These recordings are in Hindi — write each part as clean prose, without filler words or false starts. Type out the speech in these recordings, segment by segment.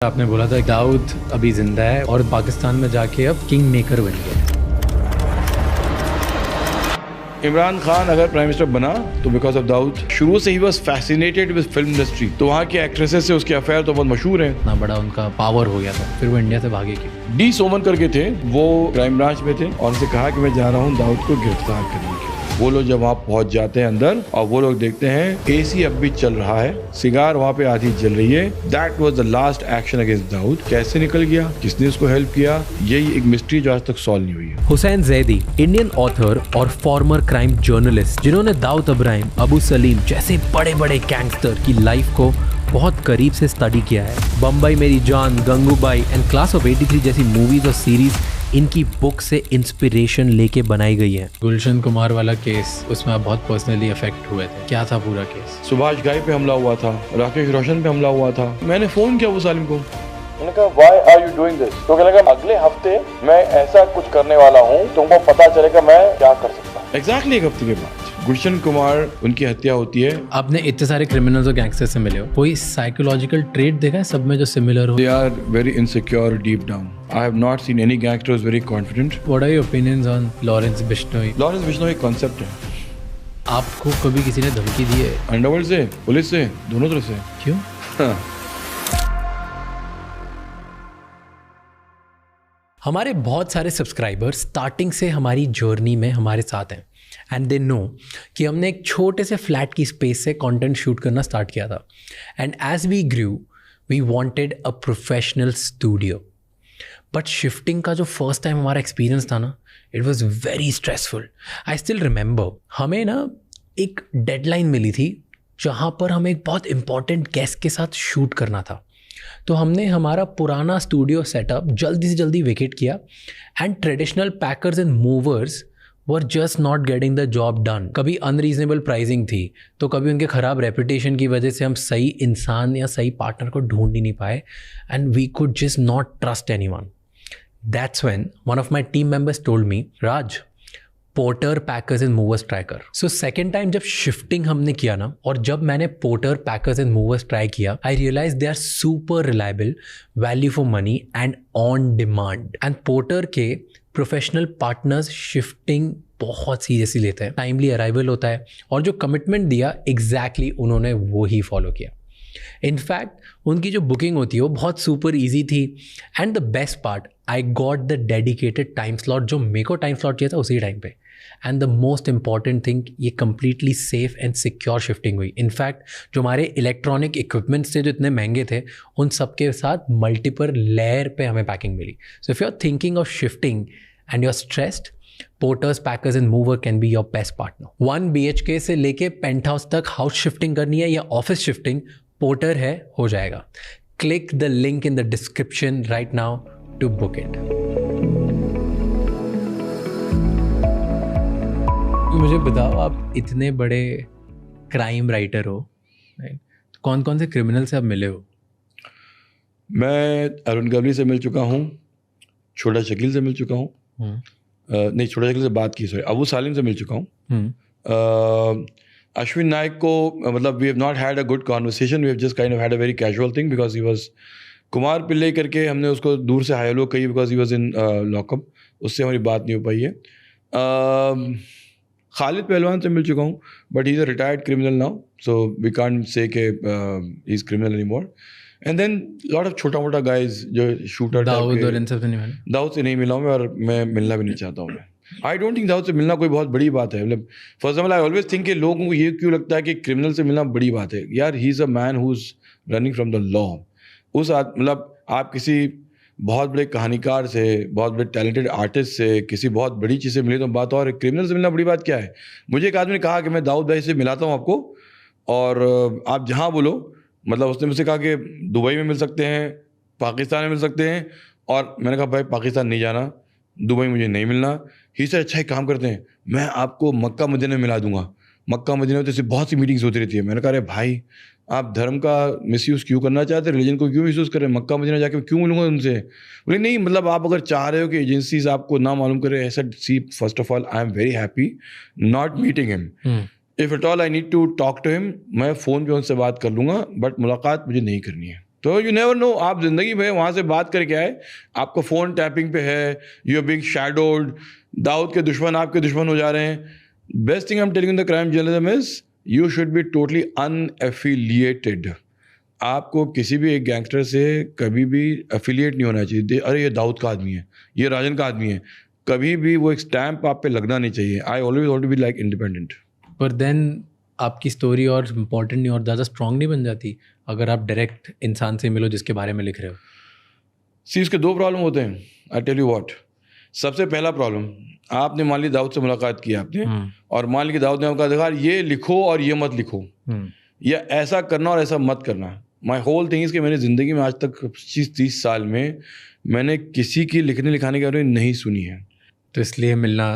आपने बोला था दाऊद अभी जिंदा है और पाकिस्तान में जाके अब किंग मेकर बन गया। इमरान खान अगर प्राइम मिनिस्टर बना तो बिकॉज ऑफ दाऊद। शुरू से he was fascinated with film industry, तो वहाँ की एक्ट्रेसेस से उसके अफेयर तो बहुत मशहूर हैं। इतना बड़ा उनका पावर हो गया था, फिर वो इंडिया से भागे क्यों? डी सोमन करके थे, वो क्राइम ब्रांच में थे और उनसे कहा कि मैं जा रहा हूँ दाऊद को गिरफ्तार करने के लिए। वो लोग जब वहाँ पहुँच जाते हैं अंदर और वो लोग देखते हैं एसी अब भी चल रहा है, सिगार वहाँ पे आधी जल रही है। That was the last action against Dawood. कैसे निकल गया, किसने उसको हेल्प किया, यही एक मिस्ट्री जो आज तक सॉल्व नहीं हुई है। हुसैन जैदी, इंडियन ऑथर और फॉर्मर क्राइम जर्नलिस्ट, जिन्होंने दाऊद इब्राहिम, अबू सलीम जैसे बड़े बड़े गैंगस्टर की लाइफ को बहुत करीब से स्टडी किया है। बम्बई मेरी जान, गंगूबाई एंड क्लास ऑफ 83 जैसी मूवीज और सीरीज इनकी बुक से इंस्पिरेशन लेके बनाई गई है। गुलशन कुमार वाला केस, उसमें आप बहुत पर्सनली अफेक्ट हुए थे। क्या था पूरा केस? सुभाष घाई पे हमला हुआ था, राकेश रोशन पे हमला हुआ था। मैंने फोन किया अबू सलीम को, मैंने कहा why are you doing this? तो कहने लगा अगले हफ्ते मैं ऐसा कुछ करने वाला हूँ, तुमको पता चलेगा मैं क्या कर सकता हूँ। एग्जैक्टली एक हफ्ते के बाद गुलशन कुमार उनकी हत्या होती है। आपने इतने सारे क्रिमिनल्स और गैंगस्टर्स से मिले हो, कोई साइकोलॉजिकल ट्रेट देखा है सब में जो सिमिलर हो? They are very insecure deep down. I have not seen any gangster who is very confident. What are your opinions on Lawrence Bishnoi? Lawrence Bishnoi एक कॉन्सेप्ट है। आपको कभी किसी ने धमकी दी है? अंडरवर्ल्ड से, पुलिस से, दोनों तरफ से। क्यों? हमारे बहुत सारे सब्सक्राइबर्स स्टार्टिंग से हमारी जर्नी में हमारे साथ हैं एंड दे नो कि हमने एक छोटे से फ्लैट की स्पेस से कंटेंट शूट करना स्टार्ट किया था and as we grew we wanted a professional studio. But shifting का जो फर्स्ट टाइम हमारा एक्सपीरियंस था ना, it was very stressful. I still remember हमें ना एक डेडलाइन मिली थी जहाँ पर हमें एक बहुत इंपॉर्टेंट गेस्ट के साथ शूट करना था। तो हमने हमारा पुराना स्टूडियो सेटअप जल्दी से जल्दी वेकेट किया and traditional packers and movers were just not getting the job done. कभी अनरीजनेबल प्राइसिंग थी, तो कभी उनके ख़राब रेपुटेशन की वजह से हम सही इंसान या सही पार्टनर को ढूंढ ही नहीं पाए and we could just not trust anyone. That's when one of my team members told me, Raj, Porter packers and movers try कर। सो सेकेंड टाइम जब शिफ्टिंग हमने किया ना, और जब मैंने Porter packers and movers try किया, I realise they are super reliable, value for money and on demand. And Porter के प्रोफेशनल पार्टनर्स शिफ्टिंग बहुत सीरियसली लेते हैं, टाइमली अराइवल होता है और जो कमिटमेंट दिया एग्जैक्टली उन्होंने वो ही फॉलो किया। इनफैक्ट उनकी जो बुकिंग होती है वो बहुत सुपर ईजी थी and the best part, I got the dedicated time slot जो मेरे को टाइम स्लॉट चाहिए था उसी टाइम पे। And the most important thing, ये completely safe and secure shifting हुई। इनफैक्ट जो हमारे इलेक्ट्रॉनिक इक्विपमेंट्स थे जो इतने महंगे थे, उन सबके साथ मल्टीपल लेयर पे हमें पैकिंग मिली। So if you are thinking of shifting and you are stressed, porters packers and mover can be your best partner. 1 BHK से लेके पेंट हाउस तक हाउस शिफ्टिंग करनी है या ऑफिस शिफ्टिंग, पोर्टर है, हो जाएगा। Click the link in the description right now to book it. मुझे बताओ, आप इतने बड़े क्राइम राइटर हो, कौन कौन से क्रिमिनल से आप मिले हो? मैं अरुण गवली से मिल चुका हूँ, छोटा शकील से मिल चुका हूँ, नहीं छोटा शकील से बात की, सॉरी, अबू सालिम से मिल चुका हूँ। अश्विन नायक को मतलब we have not had a good conversation, we have just kind of had a very casual thing because he was Kumar Pillai करके, हमने उसको दूर से हाई हेलो कही because he was in lockup, उससे हमारी बात नहीं हो पाई है। खालिद पहलवान से मिल चुका हूँ but he is a retired criminal now, so we can't say के he is criminal anymore. And then lot of छोटा मोटा गाइज जो शूटर, दाऊद और इन सब से नहीं मिला? दाऊद से नहीं मिला हूँ मैं और मैं मिलना भी नहीं चाहता हूँ। मैं आई डोंट थिंक दाऊद से मिलना कोई बहुत बड़ी बात है। मतलब first of all I always think कि लोगों को ये क्यों लगता है कि क्रिमिनल से मिलना बड़ी बात है। यार ही is a man who is running from the law. उस मतलब आप किसी बहुत बड़े कहानीकार से, बहुत बड़े टैलेंटेड आर्टिस्ट से, किसी बहुत बड़ी चीज़ से मिले तो बात, और क्रिमिनल से मिलना बड़ी बात क्या है? मुझे एक आदमी ने कहा कि मैं दाऊद भाई से मिलाता हूँ आपको और आप जहाँ बोलो, मतलब उसने मुझसे कहा कि दुबई में मिल सकते हैं, पाकिस्तान में मिल सकते हैं, और मैंने कहा भाई पाकिस्तान नहीं जाना, दुबई मुझे नहीं मिलना। ही से अच्छा एक काम करते हैं, मैं आपको मक्का मदीना में मिला दूंगा। मक्का मदीना में तो बहुत सी मीटिंग्स होती रहती है। मैंने कहा अरे भाई आप धर्म का मिसयूज़ क्यों करना चाहते हैं, रिलीजन को क्यों मिसयूज़ कर रहे हैं, मक्का मदीना जाके क्यों मिलूंगा उनसे? बोले नहीं, मतलब आप अगर चाह रहे हो कि एजेंसीज आपको ना मालूम करे, ऐसा see first of all I am very happy not meeting him. If at all I need to talk to him, मैं फ़ोन पे उनसे बात कर लूँगा, बट मुलाकात मुझे नहीं करनी है। तो यू नेवर नो, आप जिंदगी में वहाँ से बात करके आए, आपका फ़ोन टैपिंग पे है, you are being shadowed, Dawood के दुश्मन आपके दुश्मन हो जा रहे हैं. Best thing I am telling in the crime journalism is you should be totally unaffiliated. आपको किसी भी एक गैंगस्टर से कभी भी एफिलिएट नहीं होना चाहिए. अरे ये दाऊद का आदमी है, ये राजन का आदमी है, कभी भी वो एक स्टैम्प आप पे लगना नहीं चाहिए. I always want to be like independent. पर देन आपकी स्टोरी और इम्पोर्टेंट नहीं और ज़्यादा स्ट्रॉन्ग नहीं बन जाती अगर आप डायरेक्ट इंसान से मिलो जिसके बारे में लिख रहे हो. सी इसके दो प्रॉब्लम होते हैं. I tell you what. सबसे पहला प्रॉब्लम, आपने मान ली दाऊद से मुलाकात की आपने, और मान ली कि दाऊद ने आपका देखा ये लिखो और ये मत लिखो, या ऐसा करना और ऐसा मत करना. माई होल थिंग इज कि मैंने ज़िंदगी में आज तक 25-30 साल में मैंने किसी की लिखने लिखाने के बारे में नहीं सुनी है. तो इसलिए मिलना.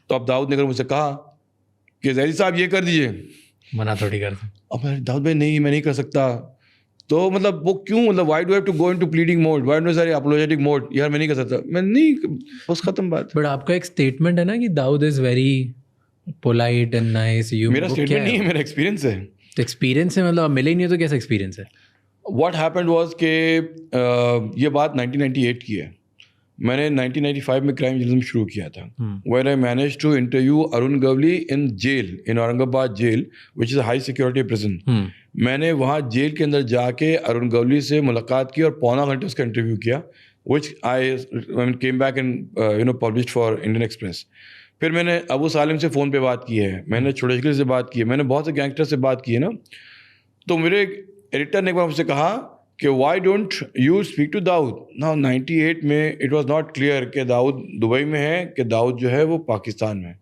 तो अब दाऊद ने अगर मुझसे कहा कि जैदी साहब ये कर दीजिए, मना थोड़ी कर. अब दाऊद भाई नहीं, मैं नहीं कर सकता. तो मतलब वो क्यों, मतलब why do have to go into pleading mode, why do sorry apologetic mode, यार मैं नहीं कर सकता, मैं नहीं, बस खत्म बात. बट आपका एक स्टेटमेंट है ना कि Dawood is very polite and nice. You, मेरा स्टेटमेंट नहीं है, मेरा एक्सपीरियंस है. तो एक्सपीरियंस है, मतलब मिले ही नहीं हो तो कैसा एक्सपीरियंस है? व्हाट हैपेंड वाज के ये बात 1998 की है. मैंने 1995 में क्राइम जर्नलिज्म शुरू किया था. Where I manage to interview Arun Gawli in jail, in Aurangabad jail which is a high security prison. मैंने वहाँ जेल के अंदर जाके अरुण गवली से मुलाकात की और पौना घंटे उसका इंटरव्यू किया, which I came back and published for Indian Express. फिर मैंने अबू सालिम से फ़ोन पे बात की है, मैंने छोटेशगरी से बात की है, मैंने बहुत से गैंगस्टर से बात की है ना. तो मेरे एडिटर ने एक बार मुझसे कहा कि why don't you speak to Dawood. Now 98 में इट वाज नॉट क्लियर कि दाऊद दुबई में है कि दाऊद जो है वो पाकिस्तान में.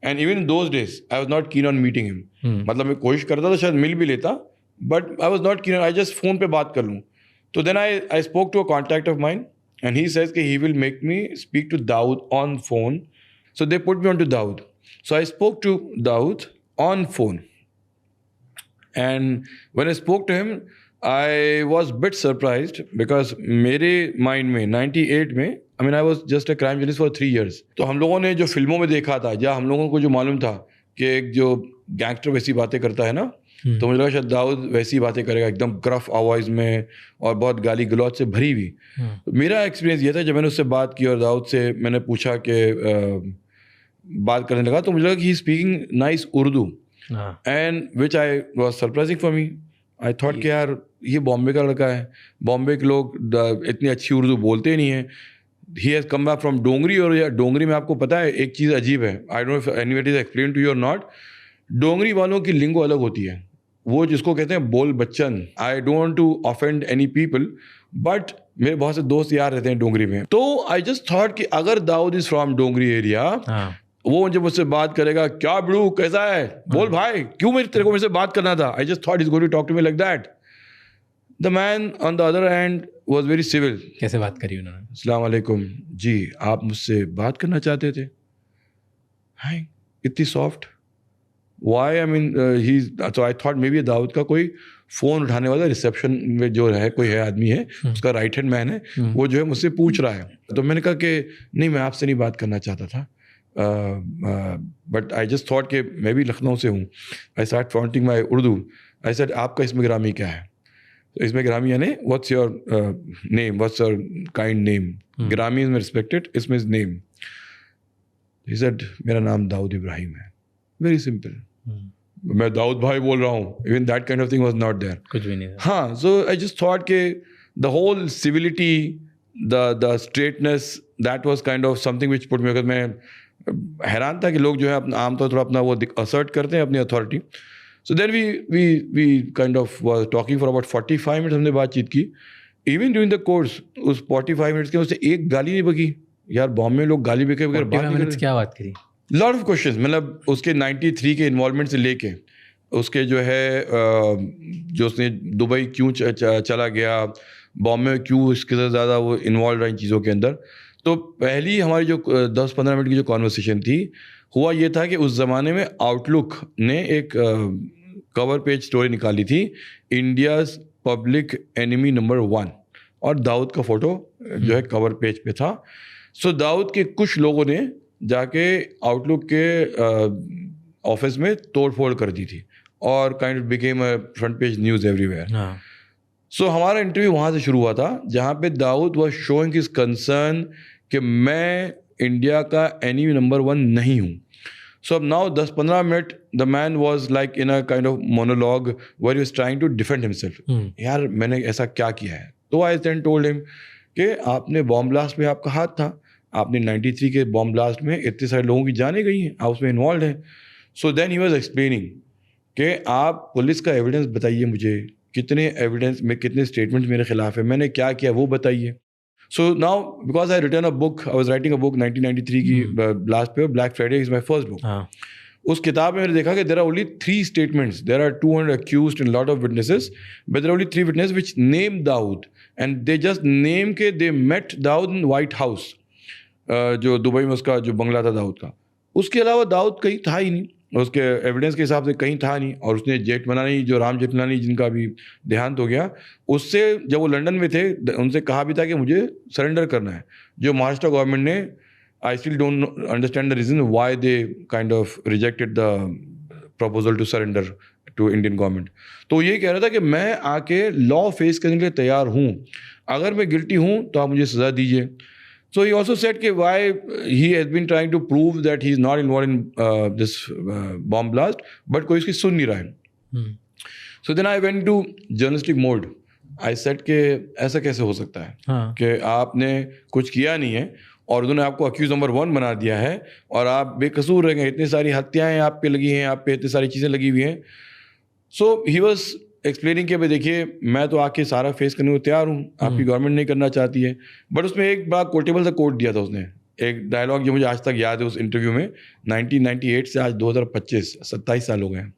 And even in those days I was not keen on meeting him. मतलब मैं कोशिश करता तो शायद मिल भी लेता, बट आई वाज नॉट कीन. आई जस्ट फ़ोन पे बात कर लूँ. तो then I spoke to a contact of mine and he says कि he will make me speak to Dawood on phone. So they put me on to Dawood. So I spoke to Dawood on phone. And when I spoke to him, I was a bit surprised because मेरे mind में 98 में, I mean I was just a crime journalist for 3 years. तो हम लोगों ने जो फिल्मों में देखा था, या हम लोगों को जो मालूम था कि एक जो गैंगस्टर वैसी बातें करता है ना, तो मुझे लगा शायद दाऊद वैसी बातें करेगा, एकदम ग्रफ आवाज़ में और बहुत गाली गलौज से भरी हुई. तो मेरा एक्सपीरियंस ये था, जब मैंने उससे बात की और दाऊद से मैंने पूछा कि बात करने लगा, तो मुझे लगा कि he speaking nice Urdu, and which I was surprising for me. I thought कि यार ये बॉम्बे का लड़का है, बॉम्बे के लोग इतनी अच्छी उर्दू बोलते नहीं हैं. He has come back from Dongri. और यार डोंगरी में आपको पता है एक चीज़ अजीब है, I don't know if anybody is explain to you or not. Dongri वालों की लिंगो अलग होती है, वो जिसको कहते हैं बोल बच्चन. I don't want to offend any people, but मेरे बहुत से दोस्त यार रहते हैं डोंगरी में. तो आई जस्ट थॉट कि अगर Dawood is from Dongri area, वो जब मुझसे बात करेगा, क्या ब्रू कैसा है, बोल भाई क्यों तेरे को मेरे से बात करना था. I just thought is going to talk to me like that. The man on the other hand was very civil. कैसे बात करी उन्होंने? अस्सलाम वालेकुम जी, आप मुझसे बात करना चाहते थे. हाय, इतनी soft. Why, I mean he, तो I thought maybe Dawood का कोई फ़ोन उठाने वाला रिसेप्शन में जो है कोई है आदमी है, उसका राइट हैंड मैन है, वो जो है मुझसे पूछ रहा है. तो मैंने कहा कि नहीं, मैं आपसे नहीं बात करना चाहता था, बट आई जस्ट थॉट कि मैं भी लखनऊ से हूँ. I start fronting my Urdu. I said आपका इसमें ग्रामी क्या है? तो इसमें ग्रामी यानी what's your name, what's your kind name. ग्रामी इज में रिस्पेक्टेड, इसमें इज नेम. ही सेड मेरा नाम दाऊद इब्राहिम है. Very simple. मैं दाऊद भाई बोल रहा हूँ. Even that kind of thing was not there. कुछ भी नहीं. हाँ, सो आई जस्ट थॉट के the whole civility, the straightness, that was kind of something which put me. मैं हैरान था कि लोग जो है अपना आमतौर पर अपना वो असर्ट करते हैं अपनी authority. So then we kind of was talking for about 45 minutes हमने बातचीत की. इवन ड्यूरिंग द कोर्स उस 45 मिनट्स के उससे एक गाली नहीं बकी. यार बॉम्बे में लोग गाली बके बगैर बात नहीं. क्या बात करी? Lot of questions. मतलब उसके 93 के इन्वॉल्वमेंट से लेके उसके जो है जो उसने दुबई क्यों चला गया, बॉम्बे में क्यों इसके से ज़्यादा वो इन्वॉल्व रहा इन चीज़ों के अंदर. तो पहली हमारी जो 10-15 मिनट की जो कॉन्वर्सेशन थी, हुआ ये था कि उस ज़माने में आउटलुक ने एक कवर पेज स्टोरी निकाली थी, इंडियाज़ पब्लिक एनिमी नंबर 1, और दाऊद का फ़ोटो जो है कवर पेज पे था. सो दाऊद के कुछ लोगों ने जाके आउटलुक के ऑफिस में तोड़ फोड़ कर दी थी और kind of became a front page news everywhere. So हमारा इंटरव्यू वहाँ से शुरू हुआ था जहाँ पे Dawood was showing his concern कि मैं इंडिया का एनिमी नंबर 1 नहीं हूँ. So now 10-15 minute the man was like in a kind of monologue where he was trying to defend himself. यार मैंने ऐसा क्या किया है? तो I then told him कि आपने बॉम्ब ब्लास्ट में आपका हाथ था, आपने 93 के बॉम्ब ब्लास्ट में इतने सारे लोगों की जानें गई हैं, आप उसमें इन्वॉल्व हैं. So then he was explaining कि आप पुलिस का एविडेंस बताइए मुझे, कितने एविडेंस में कितने स्टेटमेंट्स मेरे खिलाफ है, मैंने क्या किया वो बताइए. So now because I written a book, I was writing a book 1993 की लास्ट पे, Black Friday is my first book. उस किताब में मैंने देखा कि there are only 3 statements. There are 200 accused and a lot of witnesses, but there are only 3 witnesses which name Dawood, and they just name के they met Dawood in White House, जो दुबई में उसका जो बंगला था दाऊद का. उसके अलावा दाऊद कहीं था ही नहीं, उसके एविडेंस के हिसाब से कहीं था नहीं. और उसने जेठमलानी, जो राम जेठमलानी जिनका भी देहांत हो गया, उससे जब वो लंदन में थे उनसे कहा भी था कि मुझे सरेंडर करना है, जो महाराष्ट्र गवर्नमेंट ने, I still don't understand the reason why they kind of rejected the proposal to surrender to Indian government. तो ये कह रहा था कि मैं आके लॉ फेस करने के लिए तैयार हूँ, अगर मैं गिल्टी हूँ तो आप मुझे सज़ा दीजिए. So he also said that why he has been trying to prove that he is not involved in this bomb blast, but कोई इसकी सुन नहीं रहा है. So then I went to journalistic mode. I said कि ऐसा कैसे हो सकता है कि आपने कुछ किया नहीं है और उन्होंने आपको अक्यूज नंबर 1 बना दिया है और आप बेकसूर रह गए, इतनी सारी हत्याएं आप पे लगी हैं, आप पे इतनी सारी चीज़ें लगी हुई हैं. So he was एक्सप्लेनिंग कि भाई देखिए मैं तो आके सारा फेस करने को तैयार हूँ, आपकी गवर्नमेंट नहीं करना चाहती है. बट उसमें एक बड़ा कोटेबल सा कोट दिया था उसने, एक डायलॉग जो मुझे आज तक याद है उस इंटरव्यू में, 1998 से आज 2025 27 साल हो गए हैं.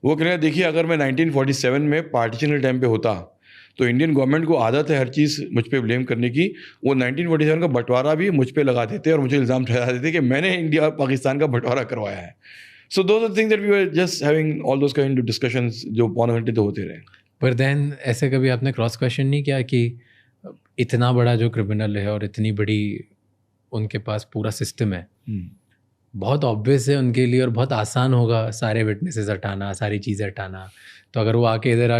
वो कह रहे हैं देखिए अगर मैं 1947 में पार्टीशन के टाइम पे होता तो इंडियन गवर्नमेंट को आदत है हर चीज़ मुझ पर ब्लेम करने की, वो 1947 का बंटवारा भी मुझ पर लगा देते और मुझे इल्ज़ाम ठहरा देते कि मैंने इंडिया और पाकिस्तान का बंटवारा करवाया है. So those are the things that we were just having all those kind of discussions जो पौने घंटे तो होते रहे. पर then ऐसे कभी आपने क्रॉस क्वेश्चन नहीं किया कि इतना बड़ा जो क्रिमिनल है और इतनी बड़ी उनके पास पूरा सिस्टम है, बहुत ऑब्वियस है उनके लिए और बहुत आसान होगा सारे विटनेसेस हटाना, सारी चीज़ें हटाना, तो अगर वो आके इधर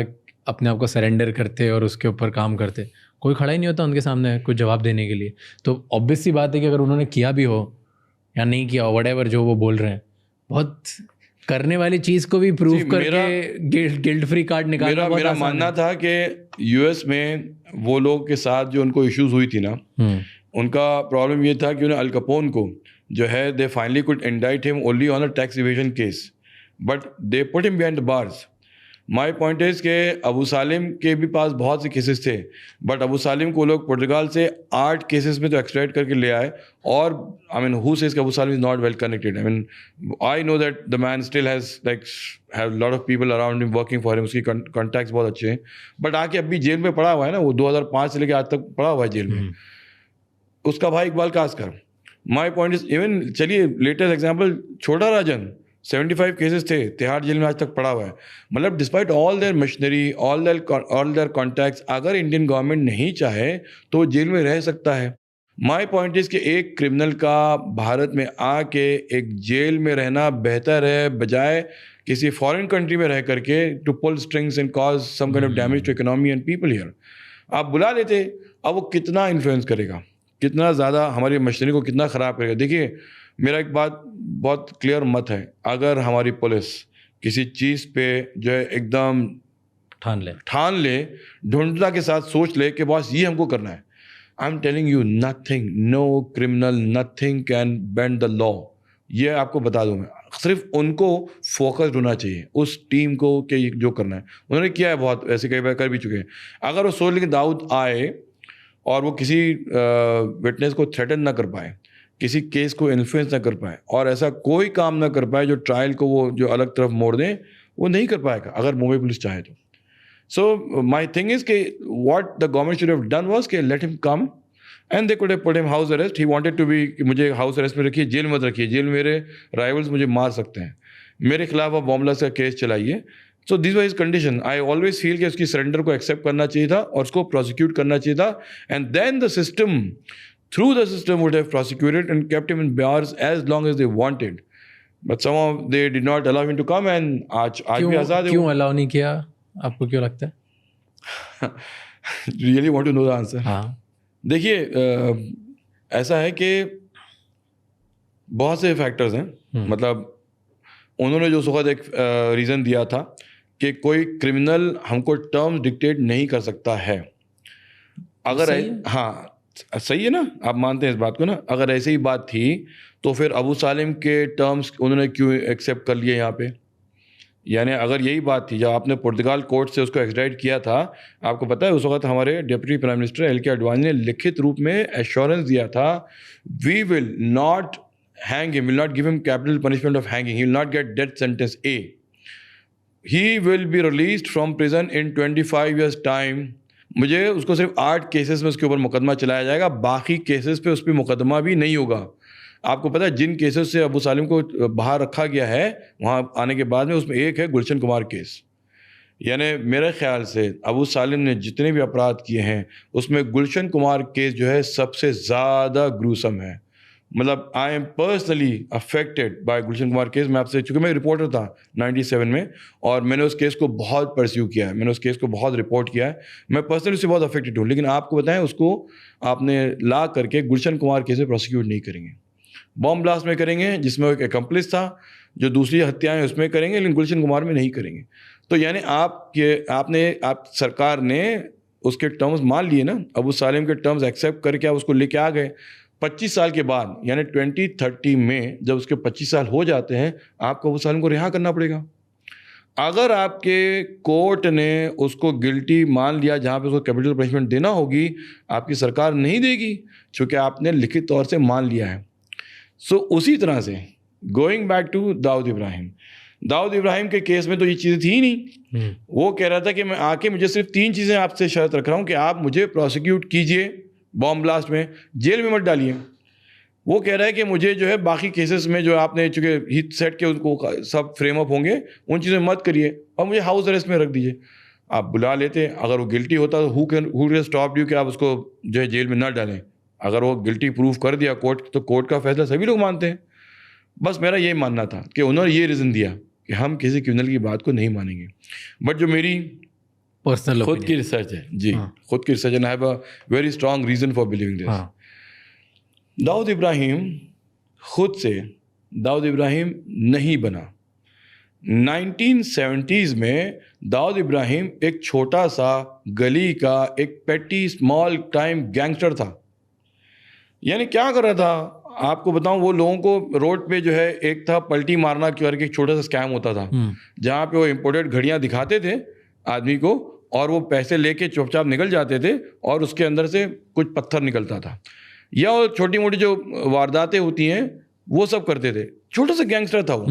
अपने आप को सरेंडर करते और उसके ऊपर काम करते, कोई खड़ा ही नहीं होता उनके सामने कुछ जवाब देने के लिए. तो ऑब्वियस सी बात है कि अगर उन्होंने किया भी हो या नहीं किया हो, व्हाटएवर जो वो बोल रहे हैं, बहुत करने वाली चीज़ को भी प्रूव करके गिल्ट फ्री कार्ड निकालना. मेरा मानना था कि यूएस में वो लोग के साथ जो उनको इश्यूज हुई थी ना, उनका प्रॉब्लम ये था कि उन्हें अल कैपोन को जो है they finally could indict him only on a tax evasion case, but they put him behind the bars. My point is के अबू सालिम के भी पास बहुत से केसेस थे, बट अबू सालिम को लोग पुर्तगाल से 8 केसेस में तो एक्सट्रैक्ट करके ले आए. और I mean who says Abu Salim is not well connected. I mean I know that the man still have lot of people around him working for him, उसकी कॉन्टैक्ट्स बहुत अच्छे हैं, बट आके अभी जेल में पड़ा हुआ है ना, वो 2005 से लेकर आज तक पड़ा हुआ है जेल में. उसका भाई इकबाल कासकर. माई पॉइंट इज इवन चलिए लेटेस्ट एग्जाम्पल छोटा राजन, 75 केसेस थे, तिहाड़ जेल में आज तक पड़ा हुआ है. मतलब despite all their machinery, all their contacts, अगर इंडियन गवर्नमेंट नहीं चाहे तो जेल में रह सकता है. माई पॉइंट इज कि एक क्रिमिनल का भारत में आके एक जेल में रहना बेहतर है बजाय किसी फॉरेन कंट्री में रह करके to pull strings and cause some kind of damage to economy and people here. आप बुला लेते, अब वो कितना इन्फ्लुएंस करेगा, कितना ज़्यादा हमारी मशीनरी को कितना ख़राब करेगा. देखिए मेरा एक बात बहुत क्लियर मत है, अगर हमारी पुलिस किसी चीज़ पे जो है एकदम ठान ले, ढूंढता के साथ सोच ले कि बॉस ये हमको करना है, I am telling you nothing, no criminal, nothing can bend the law. ये आपको बता दूं मैं, सिर्फ उनको फोकस्ड होना चाहिए उस टीम को कि जो करना है. उन्होंने किया है बहुत, ऐसे कई बार कर भी चुके हैं. अगर वो सोच ले कि दाऊद आए और वो किसी विटनेस को थ्रेटन ना कर पाए, किसी केस को इन्फ्लुएंस ना कर पाए और ऐसा कोई काम ना कर पाए जो ट्रायल को वो जो अलग तरफ मोड़ दें, वो नहीं कर पाएगा अगर मुंबई पुलिस चाहे तो. सो माई थिंग इज के what the government should have done was के let him come and they could have put him house arrest. He wanted to be, मुझे हाउस अरेस्ट में रखिए, जेल मत रखिए, जेल मेरे राइवल्स मुझे मार सकते हैं, मेरे खिलाफ आप बॉम्ब ब्लास्ट का केस चलाइए. So this was his condition. I always feel कि उसकी सरेंडर को एक्सेप्ट करना चाहिए था और उसको प्रोसिक्यूट करना चाहिए था, and then the system through the system would have prosecuted and kept him in bars as long as they wanted, but somehow they did not allow him to come. And आज भी आज़ाद है. क्यों अलाउ नहीं किया, आपको क्यों लगता है? Really want to know the answer? हाँ, देखिए, ऐसा है कि बहुत से फैक्टर्स हैं। मतलब उन्होंने जो उस वक्त एक रीज़न दिया था कि कोई क्रिमिनल हमको टर्म्स डिक्टेट नहीं कर सकता है। अगर सही है। हाँ, सही है ना, आप मानते हैं इस बात को ना? अगर ऐसी ही बात थी तो फिर अबू सालिम के टर्म्स उन्होंने क्यों एक्सेप्ट कर लिए यहाँ पे? यानी अगर यही बात थी, जब आपने पुर्तगाल कोर्ट से उसको एक्सट्राडिट किया था, आपको पता है उस वक्त हमारे डिप्टी प्राइम मिनिस्टर एल के अडवाणी ने लिखित रूप में एश्योरेंस दिया था, we will not hang him, will not give him capital punishment of hanging, he will not get death sentence A, he will be released from prison in 25 years time। मुझे उसको सिर्फ 8 केसेस में उसके ऊपर मुकदमा चलाया जाएगा, बाकी केसेस पे उस पर मुकदमा भी नहीं होगा। आपको पता है जिन केसेस से अबू सालिम को बाहर रखा गया है वहाँ आने के बाद में, उसमें एक है गुलशन कुमार केस। यानी मेरे ख्याल से अबू सालिम ने जितने भी अपराध किए हैं उसमें गुलशन कुमार केस जो है सबसे ज़्यादा ग्रूसम है। मतलब I am personally affected by Gulshan Kumar case. मैं आपसे, चूँकि मैं रिपोर्टर था 97 में और मैंने उस केस को बहुत परस्यू किया है, मैंने उस केस को बहुत रिपोर्ट किया है, मैं पर्सनली उससे बहुत अफेक्टेड हूँ। लेकिन आपको बताएं, उसको आपने ला करके गुलशन कुमार केस में प्रोसिक्यूट नहीं करेंगे, बॉम्ब ब्लास्ट में करेंगे जिसमें एक एकम्प्लिस था, जो दूसरी हत्याएं उसमें करेंगे, लेकिन गुलशन कुमार में नहीं करेंगे। तो यानी आप सरकार ने उसके टर्म्स मान लिए ना, अबू सालिम के टर्म्स एक्सेप्ट करके आप उसको लेके आ गए। 25 साल के बाद यानी 2030 में जब उसके 25 साल हो जाते हैं, आपको अबू सालिम को रिहा करना पड़ेगा। अगर आपके कोर्ट ने उसको गिल्टी मान लिया जहाँ पे उसको कैपिटल पनिशमेंट देना होगी, आपकी सरकार नहीं देगी, क्योंकि आपने लिखित तौर से मान लिया है। सो उसी तरह से going back to Dawood Ibrahim के केस में तो ये चीज़ें थी ही नहीं। वो कह रहा था कि मैं आके, मुझे सिर्फ 3 चीज़ें आपसे शर्त रख रहा हूँ कि आप मुझे प्रोसिक्यूट कीजिए बॉम्ब ब्लास्ट में, जेल में मत डालिए। वो कह रहा है कि मुझे जो है बाकी केसेस में जो आपने चूँकि हिट सेट के उनको सब फ्रेम अप होंगे, उन चीज़ों में मत करिए और मुझे हाउस अरेस्ट में रख दीजिए। आप बुला लेते, अगर वो गिल्टी होता तो हु कैन स्टॉप यू कि आप उसको जो है जेल में ना डालें। अगर वो गिल्टी प्रूव कर दिया कोर्ट, तो कोर्ट का फैसला सभी लोग मानते हैं। बस मेरा यही मानना था कि उन्होंने ये रीज़न दिया कि हम किसी क्रिमिनल की बात को नहीं मानेंगे। बट जो मेरी पर्सनल खुद की रिसर्च है जी, खुद की research, and I have a very strong reason for believing this. Dawood Ibrahim खुद से दाऊद इब्राहिम नहीं बना। 1970s में दाऊद इब्राहिम एक छोटा सा गली का एक पेटी स्मॉल टाइम गैंगस्टर था। यानी क्या कर रहा था आपको बताऊं, वो लोगों को रोड पे जो है, एक था पलटी मारना करके एक छोटा सा स्कैम होता था, जहाँ पे वो इम्पोर्टेड घड़ियाँ दिखाते थे आदमी को और वो पैसे लेके चुपचाप निकल जाते थे और उसके अंदर से कुछ पत्थर निकलता था, या वो छोटी मोटी जो वारदातें होती हैं वो सब करते थे। छोटा सा गैंगस्टर था वो।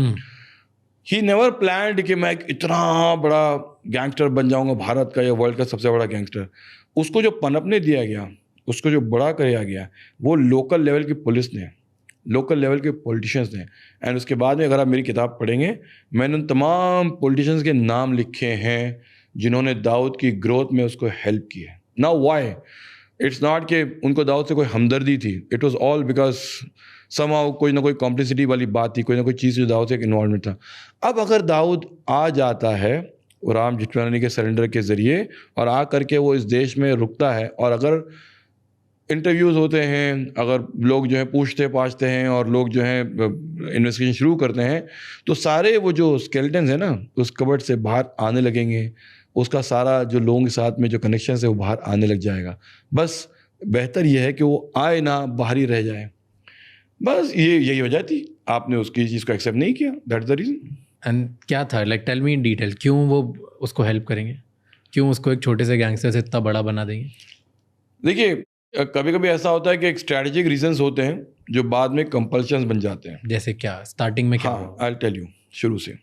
ही नेवर प्लान्ड कि मैं इतना बड़ा गैंगस्टर बन जाऊंगा, भारत का या वर्ल्ड का सबसे बड़ा गैंगस्टर। उसको जो पनपने दिया गया, उसको जो बड़ा किया गया, वो लोकल लेवल की पुलिस ने, लोकल लेवल के पॉलिटिशियंस ने। एंड उसके बाद में अगर आप मेरी किताब पढ़ेंगे, मैंने उन तमाम पॉलिटिशियंस के नाम लिखे हैं जिन्होंने दाऊद की ग्रोथ में उसको हेल्प की है। Now why? इट्स नॉट कि उनको दाऊद से कोई हमदर्दी थी, it was all because somehow कोई ना कोई कॉम्प्लिसिटी वाली बात थी, कोई ना कोई चीज़ जो दाऊद से एक इन्वॉल्वमेंट था। अब अगर दाऊद आ जाता है राम जेठमलानी के सरेंडर के ज़रिए और आ करके वो इस देश में रुकता है, और अगर इंटरव्यूज़ होते हैं, अगर लोग जो है पूछते पाछते हैं और लोग जो है इन्वेस्टिगेशन शुरू करते हैं, तो सारे वो जो स्केलेटन्स हैं ना उस कबर्ड से बाहर आने लगेंगे। उसका सारा जो लोगों के साथ में जो कनेक्शन है वो बाहर आने लग जाएगा। बस बेहतर ये है कि वो आए ना, बाहर ही रह जाए। बस यही वजह थी, आपने उसकी चीज़ को एक्सेप्ट नहीं किया, दैट्स द रीज़न। एंड क्या था, like tell me in detail, क्यों वो उसको हेल्प करेंगे, क्यों उसको एक छोटे से गैंगस्टर से इतना बड़ा बना देंगे? देखिए, कभी कभी ऐसा होता है कि एक स्ट्रैटेजिक रीजंस होते हैं जो बाद में कंपल्शंस बन जाते हैं। जैसे क्या, स्टार्टिंग में क्या? हाँ, आई विल टेल यू। शुरू से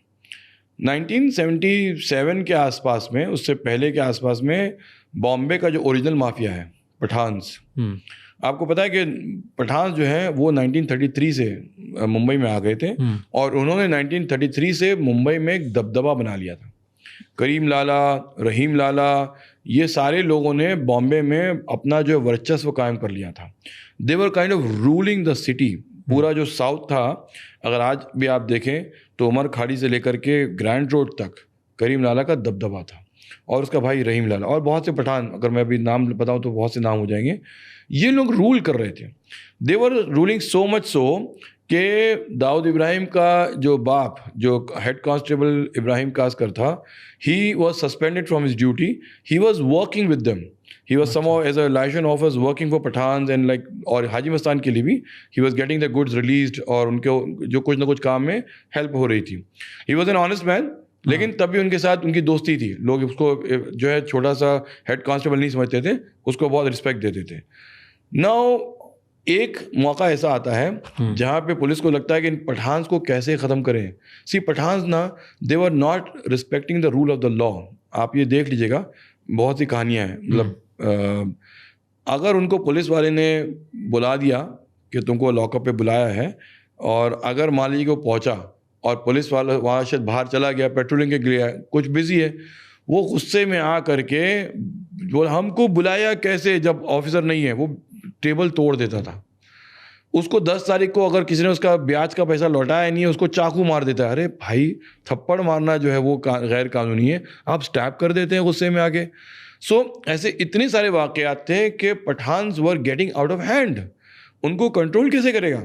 1977 के आसपास में, उससे पहले के आसपास में, बॉम्बे का जो ओरिजिनल माफिया है पठान्स, आपको पता है कि पठान्स जो है वो 1933 से मुंबई में आ गए थे और उन्होंने 1933 से मुंबई में एक दबदबा बना लिया था। करीम लाला, रहीम लाला, ये सारे लोगों ने बॉम्बे में अपना जो वर्चस्व कायम कर लिया था। They were kind of ruling the city. पूरा जो साउथ था, अगर आज भी आप देखें तो उमर खाड़ी से लेकर के ग्रैंड रोड तक करीम लाला का दबदबा था। और उसका भाई रहीम लाला और बहुत से पठान, अगर मैं अभी नाम बताऊं तो बहुत से नाम हो जाएंगे, ये लोग रूल कर रहे थे. दे were ruling so much so कि दाऊद इब्राहिम का जो बाप, जो हेड कांस्टेबल इब्राहिम कास्कर था, he was suspended from his duty. He was working with them. He was somehow as a liaison officer working for Pathans and like, और हाजी मस्तान के लिए भी he was getting the goods released और उनके जो कुछ ना कुछ काम में हेल्प हो रही थी. He was an honest man, लेकिन तब भी उनके साथ उनकी दोस्ती थी. लोग उसको जो है छोटा सा हेड कांस्टेबल नहीं समझते थे, उसको बहुत रिस्पेक्ट देते थे. नाउ एक मौका ऐसा आता है जहाँ पे पुलिस को लगता है कि इन पठान्स को कैसे ख़त्म करें. सी पठान्स ना, they were not respecting the rule of the law. आप ये देख लीजिएगा, बहुत सी कहानियाँ हैं. मतलब अगर उनको पुलिस वाले ने बुला दिया कि तुमको लॉकअप पे बुलाया है, और अगर मान लीजिए कि वो पहुंचा और पुलिस वाला वहाँ शायद बाहर चला गया, पेट्रोलिंग के लिए कुछ बिजी है, वो गुस्से में आ करके बोल हमको बुलाया कैसे जब ऑफिसर नहीं है, वो टेबल तोड़ देता था. उसको 10 तारीख को अगर किसी ने उसका ब्याज का पैसा लौटाया नहीं है, उसको चाकू मार देता है. अरे भाई, थप्पड़ मारना जो है वो गैर कानूनी है, आप स्टैप कर देते हैं गुस्से में आके. सो ऐसे इतने सारे वाकयात थे कि Pathans were getting out of hand. उनको कंट्रोल कैसे करेगा?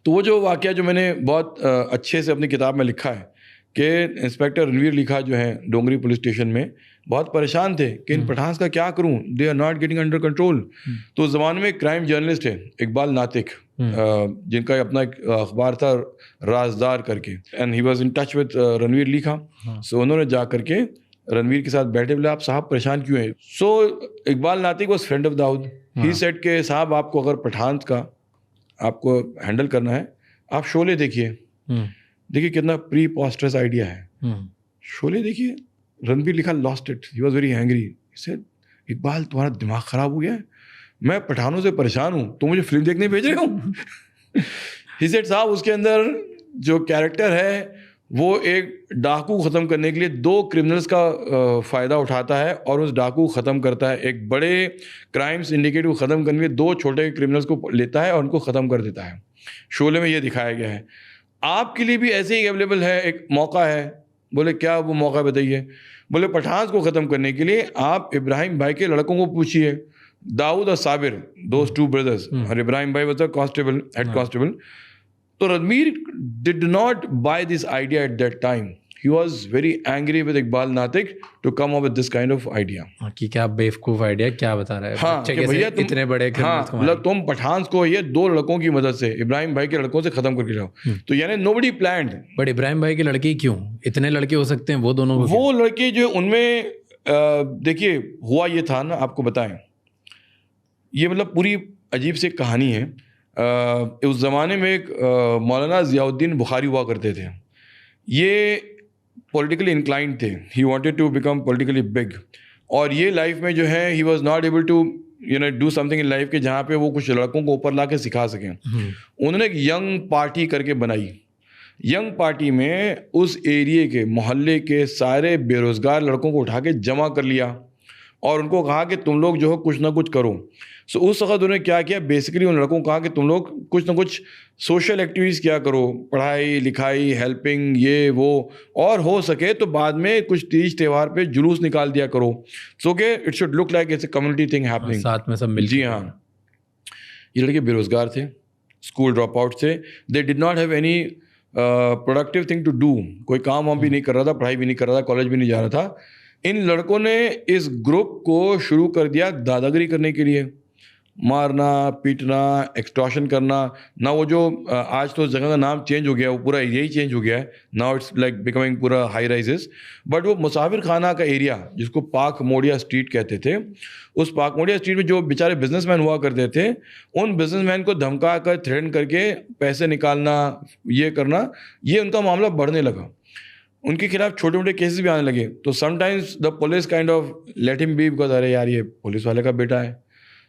तो वो जो वाकया जो मैंने बहुत अच्छे से अपनी किताब में लिखा है कि इंस्पेक्टर रणवीर लिखा जो है डोंगरी पुलिस स्टेशन में बहुत परेशान थे कि इन पठान्स का क्या करूं, they are not getting under control. तो उस ज़माने में एक क्राइम जर्नलिस्ट है इकबाल नातिक, जिनका अपना एक अखबार था राजदार करके, and he was in touch with Ranveer लिखा. सो उन्होंने जा करके रणवीर के साथ बैठे, बोले आप साहब परेशान क्यों हैं? So Iqbal Natiq was friend of Dawood. He said के साहब आपको अगर पठान का आपको हैंडल करना है, आप शोले देखिए. देखिए कितना प्री पॉस्टरस आइडिया है. शोले देखिए, रणवीर लिखा lost it. He was very angry. He said Iqbal तुम्हारा दिमाग खराब हो गया है, मैं पठानों से परेशान हूँ, तुम मुझे फिल्म देखने भेज रहे हो. ही सेड साहब उसके अंदर जो कैरेक्टर है वो एक डाकू ख़त्म करने के लिए 2 क्रिमिनल्स का फ़ायदा उठाता है और उस डाकू ख़त्म करता है. एक बड़े क्राइम सिंडिकेट को ख़त्म करने के लिए 2 छोटे क्रिमिनल्स को लेता है और उनको ख़त्म कर देता है. शोले में ये दिखाया गया है. आपके लिए भी ऐसे ही अवेलेबल है, एक मौका है. बोले क्या वो मौका बताइए? बोले पठान को ख़त्म करने के लिए आप इब्राहिम भाई के लड़कों को पूछिए, दाऊद और साबिर, दोज 2 ब्रदर्स, और इब्राहिम भाई was the constable, head constable. तो Ranveer did not buy this idea at that time. He was very angry with Iqbal नातिक to come up with this kind of idea. कि क्या बेवकूफ आइडिया, क्या बता रहा है? हाँ, कि भैया तुम इतने बड़े criminals को, मतलब तुम पठान को ये 2 लड़कों की मदद से, इब्राहिम भाई के लड़कों से खत्म करके जाओ. तो यानी nobody planned. बट इब्राहिम भाई के लड़के क्यों? इतने लड़के हो सकते हैं, वो दोनों को वो लड़के जो उनमें देखिए हुआ ये था ना, आपको बताएं, ये मतलब पूरी अजीब सी कहानी है. उस ज़माने में एक मौलाना ज़ियाउद्दीन बुखारी हुआ करते थे. ये पॉलिटिकली इंक्लाइंड थे. He wanted to become politically big. और ये लाइफ में जो है he was not able to do something in life के जहाँ पे वो कुछ लड़कों को ऊपर ला के सिखा सकें. उन्होंने एक यंग पार्टी करके बनाई. यंग पार्टी में उस एरिए के मोहल्ले के सारे बेरोज़गार लड़कों को उठा के जमा कर लिया और उनको कहा कि तुम लोग जो हो कुछ ना कुछ करो. सो उस वक्त उन्होंने क्या किया, बेसिकली उन लड़कों को कहा कि तुम लोग कुछ ना कुछ सोशल एक्टिविटीज़ किया करो, पढ़ाई लिखाई, हेल्पिंग, ये वो, और हो सके तो बाद में कुछ तीज त्यौहार पे जुलूस निकाल दिया करो, सो के it should look like it's a community thing happening. साथ में सब मिल. जी हाँ. ये लड़के बेरोजगार थे, स्कूल ड्रॉप आउट थे. They did not have any productive thing to do. कोई काम वाम भी नहीं कर रहा था, पढ़ाई भी नहीं कर रहा था, कॉलेज भी नहीं जा रहा था. इन लड़कों ने इस ग्रुप को शुरू कर दिया दादागिरी करने के लिए. मारना, पीटना, एक्सटॉर्शन करना. ना वो जो आज तो जगह का नाम चेंज हो गया, वो पूरा एरिया ही चेंज हो गया है. नाउ इट्स लाइक बिकमिंग पूरा हाई राइजेस. बट वो मुसाफिर खाना का एरिया जिसको पाक मोडिया स्ट्रीट कहते थे, उस पाक मोडिया स्ट्रीट में जो बेचारे बिजनेसमैन हुआ करते थे, उन बिजनेसमैन को धमका कर, थ्रेटन करके पैसे निकालना, ये करना, ये उनका मामला बढ़ने लगा. उनके खिलाफ छोटे मोटे केसेस भी आने लगे. तो sometimes the police kind of let him B, because अरे यार ये पुलिस वाले का बेटा है.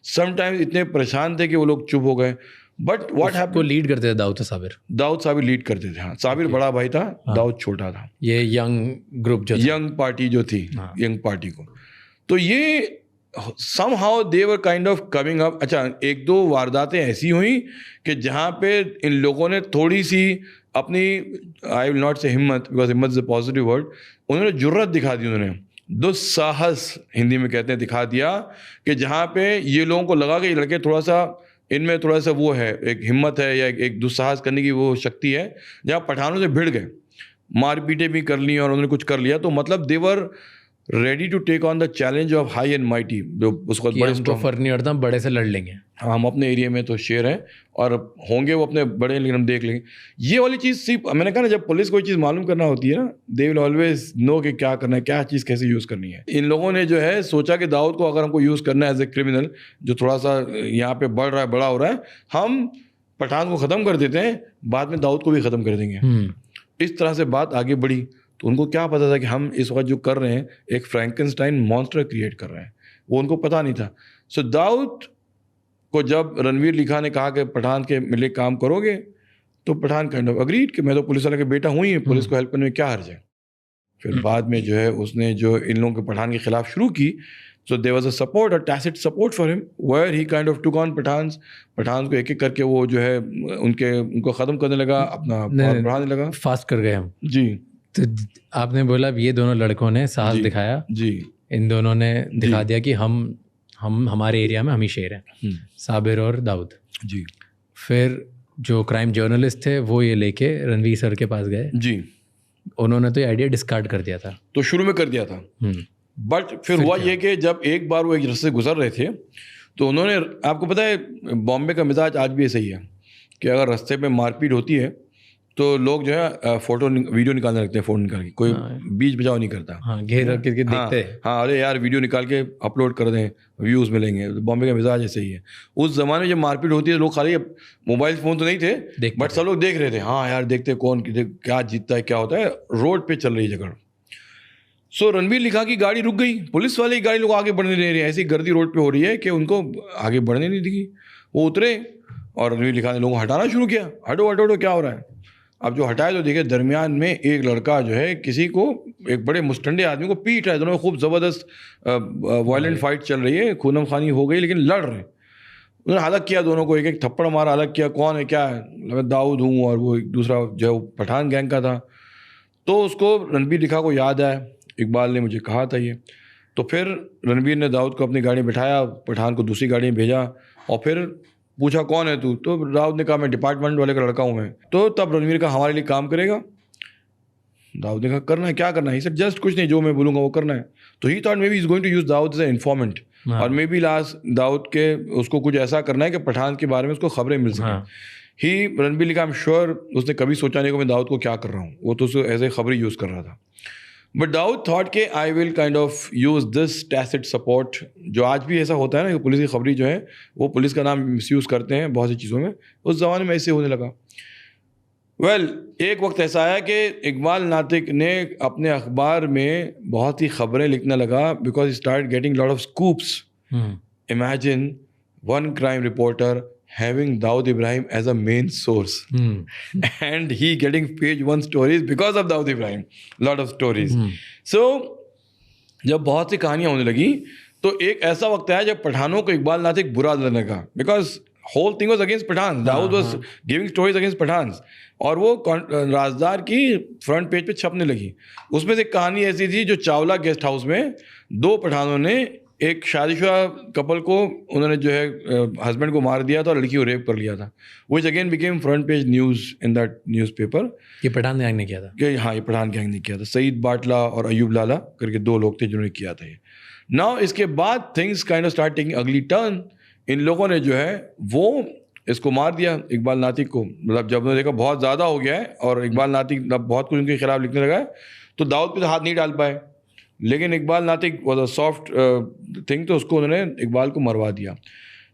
समटाइम्स इतने परेशान थे कि वो लोग चुप हो गए. बट व्हाट हैपेंड, को लीड करते थे दाऊद साबिर. दाऊद साबिर लीड करते थे. हाँ, साबिर बड़ा भाई था, दाऊद छोटा था. ये यंग ग्रुप जो यंग पार्टी जो थी, यंग पार्टी को, तो ये somehow they were kind of coming up. अच्छा, 1-2 वारदातें ऐसी हुई कि जहाँ पे इन लोगों ने थोड़ी सी अपनी, आई विल नॉट से हिम्मत, बिकॉज हिम्मत इज अ पॉजिटिव वर्ड, उन्होंने जुर्रत दिखा दी. उन्होंने दुस्साहस हिंदी में कहते हैं दिखा दिया कि जहाँ पे ये लोगों को लगा कि ये लड़के थोड़ा सा इनमें थोड़ा सा वो है, एक हिम्मत है या एक दुस्साहस करने की वो शक्ति है, जहाँ पठानों से भिड़ गए, मारपीटें भी कर ली और उन्होंने कुछ कर लिया, तो मतलब they were ready to take on the challenge of high and mighty, जो उसको बड़े हमको फर्क नहीं पड़ता, हम बड़े से लड़ लेंगे। हाँ, हम अपने एरिया में तो शेर हैं और होंगे वो अपने बड़े, लेकिन हम देख लेंगे। ये वाली चीज़ सिर्फ मैंने कहा ना, जब पुलिस कोई चीज़ मालूम करना होती है ना, दे विल ऑलवेज नो कि क्या करना है, क्या चीज़ कैसे यूज़ करनी है। इन लोगों ने जो है सोचा कि दाऊद को अगर हमको यूज़ करना है एज ए क्रिमिनल जो थोड़ा सा यहाँ पे बढ़ रहा है, बड़ा हो रहा है, हम पठान को ख़त्म कर देते हैं, बाद में दाऊद को भी ख़त्म कर देंगे। इस तरह से बात आगे बढ़ी। तो उनको क्या पता था कि हम इस वक्त जो कर रहे हैं एक फ्रैंकेनस्टाइन मॉन्स्टर क्रिएट कर रहे हैं, वो उनको पता नहीं था। सो दाऊद को जब रणवीर लिखा ने कहा कि पठान के मिले काम करोगे, तो पठान काइंड ऑफ अग्रीड कि मैं तो पुलिस वाले का बेटा हुई है, पुलिस को हेल्प करने में क्या हर्ज है। फिर बाद में जो है उसने जो इन लोगों के पठान के खिलाफ शुरू की, so there was a support, a tacit support for him, where he kind of took on Pathans को एक एक करके वो जो है उनको ख़त्म करने लगा, अपना बढ़ाने लगा। फास्ट कर गए हम जी। तो आपने बोला ये दोनों लड़कों ने साहस दिखाया जी, इन दोनों ने दिखा दिया कि हम हमारे एरिया में हम ही शेर हैं, साबिर और दाऊद जी। फिर जो क्राइम जर्नलिस्ट थे वो ये लेके रणवीर सर के पास गए जी, उन्होंने तो ये आइडिया डिस्कार्ड कर दिया था, तो शुरू में कर दिया था, बट फिर हुआ ये कि जब एक बार वो एक रास्ते गुजर रहे थे, तो उन्होंने, आपको पता है बॉम्बे का मिजाज आज भी ऐसा ही है कि अगर रास्ते में मारपीट होती है तो लोग जो है फोटो वीडियो निकालने लगते हैं, फ़ोन निकाल के, कोई बीच बचाव नहीं करता। हाँ, घेर रख के देखते हैं। हाँ, अरे यार वीडियो निकाल के अपलोड कर दें, व्यूज़ मिलेंगे। बॉम्बे का मिजाज ऐसे ही है। उस ज़माने में जब मारपीट होती है, लोग खाली मोबाइल फ़ोन तो नहीं थे, बट सब लोग देख रहे थे, हाँ यार देखते कौन क्या जीतता है, क्या होता है, रोड पर चल रही है झगड़। सो रणवीर लिखा की गाड़ी रुक गई, पुलिस वाली गाड़ी लोग आगे बढ़ने नहीं रहे, ऐसी गर्दी रोड पे हो रही है कि उनको आगे बढ़ने नहीं दी। वो उतरे और रणवीर लिखा ने लोगों को हटाना शुरू किया, हटो हटो हटो, क्या हो रहा है। अब जो हटाए तो देखिए दरमियान में एक लड़का जो है किसी को, एक बड़े मुस्टंडे आदमी को पीट रहा है, दोनों में खूब ज़बरदस्त वायलेंट फाइट चल रही है, खूनम खानी हो गई, लेकिन लड़ रहे हैं। उन्होंने अलग किया दोनों को, एक एक थप्पड़ मारा, अलग किया, कौन है क्या है, मैं दाऊद हूँ, और वो एक दूसरा जो है पठान गैंग का था। तो उसको रणवीर लिखा को याद आया, इकबाल ने मुझे कहा था ये, तो फिर रणवीर ने दाऊद को अपनी गाड़ी में बिठाया, पठान को दूसरी गाड़ी में भेजा, और फिर पूछा कौन है तू, तो दाऊद ने कहा मैं डिपार्टमेंट वाले का लड़का हूँ मैं। तो तब रणवीर का हमारे लिए काम करेगा, दाऊद ने कहा करना है, क्या करना है, सर जस्ट कुछ नहीं, जो मैं बोलूँगा वो करना है। तो he thought maybe is going to use Dawood as a informant, और मे बी लास्ट दाऊद के उसको कुछ ऐसा करना है कि पठान के बारे में उसको खबरें मिल सकें। ही रणवीर लिखा, आई एम श्योर उसने कभी सोचा नहीं कि मैं दाऊद को क्या कर रहा हूँ, वो तो उसको एज ए खबरें यूज़ कर रहा था। बट दाऊद थॉट के I will kind of use this tacit support, जो आज भी ऐसा होता है ना कि पुलिस की खबरी जो है वो पुलिस का नाम मिसयूज़ करते हैं बहुत सी चीज़ों में, उस ज़माने में ऐसे होने लगा। एक वक्त ऐसा आया कि इकबाल नातिक ने अपने अखबार में बहुत ही खबरें लिखने लगा, because start getting lot of scoops. Imagine one crime reporter having Dawood Ibrahim as a main source and he getting page 1 stories because of Dawood Ibrahim, lot of stories. So जब बहुत सी कहानियां होने लगी तो एक ऐसा वक्त आया जब पठानों को इकबाल नातिक बुरा लगने लगा, because whole thing was against Pathan. Dawood was giving stories against Pathans, और वो राजदार की फ्रंट पेज पे छपने लगी। उसमें से एक कहानी ऐसी थी जो चावला गेस्ट हाउस में 2 पठानों ने एक शादीशुदा कपल को, उन्होंने जो है हस्बैंड को मार दिया था और लड़की को रेप कर लिया था, which again became front page news in that newspaper. ये पठान गैंग ने किया था कि हाँ, ये पठान गैंग ने किया था। सईद बाटला और अयूब लाला करके 2 लोग थे जिन्होंने किया था ये। नाउ इसके बाद things kind of start taking अगली टर्न। इन लोगों ने जो है वो इसको मार दिया इकबाल नातिक को। मतलब जब उन्होंने देखा बहुत ज़्यादा हो गया है और इकबाल नातिक बहुत कुछ उनके खिलाफ लिखने लगा है, तो दाऊद पे तो हाथ नहीं डाल पाए, लेकिन Iqbal Natiq was a soft thing, तो उसको उन्होंने इकबाल को मरवा दिया।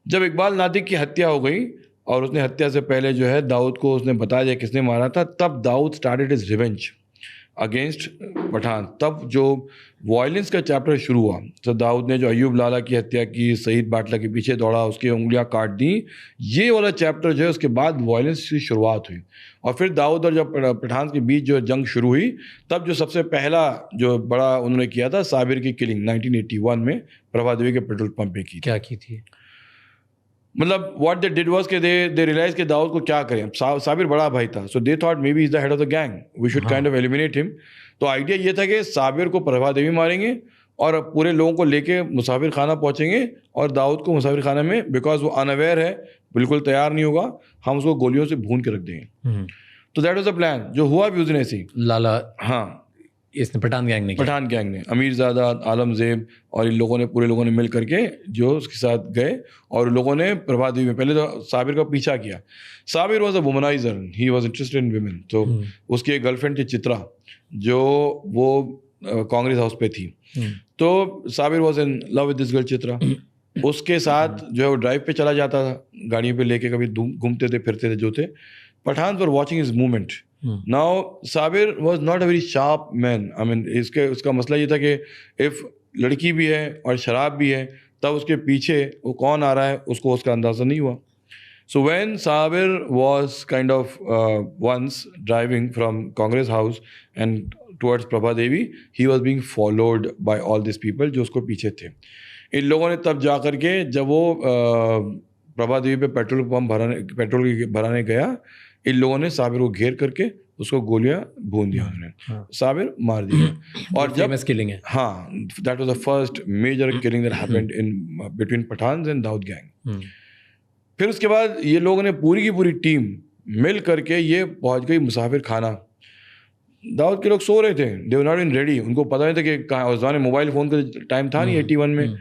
जब इकबाल नातिक की हत्या हो गई और उसने हत्या से पहले जो है दाऊद को उसने बता दिया किसने मारा था, तब Dawood started his revenge against Pathan. तब जो वायलेंस का चैप्टर शुरू हुआ, तो दाऊद ने जो अयूब लाला की हत्या की, सईद बाटला के पीछे दौड़ा, उसकी उंगलियां काट दी, ये वाला चैप्टर जो है उसके बाद वायलेंस की शुरुआत हुई। और फिर दाऊद और जब पठान के बीच जो जंग शुरू हुई, तब जो सबसे पहला जो बड़ा उन्होंने किया था साबिर की किलिंग 1981 में प्रभा देवी के पेट्रोल पंप पे की। क्या की थी? मतलब व्हाट दे डिड वाज कि दे रियलाइज कि दाऊद को क्या करें। साबिर बड़ा भाई था, so they thought maybe is the head of the gang, we should kind of eliminate him. तो आइडिया ये था कि साबिर को प्रभा देवी मारेंगे और पूरे लोगों को लेके मुसाफिर खाना पहुंचेंगे और दाऊद को मुसाफिर खाना में, बिकॉज वो अनअवेयर है, बिल्कुल तैयार नहीं होगा, हम उसको गोलियों से भून के रख देंगे। तो दैट वाज द प्लान, जो हुआ भी उस दिन ऐसे ही। लाला, हाँ, इसने पठान गैंग ने किया। पठान गैंग ने, अमीरजादा, आलमजेब और इन लोगों ने, पूरे लोगों ने मिल करके जो उसके साथ गए और लोगों ने प्रभात देवी में पहले तो साबिर का पीछा किया। Sabir was a womaniser, he was interested in women. तो उसकी एक गर्लफ्रेंड थी चित्रा, जो वो कांग्रेस हाउस पे थी। तो Sabir was in love with this girl Chitra. उसके साथ जो है वो ड्राइव पे चला जाता था, गाड़ियों पे लेके, कभी घूमते थे फिरते थे जो थे। Pathan were watching his movement. Now Sabir was not a very sharp man. I mean उसका मसला ये था कि इफ लड़की भी है और शराब भी है, तब उसके पीछे वो कौन आ रहा है उसको उसका अंदाज़ा नहीं हुआ। So when Sabir was kind of once driving from Congress house and towards Prabha Devi, he was being followed by all this people जो उसको पीछे थे। इन लोगों ने तब जा कर के, जब वो प्रभा देवी पे पेट्रोल भराने गया, इन लोगों ने साबिर को घेर करके उसको गोलियां भून दिया उन्होंने। साबिर मार दिया। और जब किलिंग है, हाँ, that was the first major killing that happened in between Pathans and Dawood gang. फिर उसके बाद ये लोगों ने पूरी की पूरी टीम मिल करके ये पहुंच गई मुसाफिर खाना। दाऊद के लोग सो रहे थे, दे वर नॉट इन रेडी। उनको पता नहीं था कि कहाँ, उस जमाने मोबाइल फ़ोन का टाइम था नहीं 81 में।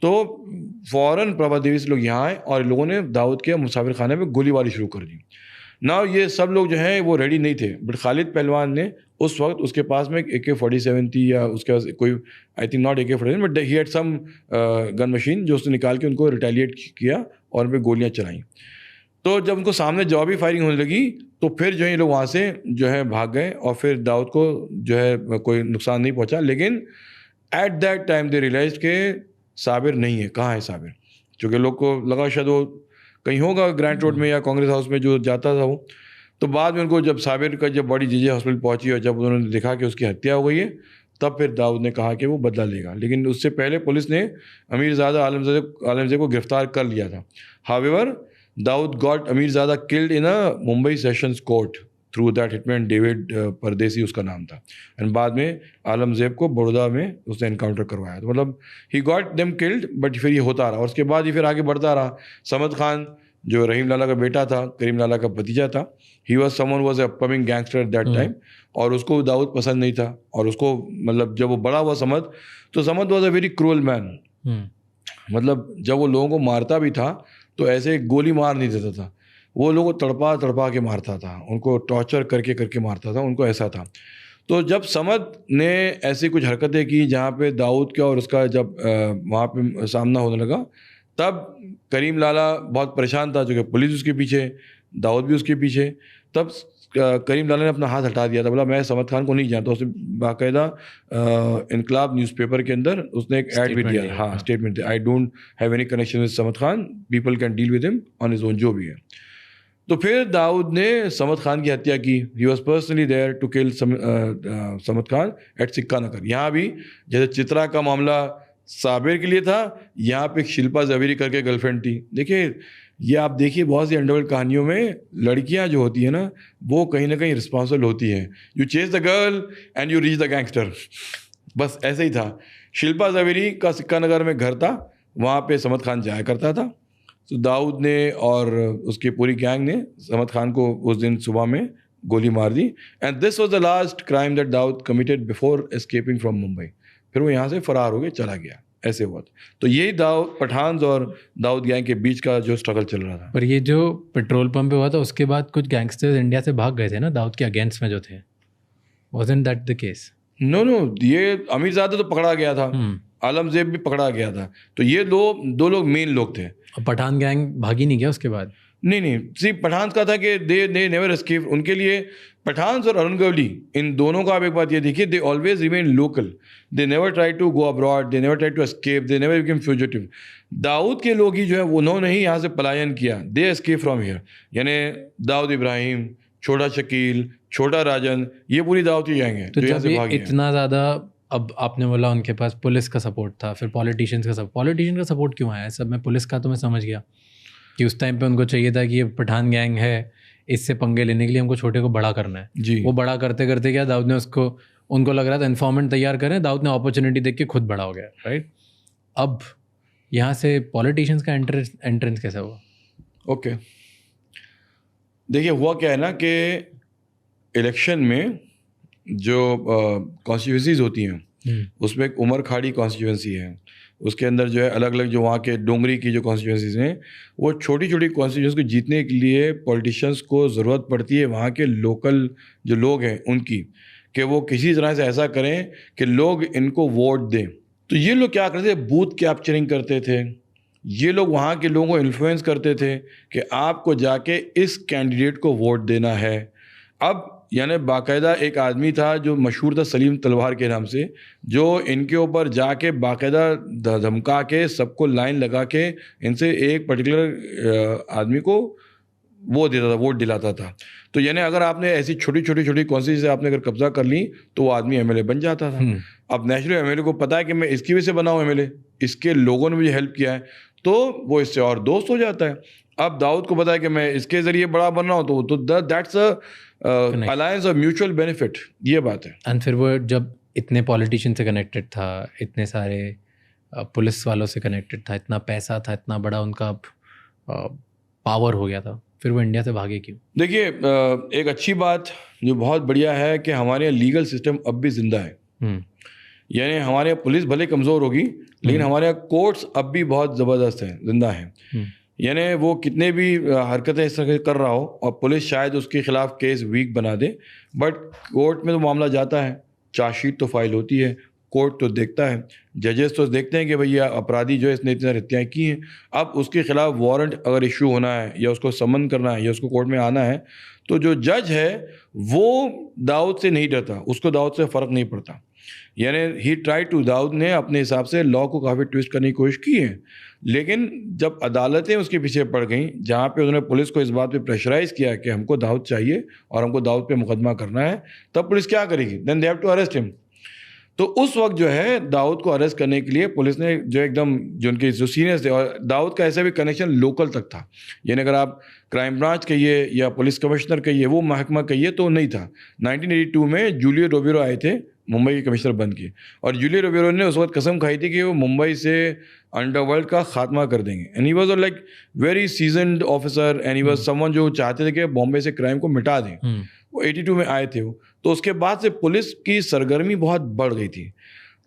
तो फ़ौरन प्रभा देवी से लोग यहाँ आए और लोगों ने दाऊद के मुसाफिर खाने में गोलीबारी शुरू कर दी। ना ये सब लोग जो हैं वो रेडी नहीं थे, बट खालिद पहलवान ने उस वक्त, उसके पास में AK-47 थी, या उसके पास कोई, I think not AK-47, but he had some gun machine, जो उसने निकाल के उनको रिटेलिएट किया और उन पर गोलियाँ चलाई। तो जब उनको सामने जवाबी फायरिंग होने लगी, तो फिर जो है ये लोग वहाँ से जो है भाग गए और फिर दाऊद को जो है कोई नुकसान नहीं पहुँचा। लेकिन at that time they realise के साबिर नहीं है, कहाँ है साबिर, क्योंकि लोग को लगा शायद वो कहीं होगा ग्रैंड रोड में या कांग्रेस हाउस में जो जाता था वो। तो बाद में उनको, जब साबिर का जब बॉडी JJ हॉस्पिटल पहुंची और जब उन्होंने देखा कि उसकी हत्या हो गई है, तब फिर दाऊद ने कहा कि वो बदला लेगा। लेकिन उससे पहले पुलिस ने अमीरजादा आलमजेब को गिरफ्तार कर लिया था। However Dawood got Amirzada killed in a Mumbai sessions court through that hitman David Pardesi उसका नाम था। एंड बाद में आलमजेब को बड़ौदा में उसने एनकाउंटर करवाया। तो मतलब he got them killed, but फिर ये होता रहा और उसके बाद ही फिर आगे बढ़ता रहा। समद खान जो रहीम लाला का बेटा था, करीम लाला का भतीजा था, he was someone was upcoming gangster eight that time, और उसको दाऊद पसंद नहीं था। और उसको मतलब जब वो बड़ा हुआ समद, तो Samad was a very cruel man. मतलब जब वो लोगों को मारता भी था तो ऐसे गोली मार नहीं देता था, वो लोगों को तड़पा तड़पा के मारता था, उनको टॉर्चर करके करके मारता था, उनको ऐसा था। तो जब समद ने ऐसी कुछ हरकतें की जहाँ पे दाऊद का और उसका जब वहाँ पे सामना होने लगा, तब करीम लाला बहुत परेशान था, जो कि पुलिस उसके पीछे, दाऊद भी उसके पीछे। तब करीम लाला ने अपना हाथ हटा दिया था, बोला मैं समद खान को नहीं जानता। उसने बाकायदा इनकलाब न्यूज़पेपर के अंदर उसने एक ऐड भी दिया, हाँ, स्टेटमेंट दिया, I don't have any connection with Samad Khan, people can deal with him on his own, जो भी है। तो फिर दाऊद ने समद खान की हत्या की। He was personally there to kill Samad Khan at Sikka Nagar. यहाँ भी जैसे चित्रा का मामला साबिर के लिए था, यहाँ पे एक शिल्पा जवेरी करके गर्लफ्रेंड थी। देखिए, ये आप देखिए बहुत सी अंडरवर्ल्ड कहानियों में लड़कियाँ जो होती है ना, वो कहीं ना कहीं रिस्पॉन्सिबल होती हैं। You chase the girl and you reach the gangster, बस ऐसे ही था। शिल्पा जवेरी का सिक्का नगर में घर था, वहाँ पे समद खान जाया करता था। तो दाऊद ने और उसकी पूरी गैंग ने समद खान को उस दिन सुबह में गोली मार दी। And this was the last crime that Dawood committed before escaping from Mumbai. फिर वो यहाँ से फरार हो गए, चला गया, ऐसे हुआ था। तो यही दाऊद पठान और दाऊद गैंग के बीच का जो स्ट्रगल चल रहा था। पर ये जो पेट्रोल पंप पे हुआ था, उसके बाद कुछ गैंगस्टर्स इंडिया से भाग गए थे ना दाऊद के अगेंस्ट में जो थे, wasn't that the case? No, ये अमीरजादा तो पकड़ा गया था, आलमजेब भी पकड़ा गया था। तो ये दो लोग मेन लोग थे। पठान गैंग भागी नहीं गया उसके बाद? नहीं, सिर्फ पठान का था कि दे नेवर एस्केप। उनके लिए पठान और अरुण गवली, इन दोनों का आप एक बात ये देखिए, they always remain local, they never try to go abroad, they never try to escape, they never become fugitive. Dawood के लोग ही जो है उन्होंने ही यहाँ से पलायन किया, दे एस्केप फ्रॉम हियर। यानी दाऊद इब्राहिम, छोटा शकील, छोटा राजन, ये पूरी दाऊद ही जाएंगे। तो जब ये इतना ज़्यादा, अब आपने बोला उनके पास पुलिस का सपोर्ट था, फिर पॉलिटिशियंस का सपोर्ट क्यों आया सब में? पुलिस का तो मैं समझ गया कि उस टाइम पे उनको चाहिए था कि ये पठान गैंग है, इससे पंगे लेने के लिए हमको छोटे को बड़ा करना है जी। वो बड़ा करते करते क्या, दाऊद ने उसको उनको लग रहा था इन्फॉर्मेंट तैयार करें, दाऊद ने अपॉर्चुनिटी देख के खुद बड़ा हो गया, राइट? अब यहाँ से पॉलिटिशियंस का एंट्रेंस कैसा हुआ? ओके, देखिए हुआ क्या है ना कि इलेक्शन में जो कॉन्स्टिट्यूंसीज होती हैं उसमें एक उमर खाड़ी कॉन्स्टिट्यूंसी है, उसके अंदर जो है अलग अलग जो वहाँ के डोंगरी की जो कॉन्स्टिट्यूंसीज हैं, वो छोटी छोटी कॉन्स्टिट्यूंसी को जीतने के लिए पॉलिटिशियंस को ज़रूरत पड़ती है वहाँ के लोकल जो लोग हैं उनकी, कि वो किसी तरह से ऐसा करें कि लोग इनको वोट दें। तो ये लोग क्या करते थे, बूथ कैप्चरिंग करते थे, ये लोग वहाँ के लोगों को इन्फ्लुएंस करते थे कि आपको जाके इस कैंडिडेट को वोट देना है। अब यानी बाकायदा एक आदमी था जो मशहूर था सलीम तलवार के नाम से, जो इनके ऊपर जाके बाकायदा धमका के सबको लाइन लगा के इनसे एक पर्टिकुलर आदमी को वो देता था, वोट दिलाता था। तो यानी अगर आपने ऐसी छोटी छोटी कॉन्स्टिट्यूंसी से आपने अगर कब्जा कर ली तो वो आदमी एमएलए बन जाता था। अब नेशनल एमएलए को पता है कि मैं इसकी वजह से बना हूँ एमएलए, इसके लोगों ने मुझे हेल्प किया है, तो वो इससे और दोस्त हो जाता है। अब दाऊद को पता है कि मैं इसके जरिए बड़ा बन रहा हूँ, तो that's alliance of mutual benefit, ये बात है। एंड फिर वो जब इतने पॉलिटिशियन से कनेक्टेड था, इतने सारे पुलिस वालों से कनेक्टेड था, इतना पैसा था, इतना बड़ा उनका पावर हो गया था, फिर वो इंडिया से भागे क्यों? देखिए एक अच्छी बात जो बहुत बढ़िया है कि हमारे यहाँ लीगल सिस्टम अब भी जिंदा है। यानी हमारे यहाँ पुलिस भले कमज़ोर होगी लेकिन हमारे यहाँ कोर्ट्स अब भी बहुत ज़बरदस्त हैं, जिंदा हैं। यानी वो कितने भी हरकतें इस तरह कर रहा हो और पुलिस शायद उसके खिलाफ केस वीक बना दे, बट कोर्ट में तो मामला जाता है, चार्जशीट तो फाइल होती है, कोर्ट तो देखता है, जजेस तो देखते हैं कि भैया अपराधी जो है इसने इतनी हत्याएँ की हैं। अब उसके खिलाफ वारंट अगर इशू होना है या उसको समन करना है या उसको कोर्ट में आना है, तो जो जज है वो दाऊद से नहीं डरता, उसको दाऊद से फ़र्क नहीं पड़ता। यानी ही ट्राई टू, दाऊद ने अपने हिसाब से लॉ को काफ़ी ट्विस्ट करने की कोशिश की है, लेकिन जब अदालतें उसके पीछे पड़ गईं, जहाँ पे उन्होंने पुलिस को इस बात पे प्रेशराइज़ किया कि हमको दाऊद चाहिए और हमको दाऊद पे मुकदमा करना है, तब पुलिस क्या करेगी? Then they have to arrest him. तो उस वक्त जो है दाऊद को अरेस्ट करने के लिए पुलिस ने जो एकदम जो उनके जो सीनियर्स थे, और दाऊद का ऐसा भी कनेक्शन लोकल तक था, यानी अगर आप क्राइम ब्रांच कहिए या पुलिस कमिश्नर कहिए, वो महकमा कहिए, तो नहीं था। 1982 में जूलियो रोबेरो आए थे मुंबई के कमिश्नर बन के, और जूलियो रोबेरो ने उस वक्त कसम खाई थी कि वो मुंबई से अंडरवर्ल्ड का खात्मा कर देंगे। And he was like very seasoned officer and he was someone जो चाहते थे कि बॉम्बे से क्राइम को मिटा दें। वो 82 में आए थे वो, तो उसके बाद से पुलिस की सरगर्मी बहुत बढ़ गई थी।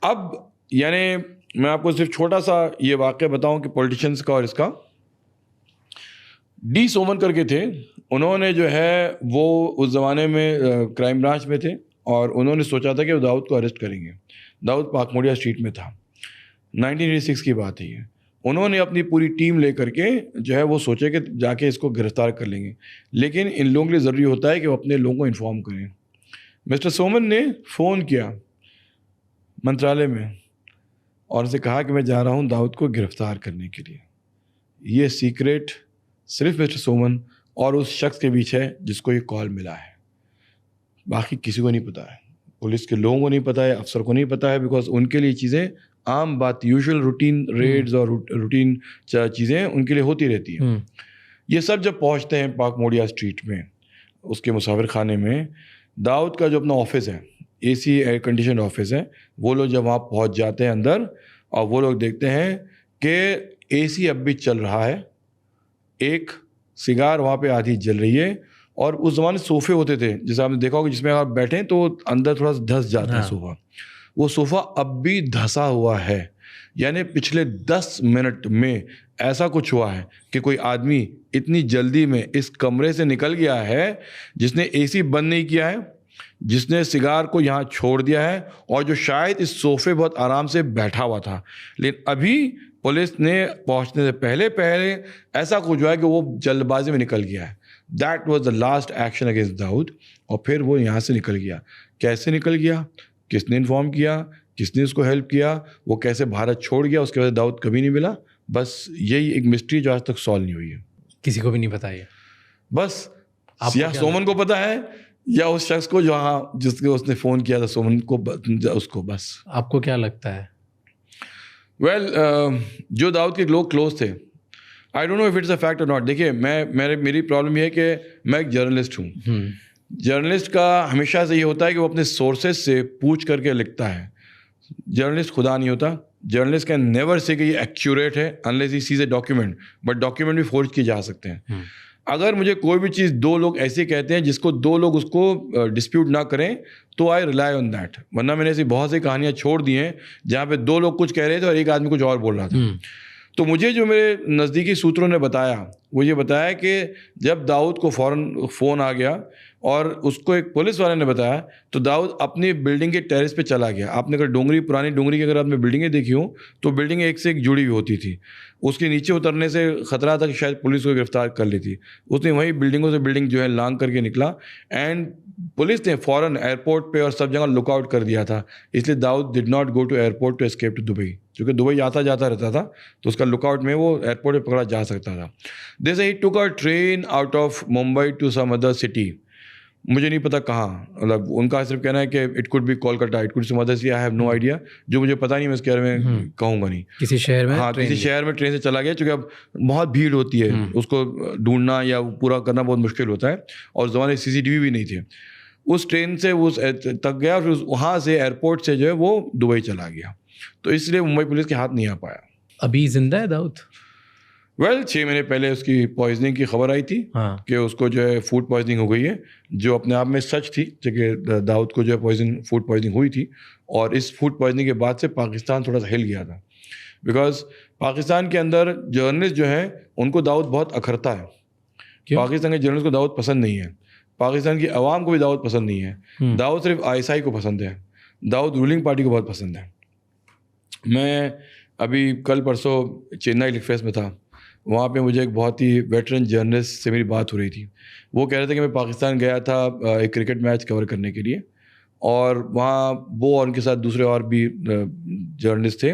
अब यानी मैं आपको सिर्फ छोटा सा ये वाक़या बताऊं कि पॉलिटिशियंस का और इसका, डी सोमन करके थे, उन्होंने जो है वो उस ज़माने में क्राइम ब्रांच में थे और उन्होंने सोचा था कि वो दाऊद को अरेस्ट करेंगे। दाऊद पाकमोडिया स्ट्रीट में था, 1986 की बात है ये। उन्होंने अपनी पूरी टीम लेकर के जो है वो सोचे कि जाके इसको गिरफ्तार कर लेंगे, लेकिन इन लोगों के लिए ज़रूरी होता है कि वो अपने लोगों को इन्फॉर्म करें। मिस्टर सोमन ने फ़ोन किया मंत्रालय में और उनसे कहा कि मैं जा रहा हूँ दाऊद को गिरफ्तार करने के लिए। ये सीक्रेट सिर्फ मिस्टर सोमन और उस शख्स के बीच है जिसको ये कॉल मिला है, बाकी किसी को नहीं पता है, पुलिस के लोगों को नहीं पता है, अफसर को नहीं पता है, बिकॉज उनके लिए चीज़ें आम बात, यूजुअल रूटीन रेड्स और रूटीन चीज़ें उनके लिए होती रहती हैं। ये सब जब पहुंचते हैं पाकमोडिया स्ट्रीट में, उसके मुसाफिर खाने में, दाऊद का जो अपना ऑफिस है, एसी एयर कंडीशन ऑफिस है, वो लोग जब वहाँ पहुँच जाते हैं अंदर और वो लोग देखते हैं कि एसी अब भी चल रहा है, एक सिगार वहाँ पे आधी जल रही है, और उस ज़माने सोफ़े होते थे जैसे आपने देखा होगा जिसमें आप बैठें तो अंदर थोड़ा सा धंस जाता है सोफ़ा, वो सोफ़ा अब भी धंसा हुआ है। यानी पिछले 10 मिनट में ऐसा कुछ हुआ है कि कोई आदमी इतनी जल्दी में इस कमरे से निकल गया है जिसने एसी बंद नहीं किया है, जिसने सिगार को यहाँ छोड़ दिया है, और जो शायद इस सोफ़े बहुत आराम से बैठा हुआ था। लेकिन अभी पुलिस ने पहुँचने से पहले ऐसा कुछ हुआ है कि वो जल्दबाजी में निकल गया है। That was the last action against Dawood, और फिर वो यहाँ से निकल गया। कैसे निकल गया, किसने इन्फॉर्म किया, किसने उसको हेल्प किया, वो कैसे भारत छोड़ गया, उसके बाद दाऊद कभी नहीं मिला, बस यही एक मिस्ट्री जो आज तक सॉल्व नहीं हुई है। किसी को भी नहीं पता है, बस या सोमन को पता है या उस शख्स को जो हाँ जिसको उसने फ़ोन किया था सोमन को, उसको बस। आपको क्या लगता है? जो दाऊद के लोग क्लोज थे, आई don't know if it's a fact और नॉट। देखिए मेरी प्रॉब्लम ये है कि मैं एक जर्नलिस्ट हूँ, जर्नलिस्ट का हमेशा से ये होता है कि वो अपने सोर्सेज से पूछ करके लिखता है। जर्नलिस्ट खुदा नहीं होता। जर्नलिस्ट कैन नेवर से कि ये एक्यूरेट है unless he sees a document, but document भी फोर्ज किए जा सकते हैं। अगर मुझे कोई भी चीज़ दो लोग ऐसे कहते हैं जिसको दो लोग उसको डिस्प्यूट ना करें, तो आई रिलाई ऑन दैट। वरना मैंने ऐसी बहुत सी कहानियाँ छोड़ दी हैं जहाँ पे दो लोग कुछ कह रहे थे और एक आदमी कुछ और बोल रहा था। तो मुझे जो मेरे नज़दीकी सूत्रों ने बताया वो ये बताया कि जब दाऊद को फ़ौरन फ़ोन आ गया और उसको एक पुलिस वाले ने बताया, तो दाऊद अपनी बिल्डिंग के टेरेस पे चला गया। आपने अगर पुरानी डोंगरी की अगर आपने बिल्डिंगें देखी हो तो बिल्डिंगें एक से एक जुड़ी हुई होती थी। उसके नीचे उतरने से ख़तरा था कि शायद पुलिस को गिरफ्तार कर लेती। उसने वही बिल्डिंगों से बिल्डिंग जो है लांग करके निकला एंड पुलिस ने फ़ौरन एयरपोर्ट पे और सब जगह लुकआउट कर दिया था। इसलिए Dawood did not go to airport to escape to Dubai, क्योंकि दुबई आता जाता रहता था तो उसका लुकआउट में वो एयरपोर्ट पे पकड़ा जा सकता था। This he took a train out of Mumbai to some other city. मुझे नहीं पता कहाँ, मतलब उनका सिर्फ कहना है कि it could be Kolkata, it could some other city, I have no idea. जो मुझे पता नहीं मैं इसके बारे में कहूँगा नहीं। किसी शहर में, हाँ किसी शहर में ट्रेन से चला गया, क्योंकि अब बहुत भीड़ होती है, उसको ढूंढना या पूरा करना बहुत मुश्किल होता है और उस ज़माने CCTV भी नहीं थे। उस ट्रेन से वो तक गया, फिर वहाँ से एयरपोर्ट से जो है वो दुबई चला गया। तो इसलिए मुंबई पुलिस के हाथ नहीं आ पाया। अभी जिंदा है दाऊद? 6 महीने पहले उसकी पॉइजनिंग की खबर आई थी कि उसको जो है फूड पॉइजनिंग हो गई है, जो अपने आप में सच थी कि दाऊद को जो है फूड पॉइजनिंग हुई थी। और इस फूड पॉइजनिंग के बाद से पाकिस्तान थोड़ा सा हिल गया था, बिकॉज पाकिस्तान के अंदर जर्नलिस्ट जो है उनको दाऊद बहुत अखरता है। पाकिस्तान के जर्नलिस्ट को दाऊद पसंद नहीं है, पाकिस्तान की आवाम को भी दाऊद पसंद नहीं है। दाऊद सिर्फ ISI को पसंद है, दाऊद रूलिंग पार्टी को बहुत पसंद है। मैं अभी कल परसों चेन्नई लिक फेस्ट में था, वहाँ पे मुझे एक बहुत ही वेटरन जर्नलिस्ट से मेरी बात हो रही थी। वो कह रहे थे कि मैं पाकिस्तान गया था एक क्रिकेट मैच कवर करने के लिए, और वहाँ वो और उनके साथ दूसरे और भी जर्नलिस्ट थे।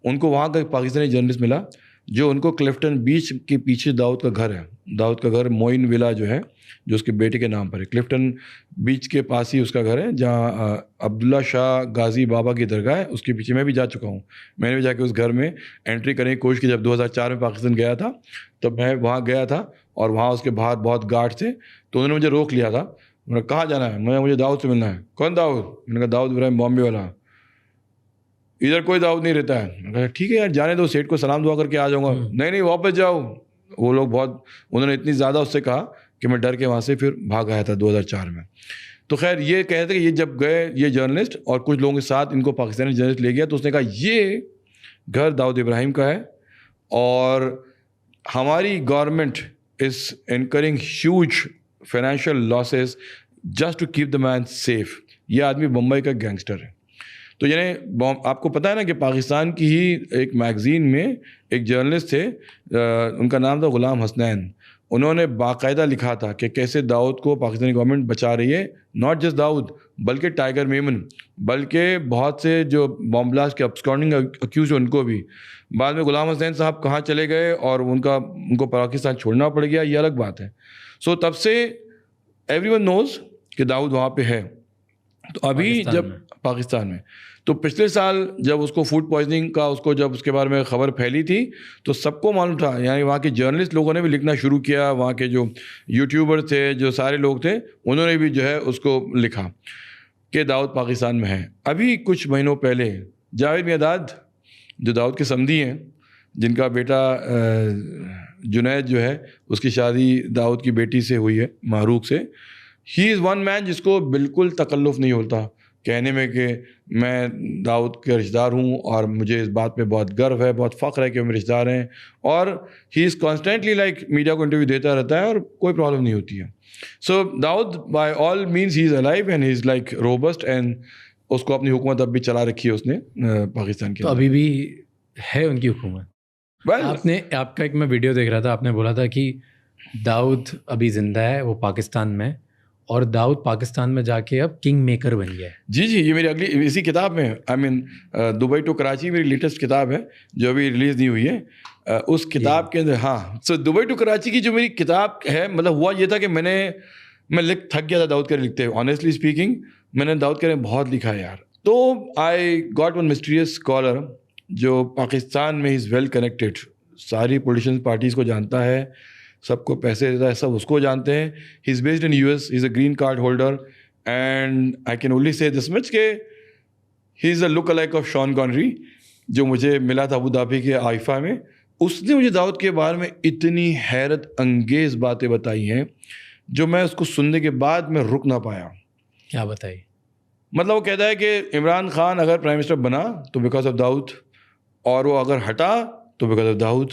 उनको वहाँ का एक पाकिस्तानी जर्नलिस्ट मिला जो उनको क्लिफ्टन बीच के पीछे दाऊद का घर है, दाऊद का घर मोइन विला जो है, जो उसके बेटे के नाम पर है। क्लिफ्टन बीच के पास ही उसका घर है, जहाँ अब्दुल्ला शाह गाजी बाबा की दरगाह है, उसके पीछे। मैं भी जा चुका हूँ, मैंने भी जाके उस घर में एंट्री करने की कोशिश की। जब 2004 में पाकिस्तान गया था तब मैं वहाँ गया था, और वहाँ उसके बाहर बहुत गार्ड थे, तो उन्होंने मुझे रोक लिया था। मैंने कहाँ जाना है? मुझे दाऊद से मिलना है। कौन दाऊद? मैंने कहा दाऊद इब्राहिम बॉम्बे वाला। इधर कोई दाऊद नहीं रहता है। मैंने कहा ठीक है यार, जाने दो, सेठ को सलाम दुआ करके आ जाऊँगा। नहीं वापस जाओ। वो लोग बहुत, उन्होंने इतनी ज़्यादा उससे कहा कि मैं डर के वहाँ से फिर भाग आया था 2004 में। तो खैर ये कह रहे थे कि ये जब गए ये जर्नलिस्ट और कुछ लोगों के साथ इनको पाकिस्तानी जर्नलिस्ट ले गया, तो उसने कहा ये घर दाऊद इब्राहिम का है और हमारी government is incurring huge financial losses just to keep the man safe. ये आदमी मुंबई का गैंगस्टर है। तो यानी आपको पता है ना कि पाकिस्तान की ही एक मैगज़ीन में एक जर्नलिस्ट थे, उनका नाम था गुलाम हसनैन। उन्होंने बाकायदा लिखा था कि कैसे दाऊद को पाकिस्तानी गवर्नमेंट बचा रही है। नॉट जस्ट दाऊद, बल्कि टाइगर मेमन, बल्कि बहुत से जो बॉम्ब ब्लास्ट के अब्सकॉन्डिंग अक्यूज हैं उनको भी। बाद में गुलाम हसनैन साहब कहाँ चले गए और उनको पाकिस्तान छोड़ना पड़ गया, ये अलग बात है। सो तब से एवरीवन नोज कि दाऊद वहाँ पे है। तो अभी जब पाकिस्तान में, तो पिछले साल जब उसको फूड पॉइजनिंग का जब उसके बारे में खबर फैली थी तो सबको मालूम था, यानी वहाँ के जर्नलिस्ट लोगों ने भी लिखना शुरू किया, वहाँ के जो यूट्यूबर थे, जो सारे लोग थे, उन्होंने भी जो है उसको लिखा कि दाऊद पाकिस्तान में है। अभी कुछ महीनों पहले जावेद मियादाद जो दाऊद के समधी हैं, जिनका बेटा जुनैद जो है उसकी शादी दाऊद की बेटी से हुई है, मारूक से। ही इज़ वन मैन जिसको बिल्कुल तकल्लुफ़ नहीं होता कहने में कि मैं दाऊद के रिश्तेदार हूँ और मुझे इस बात पे बहुत गर्व है, बहुत फ़ख्र है कि वो मेरे रिश्तेदार हैं। और he is constantly like media को इंटरव्यू देता रहता है और कोई प्रॉब्लम नहीं होती है। So Dawood by all means he is alive and he is like robust, and उसको अपनी हुकूमत अब भी चला रखी है उसने पाकिस्तान की। तो अभी भी है उनकी हुकूमत। आपका एक मैं वीडियो देख रहा था, आपने बोला था कि दाऊद अभी ज़िंदा है, वो पाकिस्तान में, और दाऊद पाकिस्तान में जाके अब किंग मेकर बन गया है। जी, ये मेरी अगली इसी किताब में, I mean Dubai to Karachi मेरी लेटेस्ट किताब है जो अभी रिलीज़ नहीं हुई है। उस किताब के अंदर, हाँ, सो दुबई टू कराची की जो मेरी किताब है, मतलब हुआ ये था कि मैं थक गया था दाऊद के लिखते हुए। ऑनेस्टली स्पीकिंग, मैंने दाऊद के बहुत लिखा है यार। तो I got one mysterious scholar जो पाकिस्तान में इज़ वेल कनेक्टेड, सारी पोलिटिशियन पार्टीज़ को जानता है, सबको पैसे देता है, सब उसको जानते हैं. He is based in US, he is a green card holder, and I can only say this much के he is a look alike of Sean Connery, जो मुझे मिला था अबू धाबी के आइफा में. उसने मुझे दाऊद के बारे में इतनी हैरत अंगेज़ बातें बताई हैं जो मैं उसको सुनने के बाद मैं रुक ना पाया. क्या बताई? मतलब वो कहता है कि इमरान खान अगर प्राइम मिनिस्टर बना तो बिकॉज ऑफ दाऊद, और वो अगर हटा तो because of Dawood.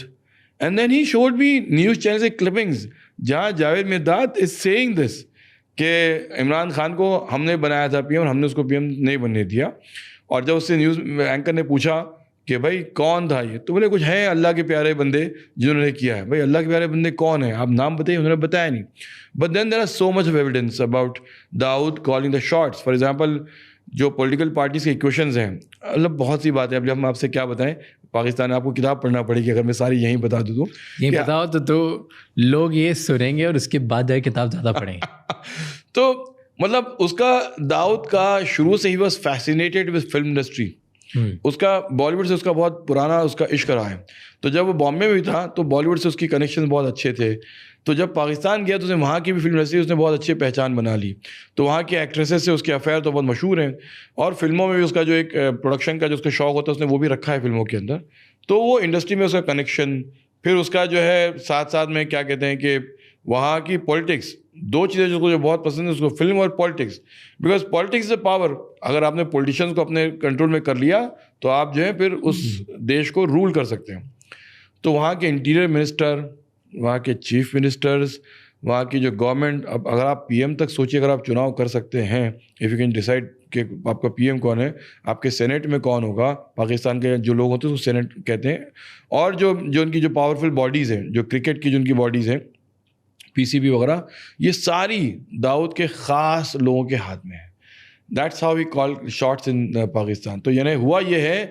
And then he showed me news channel से क्लिपिंग्स जहाँ Javed Miandad is saying this कि इमरान खान को हमने बनाया था पीएम, हमने उसको पीएम नहीं बनने दिया. और जब उससे न्यूज़ एंकर ने पूछा कि भाई कौन था ये, तो बोले कुछ हैं अल्लाह के प्यारे बंदे जिन्होंने किया है. भाई अल्लाह के प्यारे बंदे कौन है, आप नाम बताइए. उन्होंने बताया नहीं. But then there are so much of evidence about Dawood calling the shots. For example जो पॉलिटिकल पार्टीज के इक्वेशंस हैं, मतलब बहुत सी बातें. अब हम आपसे क्या बताएं, पाकिस्तान में आपको किताब पढ़ना पड़ेगी अगर मैं सारी यहीं बता दूँ तो. ये बताओ तो लोग ये सुनेंगे और उसके बाद जाए किताब ज़्यादा पढ़ेंगे. तो मतलब उसका दाऊद का शुरू से he was fascinated with film industry. उसका बॉलीवुड से उसका बहुत पुराना उसका इश्क रहा है. तो जब वो बॉम्बे में भी था तो बॉलीवुड से उसकी कनेक्शन बहुत अच्छे थे. तो जब पाकिस्तान गया तो उसने वहाँ की भी फिल्म इंडस्ट्री उसने बहुत अच्छी पहचान बना ली. तो वहाँ की एक्ट्रेसेस से उसके अफेयर तो बहुत मशहूर हैं, और फिल्मों में भी उसका जो एक प्रोडक्शन का जो उसका शौक होता है उसने वो भी रखा है फिल्मों के अंदर. तो वो इंडस्ट्री में उसका कनेक्शन, फिर उसका जो है साथ साथ में क्या कहते हैं कि वहाँ की पॉलिटिक्स, दो चीज़ें जिसको जो बहुत पसंद है उसको, फिल्म और politics. Because politics is power. अगर आपने पॉलिटिशियंस को अपने कंट्रोल में कर लिया तो आप जो है फिर उस देश को रूल कर सकते हैं. तो वहाँ के इंटीरियर मिनिस्टर, वहाँ के चीफ मिनिस्टर्स, वहाँ की जो गवर्नमेंट, अब अगर आप पीएम तक सोचिए, अगर आप चुनाव कर सकते हैं, इफ़ यू कैन डिसाइड कि आपका पीएम कौन है, आपके सेनेट में कौन होगा, पाकिस्तान के जो लोग होते हैं उसको सेनेट कहते हैं. और जो उनकी जो पावरफुल बॉडीज़ हैं, जो क्रिकेट की जो उनकी बॉडीज़ हैं, पीसीबी वगैरह, ये सारी दाऊद के ख़ास लोगों के हाथ में है. That's how we call shots in Pakistan. तो यानी हुआ ये है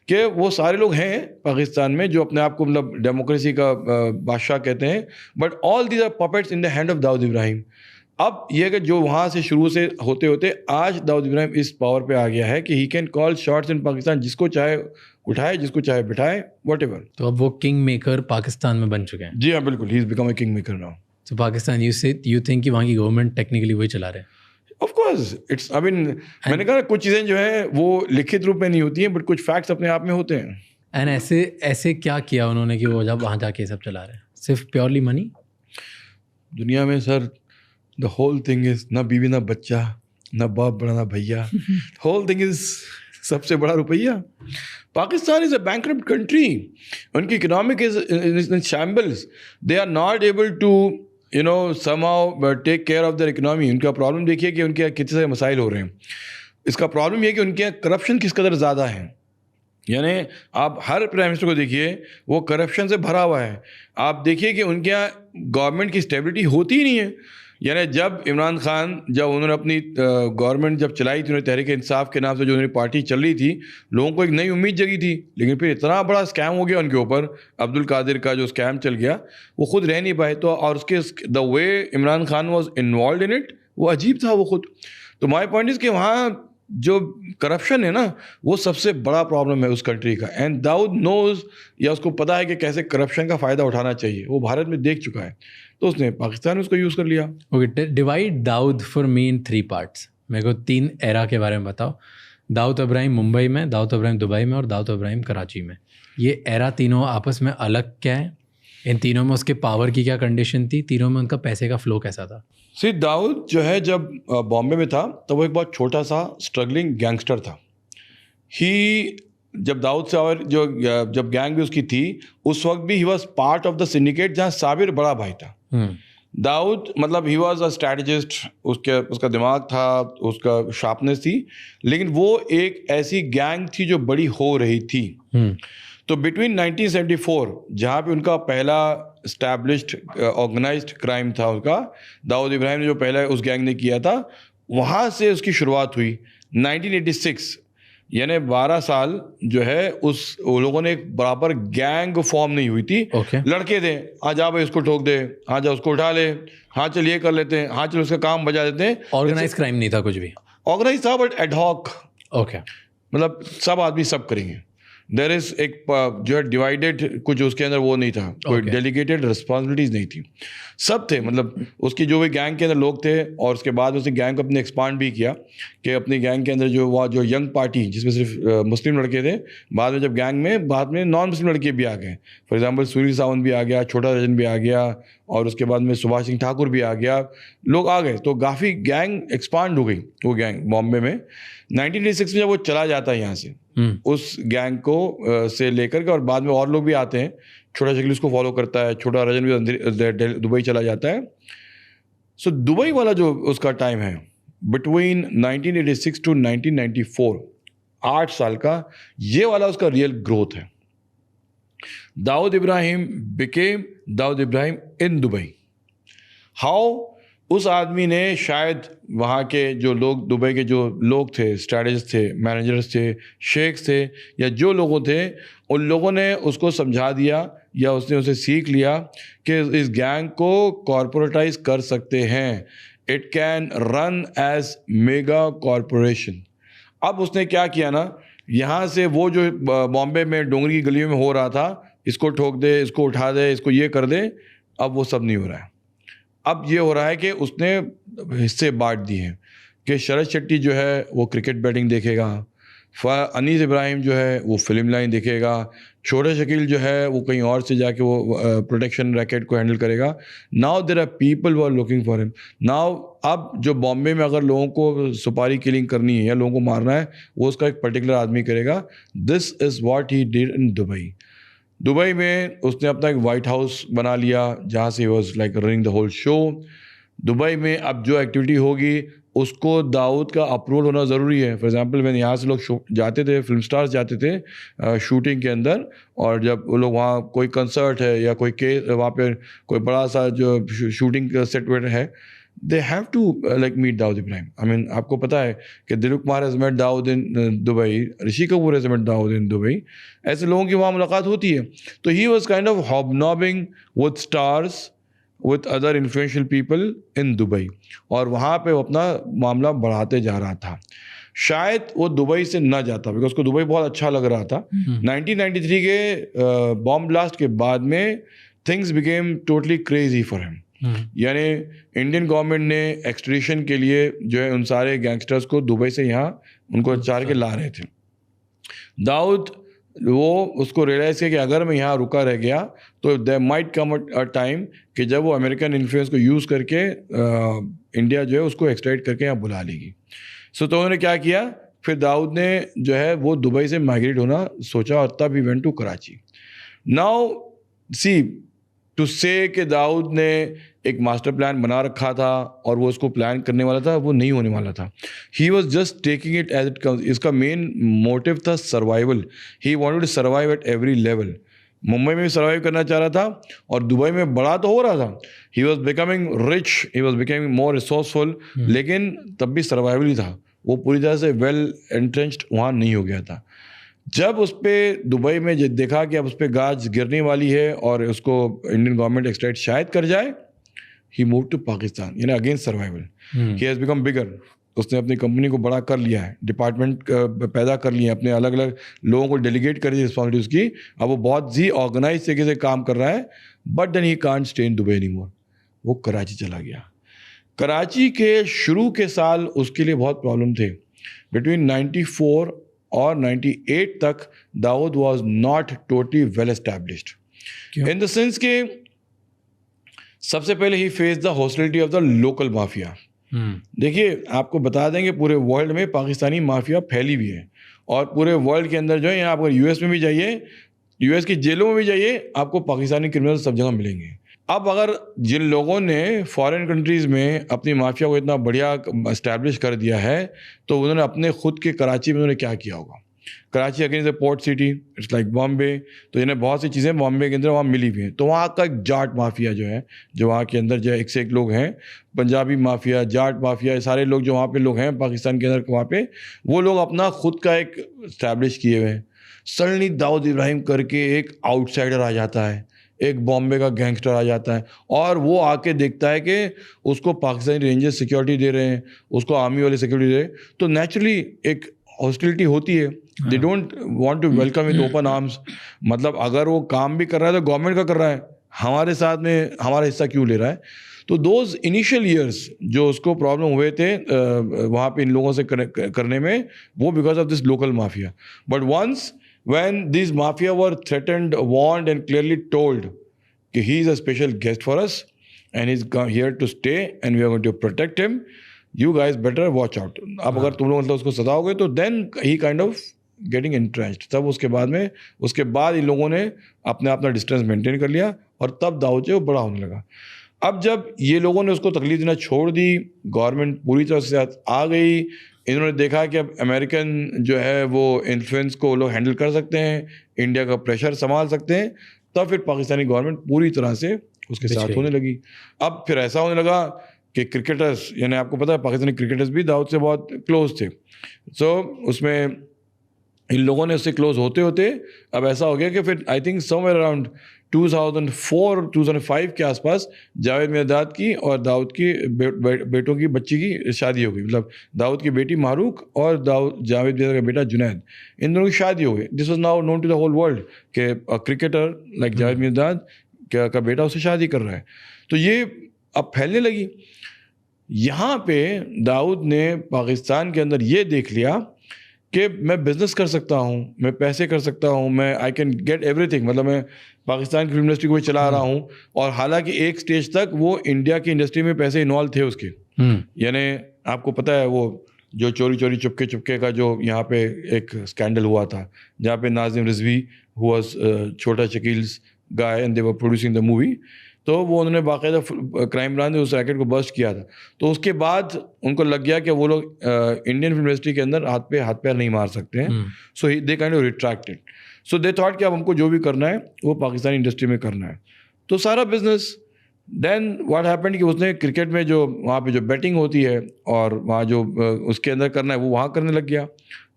कि वो सारे लोग हैं पाकिस्तान में जो अपने आप को मतलब डेमोक्रेसी का बादशाह कहते हैं, but all these are puppets in the hand of Dawood Ibrahim. अब यह कि जो वहाँ से शुरू से होते होते आज दाऊद इब्राहिम इस पावर पे आ गया है कि he can call shots in Pakistan, जिसको चाहे उठाए, जिसको चाहे बिठाए, व्हाटएवर. तो अब वो किंग मेकर पाकिस्तान में बन चुके हैं. जी हाँ, बिल्कुल. He is become a king maker now. तो पाकिस्तान यू थिंक कि वहाँ की गवर्नमेंट टेक्निकली वही चला रहे हैं? Of course it's, I mean मैंने कहा कुछ चीज़ें जो हैं वो लिखित रूप में नहीं होती हैं, बट कुछ फैक्ट्स अपने आप में होते हैं. एंड ऐसे क्या किया उन्होंने कि वो जब वहाँ जाके सब चला रहे हैं? सिर्फ प्योरली मनी? दुनिया में sir the whole thing is ना बीवी ना बच्चा, ना बाप बड़ा ना भैया. होल थिंग इज सबसे बड़ा रुपया. Pakistan is a bankrupt country. उनकी economic is in shambles. They are not able to somehow take care of their economy. उनका प्रॉब्लम देखिए कि उनके यहाँ कितने सारे मसाइल हो रहे हैं. इसका प्रॉब्लम ये है कि उनके यहाँ करप्शन किस कदर ज़्यादा है. यानी आप हर प्राइम मिनिस्टर को देखिए, वो करप्शन से भरा हुआ है. आप देखिए कि उनके यहाँ गवर्नमेंट की स्टेबिलिटी होती ही नहीं है. यानी जब इमरान खान, जब उन्होंने अपनी गवर्नमेंट जब चलाई थी, उन्होंने तहरीक इंसाफ के नाम से जो उन्होंने पार्टी चल रही थी, लोगों को एक नई उम्मीद जगी थी. लेकिन फिर इतना बड़ा स्कैम हो गया उनके ऊपर, अब्दुल कादिर का जो स्कैम चल गया, वो खुद रह नहीं पाए. तो और उसके the way Imran Khan was involve in it, वो अजीब था वो खुद. तो माई पॉइंट इज़ कि वहाँ जो करप्शन है ना, वो सबसे बड़ा प्रॉब्लम है उस कंट्री का. एंड दाऊद नोज, या उसको पता है कि कैसे करप्शन का फ़ायदा उठाना चाहिए. वो भारत में देख चुका है, तो उसने पाकिस्तान में उसको यूज़ कर लिया. Okay, divide Dawood for me in 3 parts. मेरे को 3 एरा के बारे में बताओ. दाऊद इब्राहिम मुंबई में, दाऊद इब्राहिम दुबई में और दाऊद इब्राहिम कराची में. ये एरा तीनों आपस में अलग क्या है? इन तीनों में उसके पावर की क्या कंडीशन थी? तीनों में उनका पैसे का फ्लो कैसा था? सी दाऊद जो है जब बॉम्बे में था तब वो एक बहुत छोटा सा स्ट्रगलिंग गैंगस्टर था. ही जब दाऊद से और जो जब गैंग भी उसकी थी उस वक्त भी he was part of the syndicate जहाँ साबिर बड़ा भाई था. दाऊद मतलब ही वॉज अ स्ट्रैटेजिस्ट. उसका दिमाग था, उसका शार्पनेस थी, लेकिन वो एक ऐसी गैंग थी जो बड़ी हो रही थी. तो बिटवीन 1974 जहाँ पे उनका पहला इस्टेब्लिश्ड ऑर्गेनाइज्ड क्राइम था, उसका दाऊद इब्राहिम ने जो पहला उस गैंग ने किया था, वहाँ से उसकी शुरुआत हुई. 1986 यानी 12 साल जो है उस वो लोगों ने एक बराबर गैंग फॉर्म नहीं हुई थी. लड़के थे, हाँ जा भाई उसको ठोक दे, हाँ जा उसको उठा ले, हाँ चल ये कर लेते हैं, हाँ चल उसका काम बजा देते हैं. ऑर्गेनाइज क्राइम नहीं था कुछ भी. ऑर्गेनाइज था बट एडहॉक. ओके, मतलब सब आदमी सब करेंगे. देयर इज एक जो है डिवाइडेड, कुछ उसके अंदर वो नहीं था, कोई डेलीगेटेड रिस्पॉन्सिबिलिटीज नहीं थी, सब थे, मतलब उसकी जो भी गैंग के अंदर लोग थे। और उसके बाद उसने गैंग को अपने एक्सपांड भी किया कि अपनी गैंग के अंदर जो यंग पार्टी जिसमें सिर्फ मुस्लिम लड़के थे, बाद में जब गैंग में बाद में नॉन मुस्लिम लड़के भी आ गए। फॉर एग्जाम्पल सुनील सावंत भी आ गया, छोटा रजन भी आ गया, और उसके बाद में सुभाष सिंह ठाकुर भी आ गया, लोग आ गए, तो काफ़ी गैंग एक्सपांड हो गई। वो गैंग बॉम्बे में 1986 में जब वो चला जाता है यहाँ से, उस गैंग को से लेकर के, और बाद में और लोग भी आते हैं, छोटा शकील उसको फॉलो करता है, छोटा रजन भी दुबई चला जाता है। सो दुबई वाला जो उसका टाइम है बिटवीन 1986 टू 1994, 8 साल का, ये वाला उसका रियल ग्रोथ है। Dawood Ibrahim became Dawood Ibrahim in Dubai. How? उस आदमी ने शायद वहाँ के जो लोग, दुबई के जो लोग थे, स्ट्रैटेजिस्ट थे, मैनेजर्स थे, शेख्स थे, या जो लोगों थे, उन लोगों ने उसको समझा दिया या उसने उसे सीख लिया कि इस गैंग को कॉरपोरेटाइज कर सकते हैं, it can run as mega corporation. अब उसने क्या किया ना, यहाँ से वो जो बॉम्बे में डोंगरी की गलियों में हो रहा था, इसको ठोक दे, इसको उठा दे, इसको ये कर दे, अब वो सब नहीं हो रहा है। अब ये हो रहा है कि उसने हिस्से बांट दिए हैं कि शरद शेट्टी जो है वो क्रिकेट बैटिंग देखेगा, अनीस इब्राहिम जो है वो फिल्म लाइन देखेगा, छोटे शकील जो है वो कहीं और से जाके वो प्रोटेक्शन रैकेट को हैंडल करेगा। Now there are people who are looking for him. Now अब जो बॉम्बे में अगर लोगों को सुपारी किलिंग करनी है या लोगों को मारना है, वो उसका एक पर्टिकुलर आदमी करेगा। This is what he did in Dubai. Dubai में उसने अपना एक वाइट हाउस बना लिया जहाँ से was like running the whole show. Dubai में अब जो एक्टिविटी होगी उसको दाऊद का अप्रूवल होना ज़रूरी है। फॉर एग्जांपल मैंने यहाँ से लोग जाते थे, फिल्म स्टार्स जाते थे शूटिंग के अंदर, और जब वो लोग वहाँ कोई कंसर्ट है या कोई वहाँ पे कोई बड़ा सा जो शूटिंग का सेट वेट है, they have to like meet Dawood Ibrahim. I mean, आपको पता है कि Dilip Kumar has met Dawood in Dubai, Rishi Kapoor has met Dawood in Dubai, ऐसे लोगों की वहाँ मुलाकात होती है। तो he was kind of hobnobbing with stars, with other influential people in Dubai, और वहाँ पे वो अपना मामला बढ़ाते जा रहा था। शायद वो दुबई से ना जाता, बिकॉज उसको दुबई बहुत अच्छा लग रहा था। 1993 के बॉम्ब ब्लास्ट के बाद में things became totally crazy for him. यानी इंडियन गवर्नमेंट ने एक्सट्रेडिशन के लिए जो है उन सारे गैंगस्टर्स को दुबई से यहाँ उनको चार के ला रहे थे। दाऊद वो उसको रियलाइज़ किया कि अगर मैं यहाँ रुका रह गया तो there might come a time कि जब वो अमेरिकन इन्फ्लुएंस को यूज़ करके इंडिया जो है उसको एक्सट्रैक्ट करके यहाँ बुला लेगी। सो तो उन्होंने क्या किया, फिर दाऊद ने जो है वो दुबई से माइग्रेट होना सोचा, और तब he went to Karachi. Now see to say कि दाऊद ने एक मास्टर प्लान बना रखा था और वो उसको प्लान करने वाला था, वो नहीं होने वाला था। He was just taking it as it comes. इसका मेन मोटिव था survival. He wanted to survive at every level. Mumbai में भी सर्वाइव करना चाह रहा था और दुबई में बड़ा तो हो रहा था। He was becoming rich, he was becoming more resourceful, लेकिन तब भी सर्वाइवल ही था। वो पूरी तरह से वेल एंट्रेंच्ड वहाँ नहीं हो गया था। जब उस पर दुबई में देखा कि अब उस पर गाज गिरने वाली है और उसको इंडियन गवर्नमेंट एक्सट्रैक्ट शायद कर जाए, ही मूव टू पाकिस्तान, यानी against survival. He has become bigger. उसने अपनी कंपनी को बड़ा कर लिया है, डिपार्टमेंट पैदा कर लिए, अपने अलग अलग लोगों को डेलीगेट कर दी रिस्पॉन्सिबिलिटी उसकी। अब वो बहुत ही ऑर्गेनाइज तरीके से काम कर रहा है। But then he can't stay in Dubai anymore. वो कराची चला गया। कराची के शुरू के साल उसके लिए बहुत प्रॉब्लम थे। बिटवीन 94 और 98 तक Dawood was not totally well established in the sense के सबसे पहले he face the hostility of the local mafia. देखिए, आपको बता देंगे पूरे वर्ल्ड में पाकिस्तानी माफिया फैली हुई है, और पूरे वर्ल्ड के अंदर जो है, यहाँ आप अगर यूएस में भी जाइए, यूएस की जेलों में भी जाइए, आपको पाकिस्तानी क्रिमिनल सब जगह मिलेंगे। अब अगर जिन लोगों ने फॉरेन कंट्रीज़ में अपनी माफिया को इतना बढ़िया इस्टेब्लिश कर दिया है, तो उन्होंने अपने खुद के कराची में उन्होंने क्या किया होगा। Karachi again is a port city, it's like Bombay, तो इन्हें बहुत सी चीज़ें बॉम्बे के अंदर वहाँ मिली हुई हैं। तो वहाँ का एक जाट माफिया जो है, जो वहाँ के अंदर जो है एक से एक लोग हैं, पंजाबी माफिया, जाट माफिया, सारे लोग जो वहाँ पे लोग हैं पाकिस्तान के अंदर, वहाँ पे वो लोग अपना खुद का एक इस्टेब्लिश किए हुए हैं। सडनली दाऊद इब्राहिम करके एक आउटसाइडर आ जाता है, एक बॉम्बे का गैंगस्टर आ जाता है, और वो आके देखता है कि उसको पाकिस्तानी रेंजर्स सिक्योरिटी दे रहे हैं, उसको आर्मी वाले सिक्योरिटी दे रहे हैं। तो नेचुरली एक हॉस्टिलिटी होती है, they don't want to welcome with open arms. मतलब अगर वो काम भी कर रहा है तो गवर्नमेंट का कर रहा है, हमारे साथ में हमारा हिस्सा क्यों ले रहा है? तो दोज इनिशियल ईयर्स जो उसको प्रॉब्लम हुए थे वहाँ पे इन लोगों से करने में, वो because of this local mafia. But once when these mafia were threatened, warned and clearly told कि he is a special guest for us and he's here to stay and we are going to protect him, you guys better watch out. अब अगर तुम लोग मतलब उसको सताओगे तो then he kind of getting entrenched। तब उसके बाद इन लोगों ने अपना डिस्टेंस मेंटेन कर लिया और तब दाऊद जो बड़ा होने लगा। अब जब ये लोगों ने उसको तकलीफ देना छोड़ दी, गवर्नमेंट पूरी तरह से आ गई, इन्होंने देखा कि अब अमेरिकन जो है वो इन्फ्लुएंस को लोग हैंडल कर सकते हैं, इंडिया का प्रेशर संभाल सकते हैं, तब फिर पाकिस्तानी गवर्नमेंट पूरी तरह से उसके साथ होने लगी। अब फिर ऐसा होने लगा कि क्रिकेटर्स, यानी आपको पता है पाकिस्तानी क्रिकेटर्स भी दाऊद से बहुत क्लोज थे। सो उसमें इन लोगों ने उससे क्लोज होते होते अब ऐसा हो गया कि फिर आई थिंक समवेयर अराउंड 2004-2005 के आसपास जावेद मिर्दाद की और दाऊद की बेटों की बच्ची की शादी हो गई। मतलब दाऊद की बेटी मारूक और जावेद मिर्दाद का बेटा जुनैद, इन दोनों की शादी हो गई। This was now known to the whole world कि क्रिकेटर लाइक जावेद मिर्दाद का बेटा उससे शादी कर रहा है। तो ये अब फैलने लगी। यहाँ पे दाऊद ने पाकिस्तान के अंदर ये देख लिया कि मैं बिज़नेस कर सकता हूँ, मैं पैसे कर सकता हूँ, मैं आई कैन गेट एवरीथिंग। मतलब मैं पाकिस्तान की फिल्म इंडस्ट्री को भी चला रहा हूँ, और हालांकि एक स्टेज तक वो इंडिया की इंडस्ट्री में पैसे इन्वॉल्व थे उसके। यानी आपको पता है वो जो चोरी चोरी चुपके चुपके का जो यहाँ पे एक स्कैंडल हुआ था, जहाँ पे नाजिम रिजवी हुआ छोटा Shakeel's guy and they were producing the movie, तो वो उन्होंने बाकायदा क्राइम ब्रांच ने उस रैकेट को बस्ट किया था। तो उसके बाद उनको लग गया कि वो लोग इंडियन फिल्म इंडस्ट्री के अंदर हाथ पैर नहीं मार सकते हैं। So they kind of retracted. So they thought कि अब हमको जो भी करना है वो पाकिस्तानी इंडस्ट्री में करना है, तो सारा बिजनेस। देन व्हाट हैपेंड कि उसने क्रिकेट में जो वहाँ पे जो बैटिंग होती है और वहाँ जो उसके अंदर करना है वो वहाँ करने लग गया।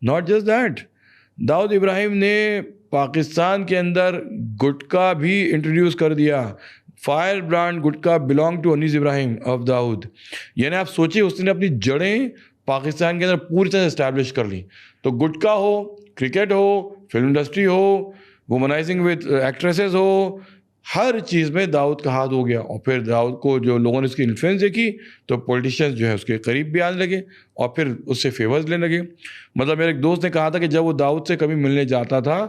Not just that, Dawood Ibrahim ने पाकिस्तान के अंदर गुटखा भी इंट्रोड्यूस कर दिया। Fire brand gutkha belong to Anees Ibrahim of Dawood. यानी आप सोचिए, उसने अपनी जड़ें पाकिस्तान के अंदर पूरी तरह से इस्टेब्लिश कर ली। तो गुटखा हो, क्रिकेट हो, फिल्म इंडस्ट्री हो, वुमनाइजिंग विद एक्ट्रेसेस हो, हर चीज़ में दाऊद का हाथ हो गया। और फिर दाऊद को जो लोगों ने उसकी इन्फ्लुएंस देखी तो पॉलिटिशियंस जो है उसके करीब भी आने लगे और फिर उससे फेवर्स लेने लगे। मतलब मेरे एक दोस्त ने कहा था कि जब वो दाऊद से कभी मिलने जाता था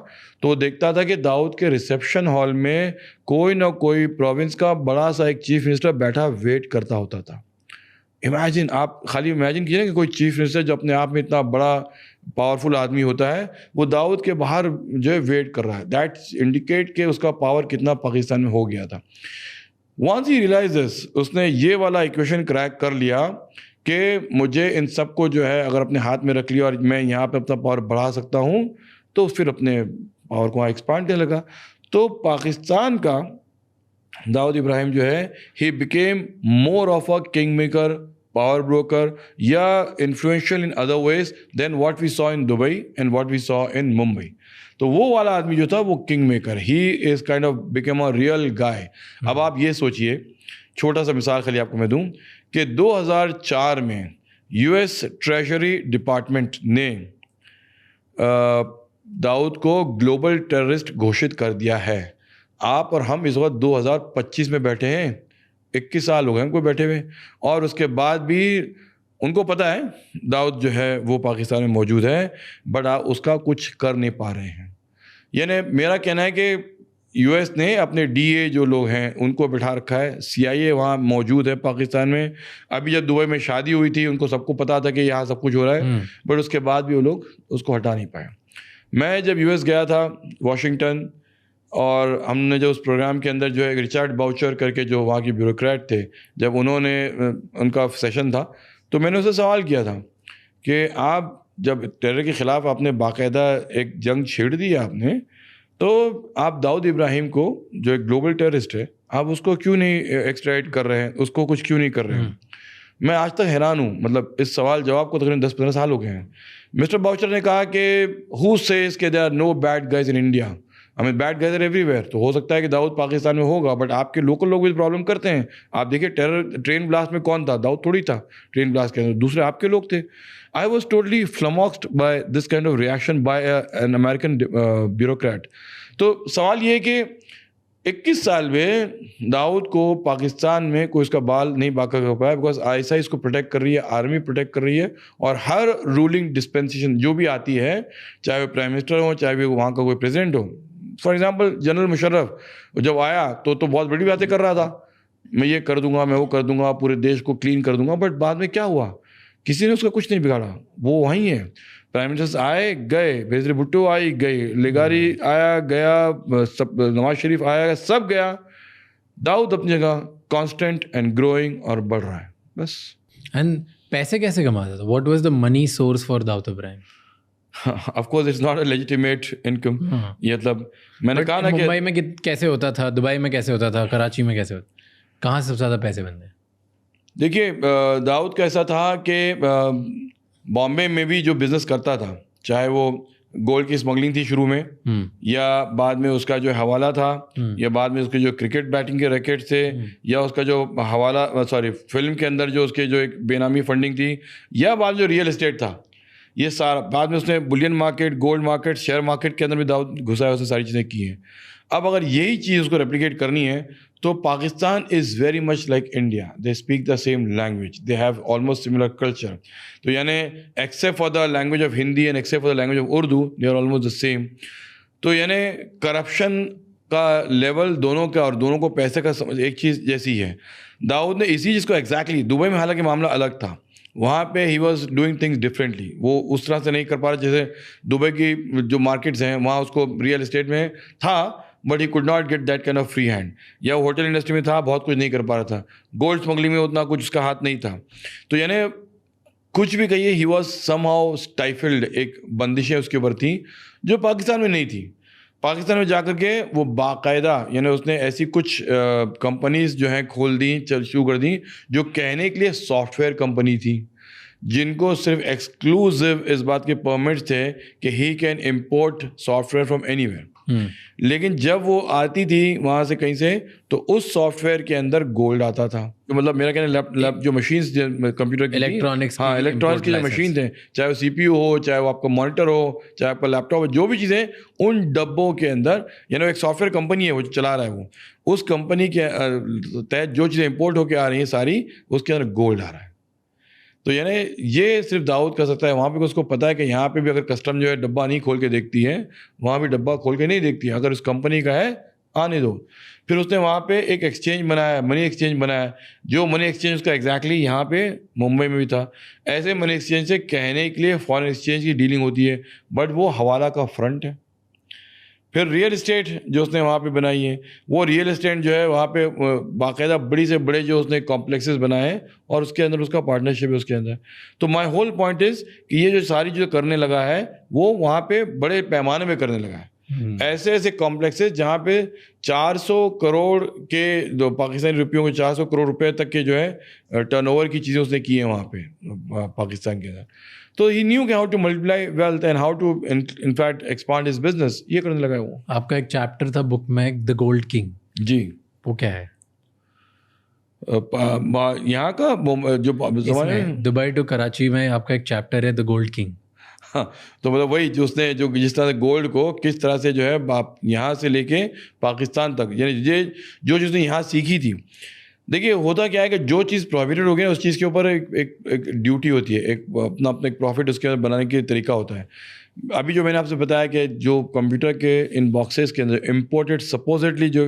तो वो देखता था कि दाऊद के रिसेप्शन हॉल में कोई ना कोई प्रोविंस का बड़ा सा एक चीफ मिनिस्टर बैठा वेट करता होता था। इमेजिन, आप खाली इमेजिन कीजिए कि कोई चीफ मिनिस्टर जो अपने आप में इतना बड़ा पावरफुल आदमी होता है, वो दाऊद के बाहर जो है वेट कर रहा है। दैट इंडिकेट के उसका पावर कितना पाकिस्तान में हो गया था। वंस ही रियलाइज दिस, उसने ये वाला इक्वेशन क्रैक कर लिया कि मुझे इन सब को जो है अगर अपने हाथ में रख लिया और मैं यहाँ पे अपना पावर बढ़ा सकता हूँ, तो फिर अपने पावर को एक्सपांड करने लगा। तो पाकिस्तान का दाऊद इब्राहिम जो है, he became more of a king maker, power broker या influential in other ways than what we saw in Dubai and what we saw in Mumbai. तो वो वाला आदमी जो था वो king maker, he is kind of become a real guy. अब आप ये सोचिए, छोटा सा मिसाल खाली आपको मैं दूं कि 2004 में यूएस ट्रेजरी डिपार्टमेंट ने दाऊद को ग्लोबल टेररिस्ट घोषित कर दिया है। आप और हम इस वक्त 2025 में बैठे हैं, 21 साल हो गए उनको बैठे हुए, और उसके बाद भी उनको पता है दाऊद जो है वो पाकिस्तान में मौजूद है, बट उसका कुछ कर नहीं पा रहे हैं। यानी मेरा कहना है कि यूएस ने अपने डीए जो लोग हैं उनको बिठा रखा है, सीआईए वहाँ मौजूद है पाकिस्तान में। अभी जब दुबई में शादी हुई थी उनको सबको पता था कि यहाँ सब कुछ हो रहा है, बट उसके बाद भी वो लोग उसको हटा नहीं पाए। मैं जब यूएस गया था वाशिंगटन, और हमने जो उस प्रोग्राम के अंदर जो है रिचर्ड बाउचर करके जो वहाँ की ब्यूरोक्रेट थे, जब उन्होंने उनका सेशन था तो मैंने उससे सवाल किया था कि आप जब टेरर के ख़िलाफ़ आपने बाकायदा एक जंग छेड़ दी आपने, तो आप दाऊद इब्राहिम को जो एक ग्लोबल टेररिस्ट है आप उसको क्यों नहीं एक्सट्रैडिट कर रहे हैं, उसको कुछ क्यों नहीं कर रहे हैं। मैं आज तक हैरान हूँ, मतलब इस सवाल जवाब को तकरीबन 10-15 साल हो गए हैं। मिस्टर बाउचर ने कहा कि हु सेज के there are no bad guys in India. हमें बैड गैदर एवरीवेयर, तो हो सकता है कि दाऊद पाकिस्तान में होगा, बट आपके लोकल लोग भी प्रॉब्लम करते हैं। आप देखिए ट्रेन ब्लास्ट में कौन था? दाऊद थोड़ी था ट्रेन ब्लास्ट के अंदर, दूसरे आपके लोग थे। I was totally flummoxed by this kind of reaction by an American bureaucrat. तो सवाल ये है कि 21 साल में दाऊद को पाकिस्तान में कोई उसका बाल नहीं बाका कर पाया, बिकॉज ISI इसको प्रोटेक्ट कर रही है, आर्मी प्रोटेक्ट कर रही है, और हर रूलिंग डिस्पेंसेशन जो भी आती है, चाहे वो प्राइम मिनिस्टर हो, चाहे वो वहाँ का कोई प्रेसिडेंट हो। फॉर एग्जांपल जनरल मुशर्रफ जब आया तो बहुत बड़ी बातें कर रहा था, मैं ये कर दूंगा, मैं वो कर दूंगा, पूरे देश को क्लीन कर दूंगा, बट बाद में क्या हुआ? किसी ने उसका कुछ नहीं बिगाड़ा, वो वहीं है। प्राइम मिनिस्टर्स आए गए, बेनजीर भुट्टो आई गई, लेगारी आया गया, सब, नवाज शरीफ आया, सब गया। दाऊद अपनी जगह कांस्टेंट एंड ग्रोइंग और बढ़ रहा है, बस। एंड पैसे कैसे कमाता था? What was the money source for Dawood Ibrahim? Of course it's not a legitimate income. ये मतलब मैंने कहा ना कि मुंबई में कैसे होता था, दुबई में कैसे होता था, कराची में कैसे होता, कहाँ से सबसे ज़्यादा पैसे बनते? देखिए दाऊद का ऐसा था कि बॉम्बे में भी जो बिजनेस करता था, चाहे वो गोल्ड की स्मगलिंग थी शुरू में, या बाद में उसका जो हवाला था, या बाद में उसके जो क्रिकेट बैटिंग के रैकेट थे, या उसका जो फिल्म के अंदर जो उसके जो एक बेनामी फंडिंग थी, या बाद में जो रियल एस्टेट था, ये सारा बाद में उसने Boolean market, gold market, share market के अंदर भी दाऊद घुसा है, उसने सारी चीज़ें की हैं। अब अगर यही चीज़ उसको रेप्लिकेट करनी है तो Pakistan is very much like India, they speak the same language, they have almost similar culture. तो यानी except for the language of Hindi and except for the language of Urdu, they are almost the same. तो यानी करप्शन का लेवल दोनों का, और दोनों को पैसे का एक चीज़ जैसी है। दाऊद ने इसी चीज़ को एग्जैक्टली, दुबई में हालांकि मामला अलग था, वहाँ पे he was doing things differently, वो उस तरह से नहीं कर पा रहा जैसे दुबई की जो मार्केट्स हैं वहाँ उसको रियल एस्टेट में था, but he could not get that kind of free hand. या होटल इंडस्ट्री में था, बहुत कुछ नहीं कर पा रहा था, गोल्ड स्मगलिंग में उतना कुछ उसका हाथ नहीं था। तो यानी कुछ भी कहिए, ही वॉज समहाउ स्टाइफल्ड, एक बंदिशें उसके ऊपर थी जो पाकिस्तान में नहीं थी। पाकिस्तान में जाकर के वो बाकायदा, यानी उसने ऐसी कुछ कंपनीज जो हैं खोल दी, शुरू कर दी, जो कहने के लिए सॉफ्टवेयर कंपनी थी, जिनको सिर्फ एक्सक्लूसिव इस बात के परमिट्स थे कि he can import software from anywhere. लेकिन जब वो आती थी वहाँ से कहीं से, तो उस सॉफ्टवेयर के अंदर गोल्ड आता था। तो मतलब मेरा कहना, लैप जो मशीन्स कंप्यूटर की, इलेक्ट्रॉनिक्स, हाँ इलेक्ट्रॉनिक्स की जो मशीन थे, चाहे वो CPU हो, चाहे वो आपका मॉनिटर हो, चाहे आपका लैपटॉप हो, जो भी चीज़ें, उन डब्बों के अंदर, यानी एक सॉफ्टवेयर कंपनी है वो चला रहा है, वो उस कंपनी के तहत जो चीज़ें इंपोर्ट होकर आ रही हैं सारी, उसके अंदर गोल्ड आ रहा है। तो यानी ये सिर्फ दाऊद कर सकता है। वहाँ पे उसको पता है कि यहाँ पे भी अगर कस्टम जो है डब्बा नहीं खोल के देखती है, वहाँ भी डब्बा खोल के नहीं देखती है, अगर उस कंपनी का है आने दो। फिर उसने वहाँ पे एक एक्सचेंज बनाया, मनी एक्सचेंज बनाया, जो मनी एक्सचेंज उसका एग्जैक्टली यहाँ पे मुंबई में भी था। ऐसे मनी एक्सचेंज से कहने के लिए फॉरेन एक्सचेंज की डीलिंग होती है, बट वो हवाला का फ्रंट है। फिर रियल इस्टेट जो उसने वहाँ पे बनाई है, वो रियल इस्टेट जो है वहाँ पे बाकायदा बड़ी से बड़े जो उसने कॉम्प्लेक्सेस बनाए हैं, और उसके अंदर उसका पार्टनरशिप है उसके अंदर। तो माय होल पॉइंट इज़ कि ये जो सारी जो करने लगा है, वो वहाँ पे बड़े पैमाने में करने लगा है। ऐसे ऐसे कॉम्प्लेक्सेस जहाँ पे 400 करोड़ के, जो पाकिस्तानी रुपयों के 400 करोड़ रुपए तक के जो है टर्नओवर की चीज़ें उसने की हैं वहाँ पे पाकिस्तान के अंदर। तो he knew how to multiply wealth and how to in fact expand his business, ये करने लगा है वो। आपका एक चैप्टर था बुक में, द गोल्ड किंग, जी, वो क्या है? यहाँ का जो जमाने दुबई टू कराची में आपका एक चैप्टर है द गोल्ड किंग। हाँ, तो मतलब वही जो उसने जो जिस तरह से गोल्ड को किस तरह से जो है यहाँ से लेके पाकिस्तान तक, यानी ये जो चीज़ उसने यहाँ सीखी थी। देखिए होता क्या है कि जो चीज़ प्रोहिबिटेड हो गया उस चीज़ के ऊपर एक ड्यूटी होती है, एक अपना एक प्रॉफिट उसके अंदर बनाने के तरीका होता है। अभी जो मैंने आपसे बताया कि जो कंप्यूटर के इन बॉक्सेस के अंदर इम्पोर्टेड सपोजिटली जो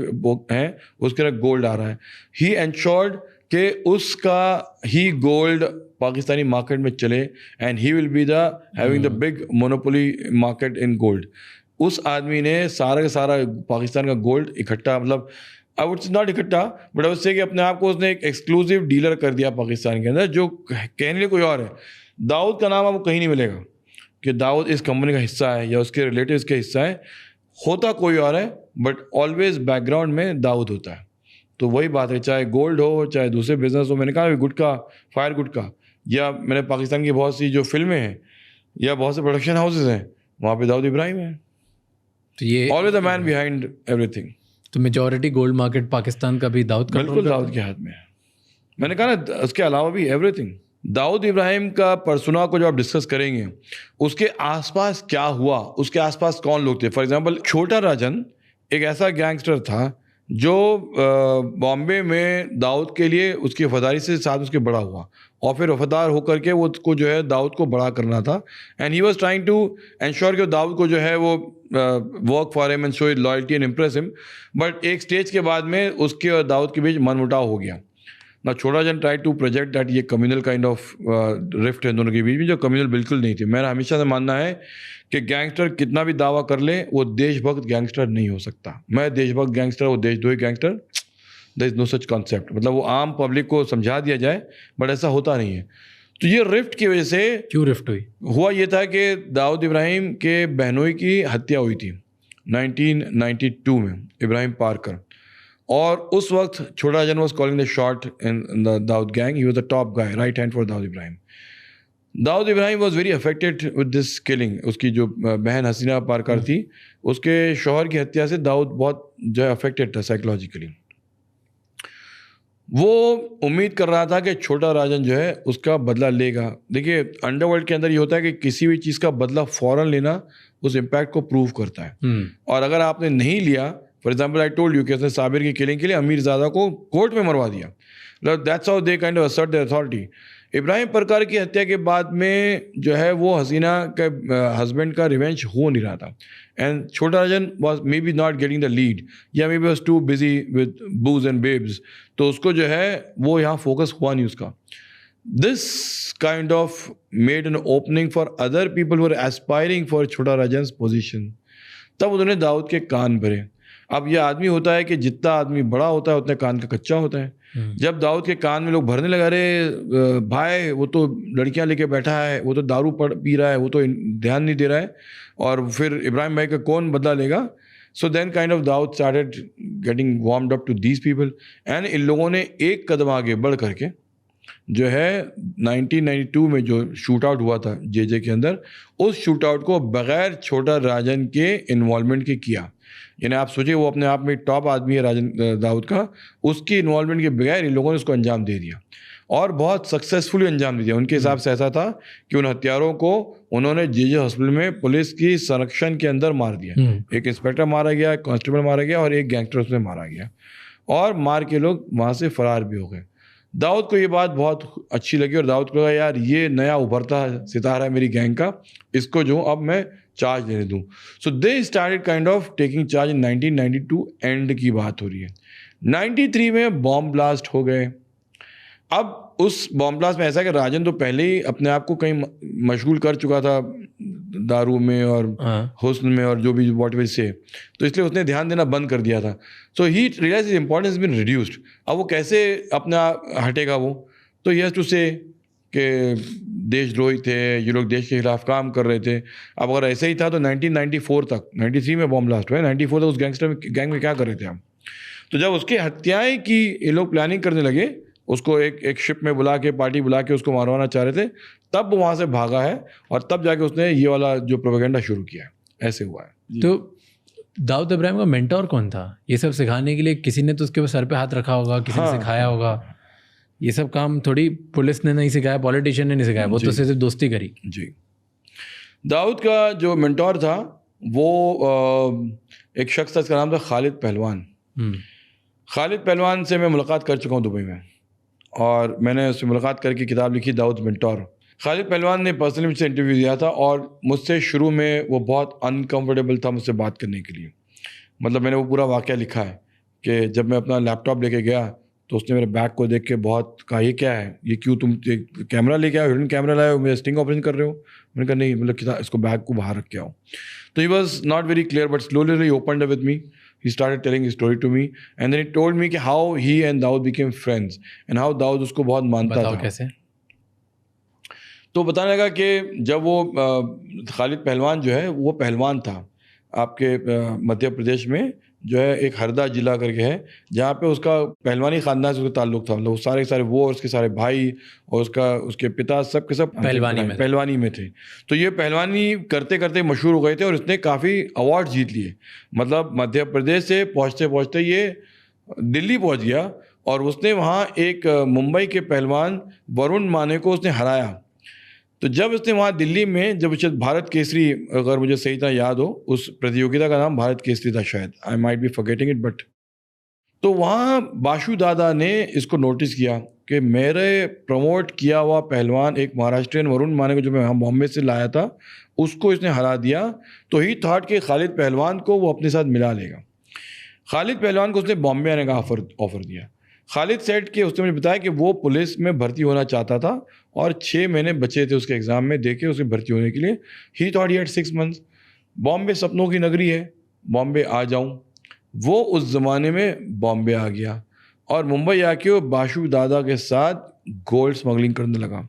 हैं उसके अंदर गोल्ड आ रहा है, ही एंश्योर्ड कि उसका ही गोल्ड पाकिस्तानी मार्केट में चले, and he will be the having the big monopoly market in gold. उस आदमी ने सारा का सारा पाकिस्तान का गोल्ड इकट्ठा, मतलब आई वुड से नॉट इकट्ठा, बट आई वुड से कि अपने आप को उसने एक एक्सक्लूसिव डीलर कर दिया पाकिस्तान के अंदर, जो कहने लिए कोई और है। दाऊद का नाम आपको कहीं नहीं मिलेगा कि दाऊद इस कंपनी का हिस्सा है या उसके रिलेटिव्स का हिस्सा है, होता कोई और है, बट ऑलवेज बैकग्राउंड में दाऊद होता है। तो वही बात है, चाहे गोल्ड हो, चाहे दूसरे बिजनेस हो। मैंने कहा गुटखा, फायर गुटखा, या मैंने पाकिस्तान की बहुत सी जो फिल्में हैं या बहुत से प्रोडक्शन हाउसेज हैं, वहाँ पे दाऊद इब्राहिम है। तो ये always the man behind everything. तो मेजॉरिटी गोल्ड मार्केट पाकिस्तान का भी दाऊद बिल्कुल दाऊद के हाथ में है। मैंने कहा ना, उसके अलावा भी एवरीथिंग। दाऊद इब्राहिम का पर्सोना को जो आप डिस्कस करेंगे, उसके आसपास क्या हुआ, उसके आसपास कौन लोग थे। फॉर एग्जांपल छोटा राजन एक ऐसा गैंगस्टर था जो बॉम्बे में दाऊद के लिए उसकी वफादारी से साथ उसके बड़ा हुआ, और फिर वफादार होकर के वो उसको जो है दाऊद को बड़ा करना था। And he was trying to ensure कि दाऊद को जो है वो work for him and show loyalty and impress him. But एक स्टेज के बाद में उसके और दाऊद के बीच मनमुटाव हो गया ना। छोटा जन ट्राई टू प्रोजेक्ट दैट ये कम्युनल काइंड ऑफ रिफ्ट है दोनों के बीच में, जो कम्युनल बिल्कुल नहीं थी। मेरा हमेशा से मानना है कि गैंगस्टर कितना भी दावा कर ले, वो देशभक्त गैंगस्टर नहीं हो सकता। मैं देशभक्त गैंगस्टर, वो देशद्रोही gangster, there is no such concept. मतलब वो आम पब्लिक को समझा दिया जाए, बट ऐसा होता नहीं है। तो ये रिफ्ट की वजह से क्यों रिफ्ट हुई? हुआ ये था कि दाऊद इब्राहिम के बहनोई की हत्या हुई थी 1992 में, इब्राहिम पारकर। और उस वक्त Chhota Rajan was calling the shot in the Dawood gang. He was the top guy, right hand for Dawood Ibrahim. Dawood Ibrahim was very affected with this killing. उसकी जो बहन हसीना पारकर थी, उसके शौहर की हत्या से दाऊद बहुत जो है अफेक्टेड था साइकोलॉजिकली। वो उम्मीद कर रहा था कि छोटा राजन जो है उसका बदला लेगा। देखिए अंडरवर्ल्ड के अंदर ये होता है कि किसी भी चीज़ का बदला फ़ौरन लेना उस इम्पैक्ट को प्रूव करता है। और अगर आपने नहीं लिया, for example I told you कि उसने साबिर की किलिंग के लिए अमीरजादा को कोर्ट में मरवा दिया। That's how they kind of assert there authority. Ibrahim परकार की हत्या के बाद में जो है वो हसीना के हस्बैंड का रिवेंज हो नहीं रहा था। And Chhota Rajan was maybe not getting the lead, या maybe was too busy with booze and babes. तो उसको जो है वो यहाँ फोकस हुआ नहीं उसका। This kind of made an opening for other people who are aspiring for Chhota Rajan's position. तब उन्होंने दाऊद के कान भरे। अब यह आदमी होता है कि जितना आदमी बड़ा होता है उतने कान का कच्चा होता है। जब दाऊद के कान में लोग भरने लगा, रे भाई वो तो लड़कियां लेके बैठा है, वो तो दारू पी रहा है, वो तो ध्यान नहीं दे रहा है, और फिर इब्राहिम भाई का कौन बदला लेगा। So then kind of Dawood started getting warmed up to these people. And इन लोगों ने एक कदम आगे बढ़ करके जो है 1992 में जो शूट आउट हुआ था जे के अंदर, उस शूट आउट को बगैर छोटा राजन के इन्वॉल्वमेंट के किया। यानी आप सोचिए वो अपने आप में टॉप आदमी है राजन दाऊद का, उसकी इन्वॉल्वमेंट के बगैर इन लोगों ने उसको अंजाम दे दिया, और बहुत सक्सेसफुली अंजाम दे दिया। उनके हिसाब से ऐसा था कि उन हत्यारों को उन्होंने जे हॉस्पिटल में पुलिस की संरक्षण के अंदर मार दिया। एक इंस्पेक्टर मारा गया, एक कांस्टेबल मारा गया, और एक गैंगस्टर उसमें मारा गया, और मार के लोग वहाँ से फरार भी हो गए। दाऊद को ये बात बहुत अच्छी लगी, और दाऊद को लगा यार ये नया उभरता सितारा है मेरी गैंग का, इसको जो अब मैं चार्ज लेने दूँ। So they started kind of taking charge in 1992। And की बात हो रही है। 93 में बॉम्ब ब्लास्ट हो गए। अब उस बॉम्ब ब्लास्ट में ऐसा कि राजन तो पहले ही अपने आप को कहीं मशगूल कर चुका था दारू में और हुस्न में और जो भी वॉट एवर से, तो इसलिए उसने ध्यान देना बंद कर दिया था। So he realise his importance been reduced. अब वो कैसे अपना हटेगा वो, तो ही हैज़ टू से कि देशद्रोही थे, ये लोग देश के खिलाफ काम कर रहे थे। अब अगर ऐसे ही था तो 1994 तक, 93 में बॉम्ब ब्लास्ट हुआ, 94 तक उस गैंग में क्या कर रहे थे हम। तो जब उसकी हत्याएं की ये लोग प्लानिंग करने लगे, उसको एक शिप में बुला के, पार्टी बुला के उसको मारवाना चाह रहे थे, तब वो वहाँ से भागा है, और तब जाके उसने ये वाला जो प्रोपेगेंडा शुरू किया है। ऐसे हुआ है। तो दाऊद इब्राहिम का मेंटोर कौन था ये सब सिखाने के लिए? किसी ने तो उसके सर पे हाथ रखा होगा, किसी ने सिखाया होगा। ये सब काम थोड़ी पुलिस ने नहीं सिखाया, पॉलिटिशियन ने नहीं सिखाया, वो तो सिर्फ दोस्ती करी। जी, दाऊद का जो मेंटोर था वो एक शख्स था, इसका नाम था खालिद पहलवान। खालिद पहलवान से मैं मुलाकात कर चुका हूँ दुबई में, और मैंने उससे मुलाकात करके किताब लिखी दाऊद मेंटोर। खालिद पहलवान ने पर्सनली मुझसे इंटरव्यू दिया था, और मुझसे शुरू में वो बहुत अनकंफर्टेबल था मुझसे बात करने के लिए। मतलब मैंने वो पूरा वाक़या लिखा है कि जब मैं अपना लैपटॉप लेके गया तो उसने मेरे बैग को देख के बहुत कहा ये क्या है, ये क्यों तुम कैमरा लेके आओ, हिडन कैमरा लाए हो, मेरा स्टिंग ऑपरेशन कर रहे हो। मैंने कहा नहीं, मतलब इसको बैग को बाहर रख के आओ। तो he was not very clear, but slowly he opened with me. He started telling his story to me, and then he told me कि how he and Daud became friends and how Daud उसको बहुत मानता था। कैसे? तो बताने लगा कि जब वो खालिद पहलवान जो है वो पहलवान था आपके मध्य प्रदेश में जो है एक हरदा जिला करके है, जहाँ पे उसका पहलवानी खानदान से उसका ताल्लुक था। मतलब वो सारे सारे वो और उसके सारे भाई और उसके पिता सब के सब पहलवानी में थे। तो ये पहलवानी करते करते मशहूर हो गए थे और उसने काफ़ी अवार्ड जीत लिए। मतलब मध्य प्रदेश से पहुँचते पहुँचते ये दिल्ली पहुँच गया और उसने वहाँ एक मुंबई के पहलवान वरुण माने को उसने हराया। तो जब उसने वहाँ दिल्ली में, जब शायद भारत केसरी, अगर मुझे सही तरह याद हो, उस प्रतियोगिता का नाम भारत केसरी था शायद, I might be forgetting it, but तो वहाँ बाशु दादा ने इसको नोटिस किया कि मेरे प्रमोट किया हुआ पहलवान एक महाराष्ट्रियन वरुण माने को जो मैं बॉम्बे से लाया था, उसको इसने हरा दिया। तो ही थॉट कि खालिद पहलवान को वो अपने साथ मिला लेगा। खालिद पहलवान को उसने बॉम्बे आने का ऑफर दिया। खालिद सेठ के उसने मुझे बताया कि वो पुलिस में भर्ती होना चाहता था और 6 महीने बचे थे उसके एग्ज़ाम में देके उसे भर्ती होने के लिए। ही thought he had 6 months. Bombay सपनों की नगरी है, बॉम्बे आ जाऊं। वो उस ज़माने में बॉम्बे आ गया और मुंबई आके वो बाशु दादा के साथ गोल्ड स्मगलिंग करने लगा।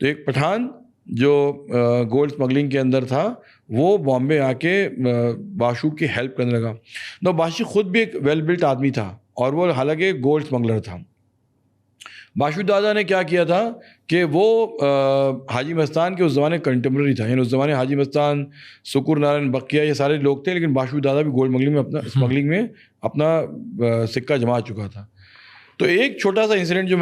तो एक पठान जो गोल्ड स्मगलिंग के अंदर था, वो बॉम्बे आके बाशु की हेल्प करने लगा। तो बाशु खुद भी एक वेल बिल्ट आदमी था और वो हालांकि गोल्ड स्मगलर था। बाशु दादा ने क्या किया था कि वो हाजी मस्तान के उस ज़माने कंटेम्प्रेरी था, यानी उस ज़माने हाजी मस्तान, शुकुर नारायण बकिया, ये सारे लोग थे, लेकिन बाशु दादा भी गोल्ड स्मगलिंग में अपना सिक्का जमा चुका था। तो एक छोटा सा इंसिडेंट जो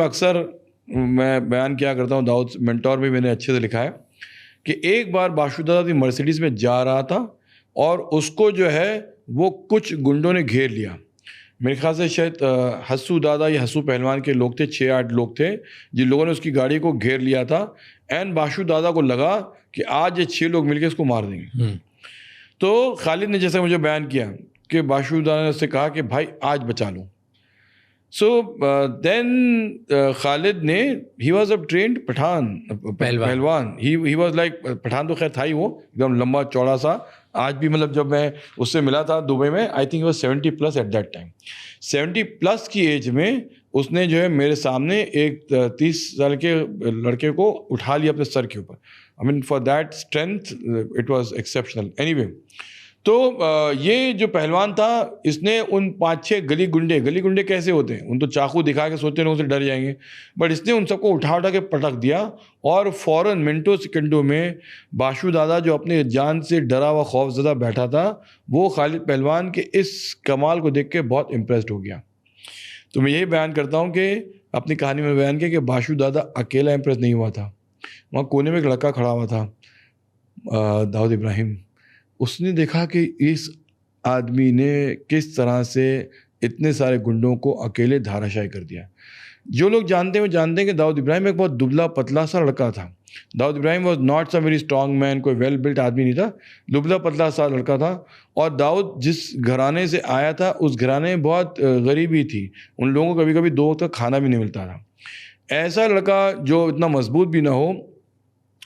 मैं बयान किया करता हूँ, दाऊद मेंटोर में मैंने अच्छे से लिखा है कि एक बार बाशु दादा भी मर्सिडीज़ में जा रहा था और उसको जो है वो कुछ गुंडों ने घेर लिया। मेरे ख्याल से शायद हस्सू दादा या हस्सू पहलवान के लोग थे, 6-8 लोग थे जिन लोगों ने उसकी गाड़ी को घेर लिया था। एंड बाशु दादा को लगा कि आज ये 6 लोग मिलकर इसको मार देंगे। तो खालिद ने जैसे मुझे बयान किया कि बाशु दादा ने उससे कहा कि भाई आज बचा लो। सो देन खालिद ने, he was a trained Pathan पहलवान, ही वॉज लाइक, पठान तो खैर था ही वो, एकदम लंबा चौड़ा सा। आज भी मतलब जब मैं उससे मिला था दुबई में, आई थिंक वो 70+ एट दैट टाइम। 70+ की एज में उसने जो है मेरे सामने एक 30 साल के लड़के को उठा लिया अपने सर के ऊपर। I mean for that strength it was exceptional. Anyway, तो ये जो पहलवान था, इसने उन 5-6 गली गुंडे कैसे होते हैं, उन तो चाकू दिखा के सोचते हैं उनसे डर जाएंगे, बट इसने उन सबको उठा के पटक दिया और फ़ौरन मिनटों सेकंडों में बाशु दादा जो अपने जान से डरा हुआ खौफज़दा बैठा था, वो खालिद पहलवान के इस कमाल को देख के बहुत इम्प्रेस्ड हो गया। तो मैं यही बयान करता हूँ कि अपनी कहानी में बयान किया कि बाशु दादा अकेला इम्प्रेस नहीं हुआ था। वहाँ कोने में एक लड़का खड़ा हुआ था, दाऊद इब्राहिम। उसने देखा कि इस आदमी ने किस तरह से इतने सारे गुंडों को अकेले धाराशायी कर दिया। जो लोग जानते हैं वो जानते हैं कि दाऊद इब्राहिम एक बहुत दुबला पतला सा लड़का था। Dawood Ibrahim was not some very strong man, कोई वेल बिल्ट आदमी नहीं था, दुबला पतला सा लड़का था। और दाऊद जिस घराने से आया था उस घराने में बहुत गरीबी थी, उन लोगों को कभी कभी 2 वक्त का खाना भी नहीं मिलता था। ऐसा लड़का जो इतना मजबूत भी ना हो,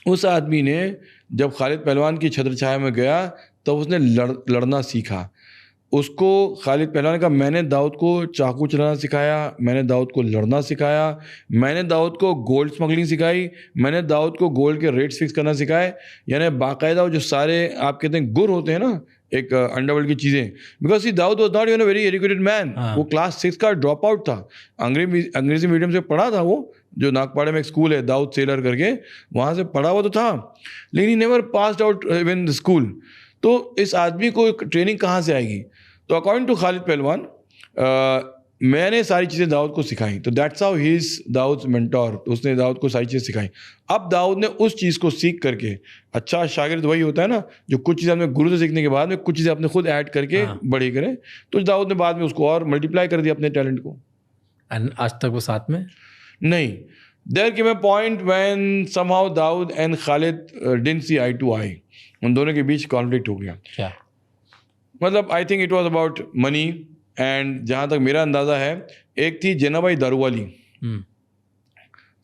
उस आदमी ने जब खालिद पहलवान की छत्र छाया में गया तब उसने लड़ना सीखा। उसको खालिद पहलवान का, मैंने दाऊद को चाकू चलाना सिखाया, मैंने दाऊद को लड़ना सिखाया, मैंने दाऊद को गोल्ड स्मगलिंग सिखाई, मैंने दाऊद को गोल्ड के रेट्स फिक्स करना सिखाए। यानी बाकायदा जो सारे आप कहते हैं गुर होते हैं ना, एक अंडरवर्ल्ड की चीज़ें, because Dawood was not even a very educated man. वो क्लास 6 का ड्रॉप आउट था, अंग्रेजी मीडियम से पढ़ा था वो, जो नागपाड़े में एक स्कूल है दाऊद सेलर करके, वहाँ से पढ़ा हुआ तो था, लेकिन he never passed out even the school. तो इस आदमी को ट्रेनिंग कहाँ से आएगी? तो अकॉर्डिंग टू खालिद पहलवान, मैंने सारी चीज़ें दाऊद को सिखाई। तो that's how he is Dawood's mentor. उसने दाऊद को सारी चीज़ें सिखाई। अब दाऊद ने उस चीज़ को सीख करके, अच्छा शागिर्द वही होता है ना जो कुछ चीज़ें अपने गुरु से सीखने के बाद में कुछ चीज़ें अपने खुद ऐड करके बड़ी करें, तो दाऊद ने बाद में उसको और मल्टीप्लाई कर दिया अपने टैलेंट को। आज तक वो साथ में नहीं। There came a point when somehow Daud and Khalid didn't see eye to eye. उन दोनों के बीच कॉन्फ्लिक्ट हो गया। क्या मतलब I think it was about money. And जहाँ तक मेरा अंदाज़ा है, एक थी जेनाबाई दारूवाली।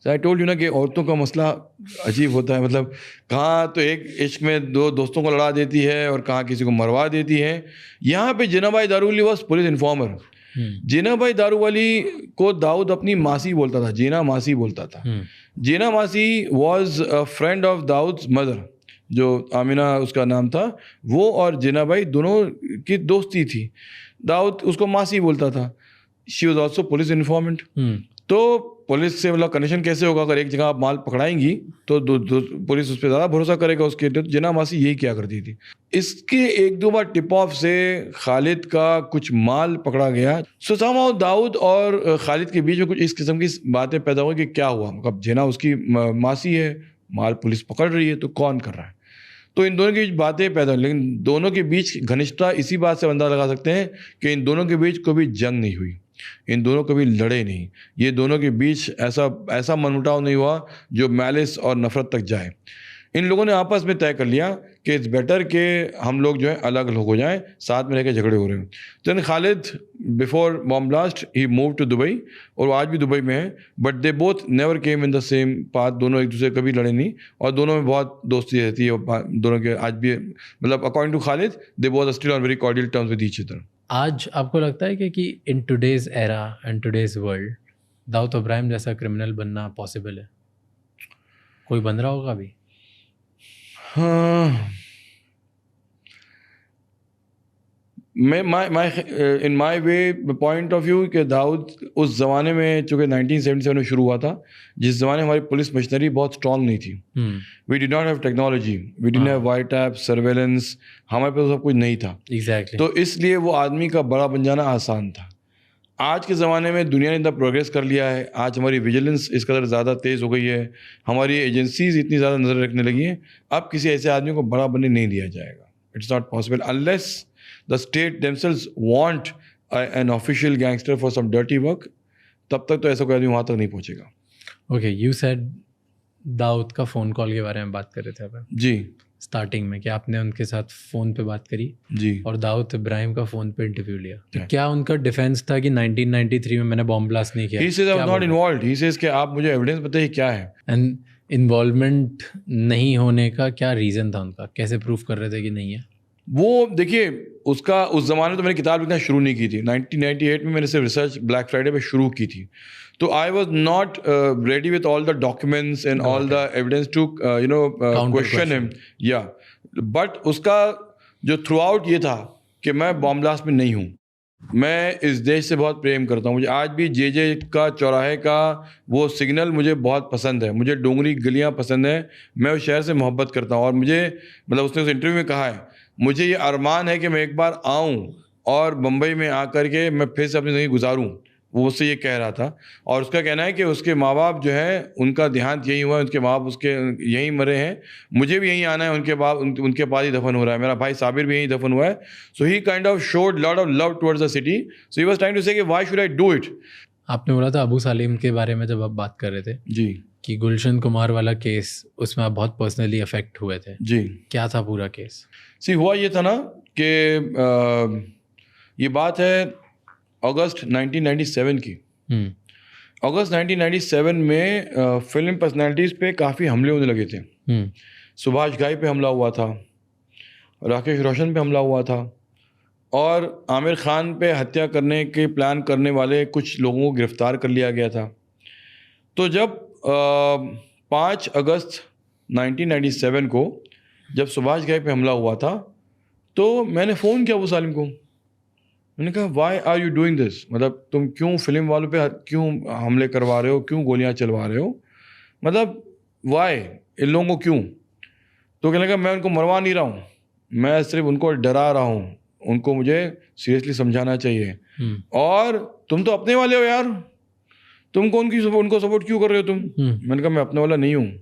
आई टोल्ड यू ना कि औरतों का मसला अजीब होता है। मतलब कहाँ तो एक इश्क में 2 दोस्तों को लड़ा देती है और कहाँ किसी को मरवा देती है। यहाँ पे जेनाबाई दारूवाली वॉज पुलिस इन्फॉर्मर। जेनाबाई दारूवाली को दाऊद अपनी मासी बोलता था, जेना मासी बोलता था। Jena Masi was a friend of Dawood's mother. जो आमिना उसका नाम था, वो और जिना भाई दोनों की दोस्ती थी। दाऊद उसको मासी बोलता था। She was also police informant. तो पुलिस से मतलब कनेक्शन कैसे होगा? अगर एक जगह आप माल पकड़ाएंगी तो पुलिस उस पर ज़्यादा भरोसा करेगा उसके। तो जिना मासी यही क्या करती थी। इसके एक दो बार टिप ऑफ से खालिद का कुछ माल पकड़ा गया। सो समहाउ दाऊद और खालिद के बीच में कुछ इस किस्म की बातें पैदा हुई कि क्या हुआ, मतलब जिना उसकी मासी है, माल पुलिस पकड़ रही है, तो कौन कर रहा है। तो इन दोनों के बीच बातें पैदा हुई, लेकिन दोनों के बीच घनिष्ठता इसी बात से अंदाजा लगा सकते हैं कि इन दोनों के बीच कभी जंग नहीं हुई, इन दोनों कभी लड़े नहीं, ये दोनों के बीच ऐसा मनमुटाव नहीं हुआ जो मैलिस और नफरत तक जाए। इन लोगों ने आपस में तय कर लिया कि इट्स बेटर कि हम लोग जो है अलग अलग हो जाएं, साथ में रहकर झगड़े हो रहे हैं। तो Khalid before bomb blast he move to Dubai, और वो आज भी दुबई में है, but they both never came in the same path. दोनों एक दूसरे कभी लड़े नहीं और दोनों में बहुत दोस्ती रहती है दोनों के आज भी, मतलब according to Khalid they both still on very cordial terms with each other. आज आपको लगता है कि in today's era and today's world Dawood Ibrahim जैसा क्रिमिनल बनना पॉसिबल है? कोई बन रहा होगा अभी? इन माई वे पॉइंट ऑफ व्यू कि दाऊद उस ज़माने में, चूँकि 1977 में शुरू हुआ था, जिस ज़माने में हमारी पुलिस मशीनरी बहुत स्ट्रांग नहीं थी। We did not have technology, we did have WhatsApp surveillance, हमारे पास सब कुछ नहीं था। एग्जैक्टली। तो इसलिए वो आदमी का बड़ा बन जाना आसान था। आज के ज़माने में दुनिया ने इतना प्रोग्रेस कर लिया है, आज हमारी विजिलेंस इस कदर ज़्यादा तेज़ हो गई है, हमारी एजेंसीज इतनी ज़्यादा नज़र रखने लगी हैं, अब किसी ऐसे आदमी को बड़ा बनने नहीं दिया जाएगा। It's not possible unless the state themselves want an official gangster for some dirty work। तब तक तो ऐसा कोई आदमी वहाँ तक नहीं पहुँचेगा। ओके, यू सेड दाऊद का फ़ोन कॉल के बारे में बात कर रहे थे आप जी स्टार्टिंग में, कि आपने उनके साथ फ़ोन पे बात करी जी, और दाऊद इब्राहिम का फ़ोन पे इंटरव्यू लिया। तो क्या उनका डिफेंस था कि 1993 में मैंने बॉम्ब ब्लास्ट नहीं किया? he says I was not involved, he says कि आप मुझे एविडेंस बताइए क्या है। एंड इन्वॉल्वमेंट नहीं होने का क्या रीज़न था उनका? कैसे प्रूफ कर रहे थे कि नहीं है? वो देखिए, उसका उस ज़माने में तो मैंने किताब लिखना शुरू नहीं की थी। 1998 में मैंने सिर्फ रिसर्च ब्लैक फ्राइडे पे शुरू की थी। तो I was not ready with all the documents and all the evidence to question him, yeah but उसका जो थ्रू आउट ये था कि मैं बॉम्ब ब्लास्ट में नहीं हूँ, मैं इस देश से बहुत प्रेम करता हूँ। मुझे आज भी जे का चौराहे का वो सिग्नल मुझे बहुत पसंद है, मुझे डोंगरी गलियाँ पसंद है, मैं उस शहर से मोहब्बत करता हूँ। और मुझे मतलब उसने उस इंटरव्यू में कहा है, मुझे ये अरमान है कि मैं एक बार आऊँ और बम्बई में आकर के मैं फिर से अपनी ज़िंदगी गुजारूँ। वो उससे ये कह रहा था। और उसका कहना है कि उसके माँ बाप जो है उनका देहांत यहीं हुआ है, उनके माँ बाप उसके यहीं मरे हैं, मुझे भी यहीं आना है, उनके बाप उनके पास ही दफन हो रहा है, मेरा भाई साबिर भी यहीं दफन हुआ है। So he kind of showed lot of love towards the city, so he was trying to say कि why should I do it. आपने बोला था अबू सालिम के बारे में जब आप बात कर रहे थे जी, कि गुलशन कुमार वाला केस, उसमें आप बहुत पर्सनली अफेक्ट हुए थे। जी, क्या था पूरा केस? सी हुआ ये था ना कि ये बात है अगस्त 1997 की। अगस्त 1997 में फिल्म पर्सनैलिटीज़ पे काफ़ी हमले होने लगे थे। सुभाष घाई पे हमला हुआ था, राकेश रोशन पे हमला हुआ था, और आमिर खान पे हत्या करने के प्लान करने वाले कुछ लोगों को गिरफ्तार कर लिया गया था। तो जब 5 अगस्त 1997 को जब सुभाष घाई पे हमला हुआ था, तो मैंने फ़ोन किया अबू सालिम को। मैंने कहा why are you doing this, मतलब तुम क्यों फिल्म वालों पे क्यों हमले करवा रहे हो, क्यों गोलियां चलवा रहे हो, मतलब वाई, इन लोगों को क्यों? तो कहने लगा मैं उनको मरवा नहीं रहा हूँ, मैं सिर्फ उनको डरा रहा हूँ, उनको मुझे सीरियसली समझाना चाहिए। और तुम तो अपने वाले हो यार, तुमको उनको सपोर्ट क्यों कर रहे हो तुम? मैंने कहा मैं अपने वाला नहीं हूँ,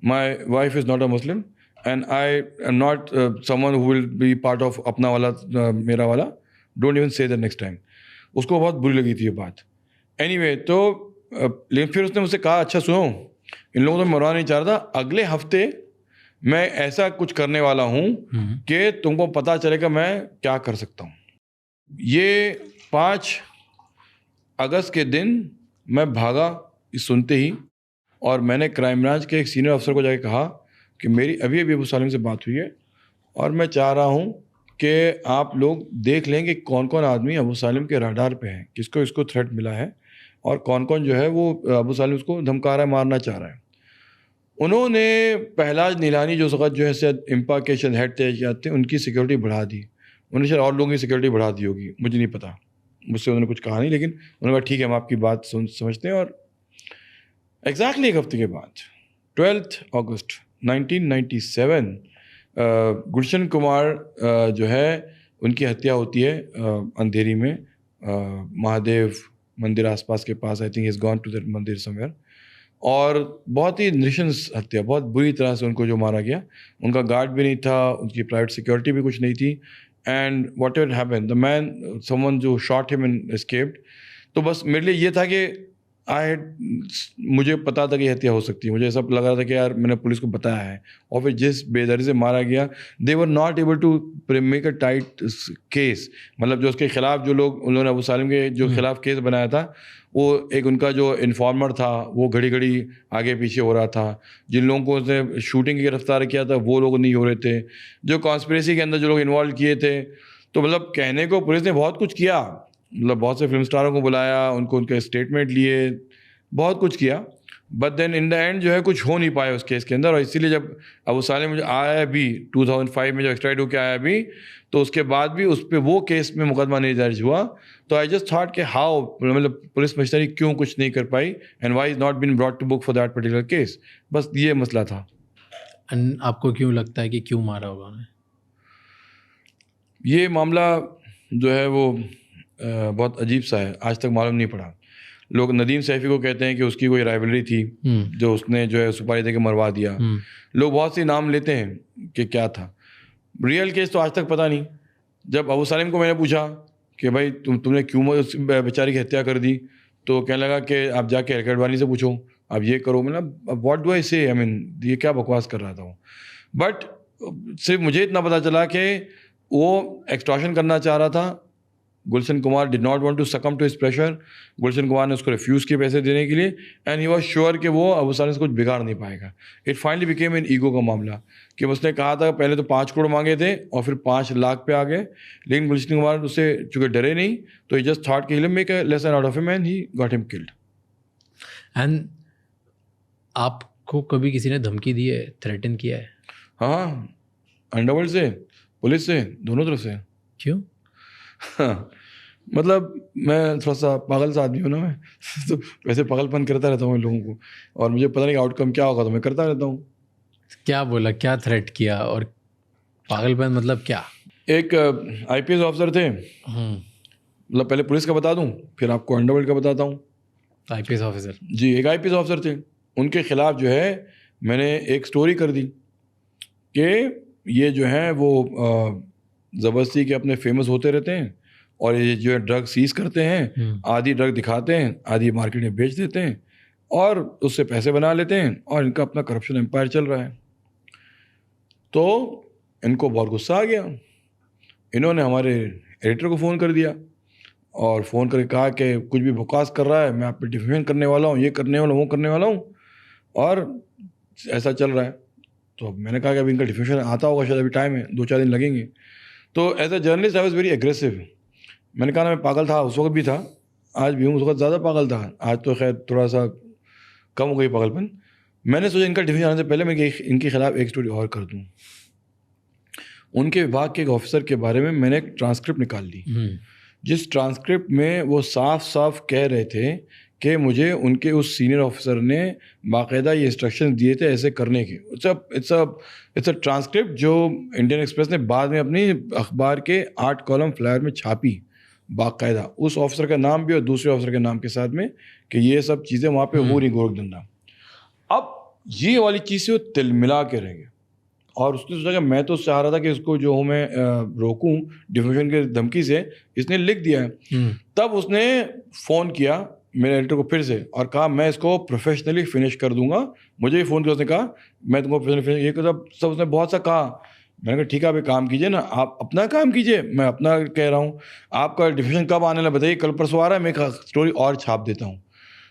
my wife is not a Muslim and I am not someone who will be part of अपना वाला मेरा वाला, don't even say that next time. उसको बहुत बुरी लगी थी ये बात। एनीवे, तो लेकिन फिर उसने मुझसे कहा अच्छा सुनो, इन लोगों को तो मरवा नहीं चाह रहा था, अगले हफ्ते मैं ऐसा कुछ करने वाला हूँ कि तुमको पता चलेगा मैं क्या कर सकता हूँ। ये 5 अगस्त के दिन मैं भागा इस सुनते ही, और मैंने क्राइम ब्रांच के एक सीनियर अफसर को जाके कहा कि मेरी अभी अबू सालिम से बात हुई है और मैं चाह रहा हूँ कि आप लोग देख लें कि कौन कौन आदमी अबू सालिम के राडार पे हैं, किसको इसको थ्रेट मिला है, और कौन कौन जो है वो अबू सालिम उसको धमका रहा है, मारना चाह रहा है। उन्होंने पहलाज नीलानी जो वक़्त जो है शायद इम्पा के शायद हेड थे, उनकी सिक्योरिटी बढ़ा दी। उन्होंने शायद और लोगों की सिक्योरिटी बढ़ा दी होगी, मुझे नहीं पता, मुझसे उन्होंने कुछ कहा नहीं, लेकिन उन्होंने कहा ठीक है हम आपकी बात समझते हैं। और एग्जैक्टली एक हफ्ते के बाद 12 अगस्त 1997 गुलशन कुमार जो है उनकी हत्या होती है अंधेरी में, महादेव मंदिर आसपास के पास। I think is gone to that mandir somewhere. और बहुत ही नृशंस हत्या, बहुत बुरी तरह से उनको जो मारा गया। उनका गार्ड भी नहीं था, उनकी प्राइवेट सिक्योरिटी भी कुछ नहीं थी। And what ever happen, the man someone जो शॉट हिम एंड एस्केप्ड। तो बस मेरे लिए ये था कि मुझे पता था कि हत्या हो सकती है, मुझे ऐसा लग रहा था कि यार मैंने पुलिस को बताया है। और फिर जिस बेदर्दी से मारा गया, they were not able to make a tight case. मतलब जो उसके खिलाफ जो लोग, उन्होंने अबू सालिम के जो खिलाफ केस बनाया था, वो एक उनका जो इन्फॉर्मर था वो घड़ी घड़ी आगे पीछे हो रहा था। जिन लोगों को उसने शूटिंग की गिरफ्तार किया था वो लोग नहीं हो रहे थे। जो कॉन्स्पिरेसी के अंदर जो लोग इन्वॉल्व किए थे, तो मतलब कहने को पुलिस ने बहुत कुछ किया, मतलब बहुत से फिल्म स्टारों को बुलाया, उनको उनके स्टेटमेंट लिए, बहुत कुछ किया। But then in the end जो है कुछ हो नहीं पाया उस केस के अंदर। और इसीलिए जब अबू सालिम मुझे आया भी 2005 में, जब एक्सट्राइड होकर आया भी, तो उसके बाद भी उस पर वो केस में मुकदमा नहीं दर्ज हुआ। तो आई जस्ट थॉट कि हाउ, मतलब पुलिस मजिस्ट्रेरी क्यों कुछ नहीं कर पाई, and why is not been brought to book for that particular case. बस ये मसला था। एंड आपको क्यों लगता है कि क्यों मारा होगा उन्हें? ये मामला जो है वो बहुत अजीब सा है, आज तक मालूम नहीं पड़ा। लोग नदीम सैफी को कहते हैं कि उसकी कोई राइवलरी थी जो उसने जो है सुपारी दे के मरवा दिया। लोग बहुत सी नाम लेते हैं कि क्या था। रियल केस तो आज तक पता नहीं। जब अबू सालिम को मैंने पूछा कि भाई तुमने क्यों उस बेचारी की हत्या कर दी, तो कहने लगा कि आप जाके हेलकटवाली से पूछो, आप ये करो। मतलब व्हाट डू आई से, आई मीन ये क्या बकवास कर रहा था वो। बट सिर्फ मुझे इतना पता चला कि वो एक्सटॉर्शन करना चाह रहा था। Gulshan Kumar did not want to succumb to his pressure. Gulshan Kumar ने उसको रिफ्यूज़ किए पैसे देने के लिए, एंड ही वाज श्योर कि वो अबू सालिम से कुछ बिगाड़ नहीं पाएगा। It finally became an ego का मामला कि उसने कहा था पहले तो 5 करोड़ मांगे थे और फिर 5 लाख पे आ गए। लेकिन गुलशन कुमार उससे चूँकि डरे नहीं, तो ही जस्ट थॉट कि he will make a lesson out of him and he got him killed. And आपको कभी किसी ने धमकी दी है, थ्रेटन किया है? हाँ, अंडरवर्ल्ड से, पुलिस से, दोनों तरफ से। क्यों? हाँ, मतलब मैं थोड़ा सा पागल सा आदमी हूँ ना मैं तो वैसे पागलपन करता रहता हूँ इन लोगों को, और मुझे पता नहीं आउटकम क्या होगा, तो मैं करता रहता हूँ। क्या बोला, क्या थ्रेट किया, और पागलपन मतलब क्या? एक IPS ऑफिसर थे, मतलब पहले पुलिस का बता दूँ फिर आपको अंडरवर्ल्ड का बताता हूँ। IPS ऑफिसर जी, एक IPS ऑफिसर थे, उनके खिलाफ जो है मैंने एक स्टोरी कर दी कि ये जो है वो ज़बरदस्ती के अपने फेमस होते रहते हैं और ये जो है ड्रग सीज करते हैं, आधी ड्रग दिखाते हैं, आधी मार्केट में बेच देते हैं और उससे पैसे बना लेते हैं, और इनका अपना करप्शन एम्पायर चल रहा है। तो इनको बहुत गुस्सा आ गया। इन्होंने हमारे एडिटर को फ़ोन कर दिया और फ़ोन करके कहा कि कुछ भी बकवास कर रहा है, मैं आप पे डिफेमेशन करने वाला हूँ, ये करने वाला हूँ, वो करने वाला हूँ, और ऐसा चल रहा है। तो मैंने कहा कि अभी इनका डिफेमेशन आता होगा, शायद अभी टाइम है, 2-4 दिन लगेंगे। तो as a journalist I was very aggressive. मैंने कहा ना, मैं पागल था, उस वक्त भी था, आज भी हूँ, उस वक्त ज़्यादा पागल था, आज तो खैर थोड़ा सा कम हो गई पागलपन। मैंने सोचा इनका डिफेंस आने से पहले मैं इनके खिलाफ एक स्टोरी और कर दूँ। उनके विभाग के एक ऑफिसर के बारे में मैंने एक ट्रांसक्रिप्ट निकाल ली, जिस ट्रांसक्रिप्ट में वो साफ साफ कह रहे थे कि मुझे उनके उस सीनियर ऑफिसर ने बाकायदा ये इंस्ट्रक्शन दिए थे ऐसे करने के। इट्स अ ट्रांसक्रिप्ट जो इंडियन एक्सप्रेस ने बाद में अपनी अखबार के 8 कॉलम फ्लायर में छापी, बाकायदा उस ऑफिसर का नाम भी और दूसरे ऑफिसर के नाम के साथ में, कि ये सब चीज़ें वहाँ पे हो रही गोरखधंधा। अब ये वाली चीज़ से वो तिलमिला के रह गए, और उसने सोचा कि मैं तो चाह रहा था कि इसको जो हूँ मैं रोकूं डिफेमेशन के धमकी से, इसने लिख दिया है। तब उसने फ़ोन किया मेरे एडिटर को फिर से और कहा मैं इसको प्रोफेशनली फिनिश कर दूंगा। मुझे भी फ़ोन किया, उसने कहा मैं तुमको प्रोफेशनली फिनिश, ये सब उसने बहुत सा कहा। मैंने कहा ठीक है, आप एक काम कीजिए ना, आप अपना काम कीजिए, मैं अपना कह रहा हूँ। आपका डिफेमेशन कब आने लगा बताइए, कल परसों आ रहा है, मैं एक स्टोरी और छाप देता हूँ।